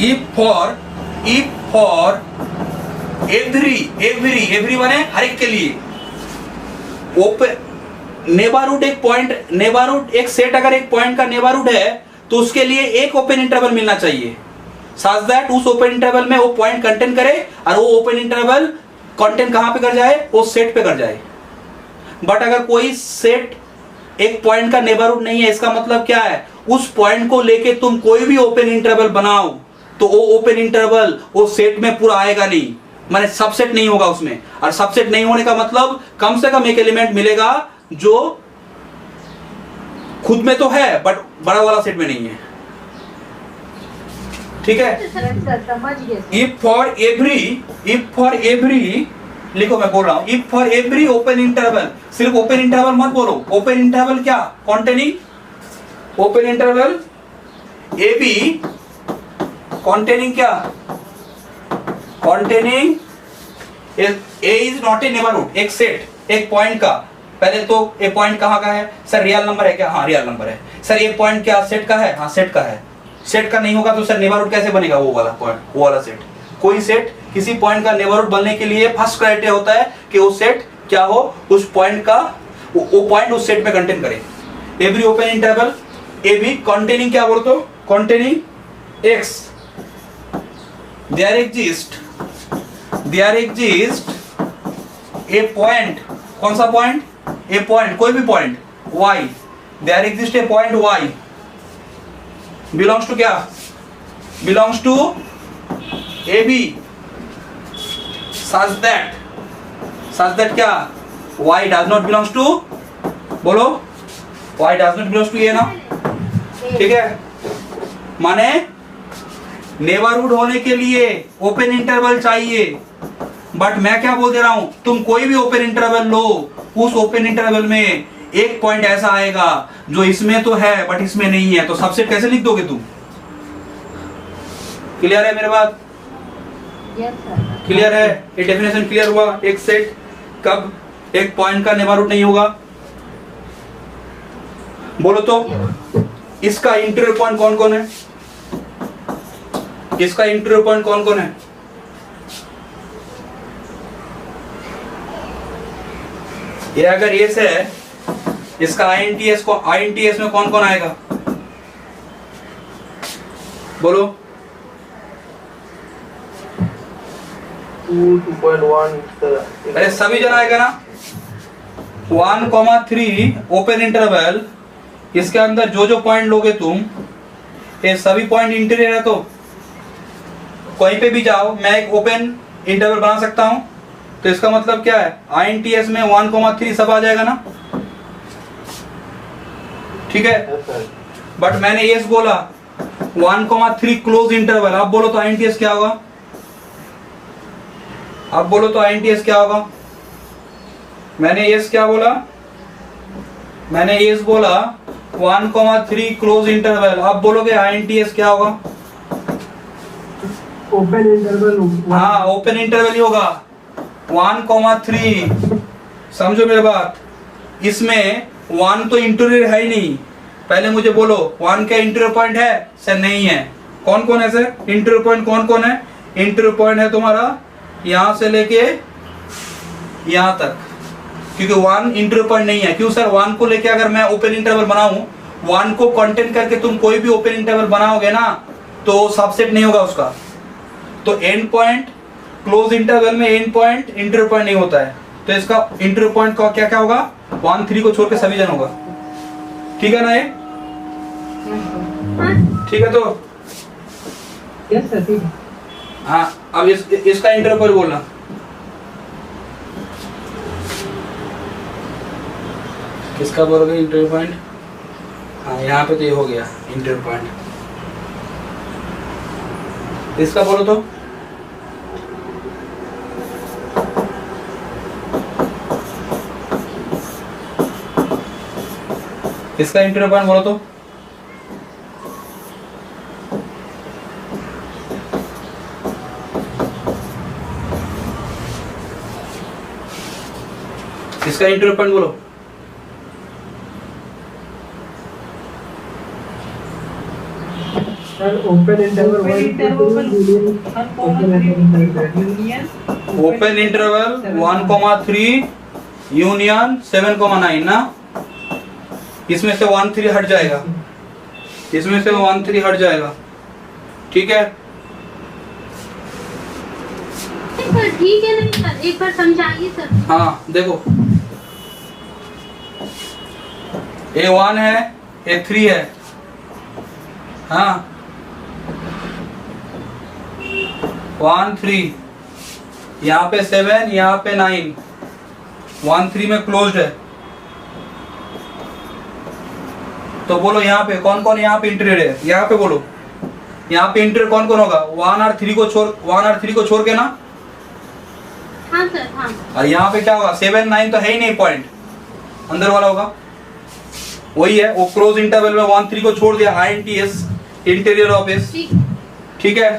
if for every माने हर एक के लिए ओपन नेबरहुड, एक पॉइंट नेबरहुड, एक सेट अगर एक पॉइंट का नेबरहुड है तो उसके लिए एक ओपन इंटरवल मिलना चाहिए सच दैट उस ओपन इंटरवल में वो पॉइंट कंटेन करे और वो ओपन इंटरवल कंटेन कहां पे कर जाए, वो सेट पे कर जाए। बट अगर कोई सेट एक पॉइंट का नेबरहुड नहीं है, इसका मतलब क्या है, उस पॉइंट को लेके तुम कोई भी ओपन इंटरवल बनाओ तो वो ओपन इंटरवल वो सेट में पूरा आएगा नहीं, माने सबसेट नहीं होगा उसमें। और सबसेट नहीं होने का मतलब कम से कम एक एलिमेंट मिलेगा जो खुद में तो है बट बड़ा वाला सेट में नहीं है। ठीक है? Yes, sir. समझ गए। इफ फॉर एवरी लिखो, मैं बोल रहा हूं if for every open interval, सिर्फ ओपन इंटरवल मत बोलो, ओपन इंटरवल क्या, containing open interval A B, containing क्या, containing A is not a neighbourhood, एक सेट एक पॉइंट का। पहले तो ए पॉइंट कहाँ का है सर, रियल नंबर है क्या, हाँ रियल नंबर है। सर ये पॉइंट क्या सेट का है, हाँ सेट का है। सेट का नहीं होगा तो सर नेबरहुड कैसे बनेगा, वो वाला पॉइंट, वो वाला सेट। कोई सेट किसी पॉइंट का नेबरहुड बनने के लिए फर्स्ट क्राइटेरिया होता है कि वो सेट क्या हो, उस पॉइंट का वो पॉइंट उस सेट में कंटेन करे। Every open interval A B containing क्या बोल, तो containing x, there exist a point, कौन सा पॉइंट, ए पॉइंट, कोई भी point y, there exist a point y belongs to क्या, belongs to AB such that क्या, y does not belongs to, बोलो y does not belongs to A ना, ठीक है। माने नेबरहुड होने के लिए ओपन इंटरवल चाहिए, बट मैं क्या बोल दे रहा हूं, तुम कोई भी ओपन इंटरवल लो, उस ओपन इंटरवल में एक पॉइंट ऐसा आएगा जो इसमें तो है बट इसमें नहीं है, तो सबसेट कैसे लिख दोगे तुम। क्लियर है मेरे बात? Yes, sir. क्लियर है? ये डेफिनेशन क्लियर हुआ, एक सेट कब एक पॉइंट का नेबरहुड नहीं होगा। बोलो तो इसका इंटीरियर पॉइंट कौन कौन है, इसका इंटीरियर पॉइंट कौन कौन है, ये अगर ये से है, इसका आईएनटीएस में कौन कौन आएगा, बोलो। 2.1 अरे सभी जन आएगा ना। 1,3 ओपन इंटरवल, इसके अंदर जो जो पॉइंट लोगे तुम, ये सभी पॉइंट इंटीरियर है तो कहीं पे भी जाओ मैं एक ओपन इंटरवल बना सकता हूं, तो इसका मतलब क्या है, INTS में 1,3 सब आ जाएगा ना, ठीक है। बट मैंने यस बोला 1,3 क्लोज इंटरवल, आप बोलो तो INTS क्या होगा, आप बोलो तो INTS क्या होगा। मैंने यस क्या बोला, मैंने यस बोला 1,3 क्लोज इंटरवल, आप बोलोगे INTS क्या होगा। Open interval. हाँ ओपन इंटरवल ही होगा 1,3। समझो मेरी बात, इसमें 1 तो इंटीरियर है ही नहीं, पहले मुझे बोलो 1 का इंटीरियर पॉइंट है सर, नहीं है। कौन कौन है सर इंटीरियर पॉइंट, कौन कौन है इंटीरियर पॉइंट है तुम्हारा, यहां से लेके यहां तक, क्योंकि 1 इंटीरियर पॉइंट नहीं है। क्यों सर, 1 को लेके अगर मैं ओपन इंटरवल बनाऊं, 1 को कंटेंट करके तुम कोई भी ओपन इंटरवल बनाओगे ना तो सबसेट नहीं होगा उसका। तो एंड पॉइंट क्लोज इंटरवल में एंड पॉइंट इंटीरियर पॉइंट नहीं होता है, तो इसका इंटीरियर पॉइंट का क्या क्या होगा, 1 3 को छोड़ के सभी जन होगा, ठीक है ना ये, ठीक है। तो यस सर ठीक है। हाँ अब इसका इंटीरियर पॉइंट बोलना, किसका बोलोगे इंटीरियर पॉइंट। हाँ यहाँ पे तो ये हो गया इंटीरियर पॉइंट, इसका बोलो तो इसका इंटीरियर पॉइंट बोलो तो, इसका इंटीरियर पॉइंट बोलो। Sir open interval open interval 1,3 union 7,9 ना, इसमें से 1 3 हट जाएगा, इसमें से 1 3 हट जाएगा, ठीक है। सर ठीक है नहीं सर, एक बार समझाइए सर। हाँ देखो A1 है A3 है, हाँ 1 3, यहाँ पे 7 यहाँ पे 9, 1 3 में क्लोज्ड है। तो बोलो यहाँ पे कौन कौन यहाँ पे इंटीरियर है, यहाँ पे बोलो यहाँ पे इंटीरियर कौन कौन होगा, 1 और 3 को छोड़ के ना। हाँ सर हाँ। और यहाँ पे क्या होगा 7 9 तो है ही नहीं, पॉइंट अंदर वाला होगा, वही है वो क्लोज इंटरवल में 1 3 को छोड़ दिया, INTS इंटीरियर ऑफ एस, ठीक है।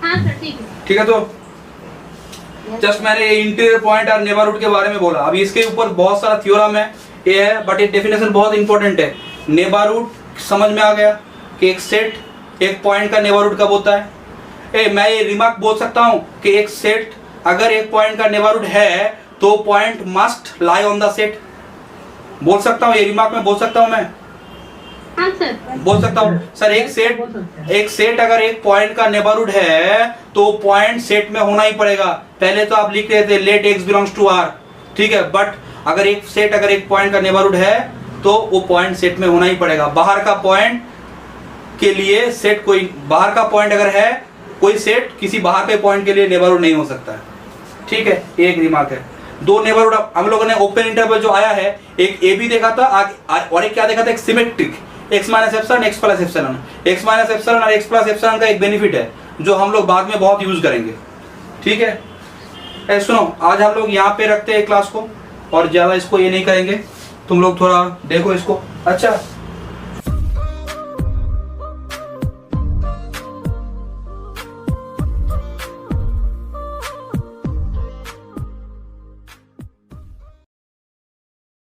हाँ सर ठीक है, ठीक है। तो जस्ट मैंने इंटीरियर पॉइंट और नेबरहुड के बारे में बोला, अभी इसके ऊपर बहुत सारा थ्योरम है ये है, बट ये डेफिनेशन बहुत इंपॉर्टेंट है। नेबरहुड समझ में आ गया कि एक सेट एक पॉइंट का नेबरहुड कब होता है। मैं ये रिमार्क बोल सकता हूँ कि एक सेट अगर एक पॉइंट का नेबरहुड है तो point must lie on the set, बोल सकता हूँ ये रिमार्क में बोल सकता हूँ मैं, हाँ सर बोल सकता हूँ सर। एक सेट अगर एक पॉइंट का नेबरहुड है तो पॉइंट सेट में होना ही पड़ेगा। पहले तो आप लिख रहे थे let x belongs to R, ठीक है, बट अगर एक सेट अगर एक पॉइंट का नेबरहुड है तो वो पॉइंट सेट में होना ही पड़ेगा। बाहर का पॉइंट के लिए सेट कोई, बाहर का पॉइंट अगर है कोई सेट किसी बाहर के पॉइंट के लिए नेबरहुड नहीं हो सकता है, ठीक है। एक रिमार्क है। दो नेबरहुड हम लोगों ने ओपन इंटरवल जो आया है, एक ए बी देखा था और एक क्या देखा था, एक symmetric x minus epsilon x plus epsilon. x minus epsilon और x प्लस एप्सिलॉन का एक बेनिफिट है जो हम लोग बाद में बहुत यूज करेंगे, ठीक है। सुनो आज हम लोग यहाँ पे रखते हैं क्लास को और ज्यादा इसको ये नहीं करेंगे, तुम लोग थोड़ा देखो इसको। अच्छा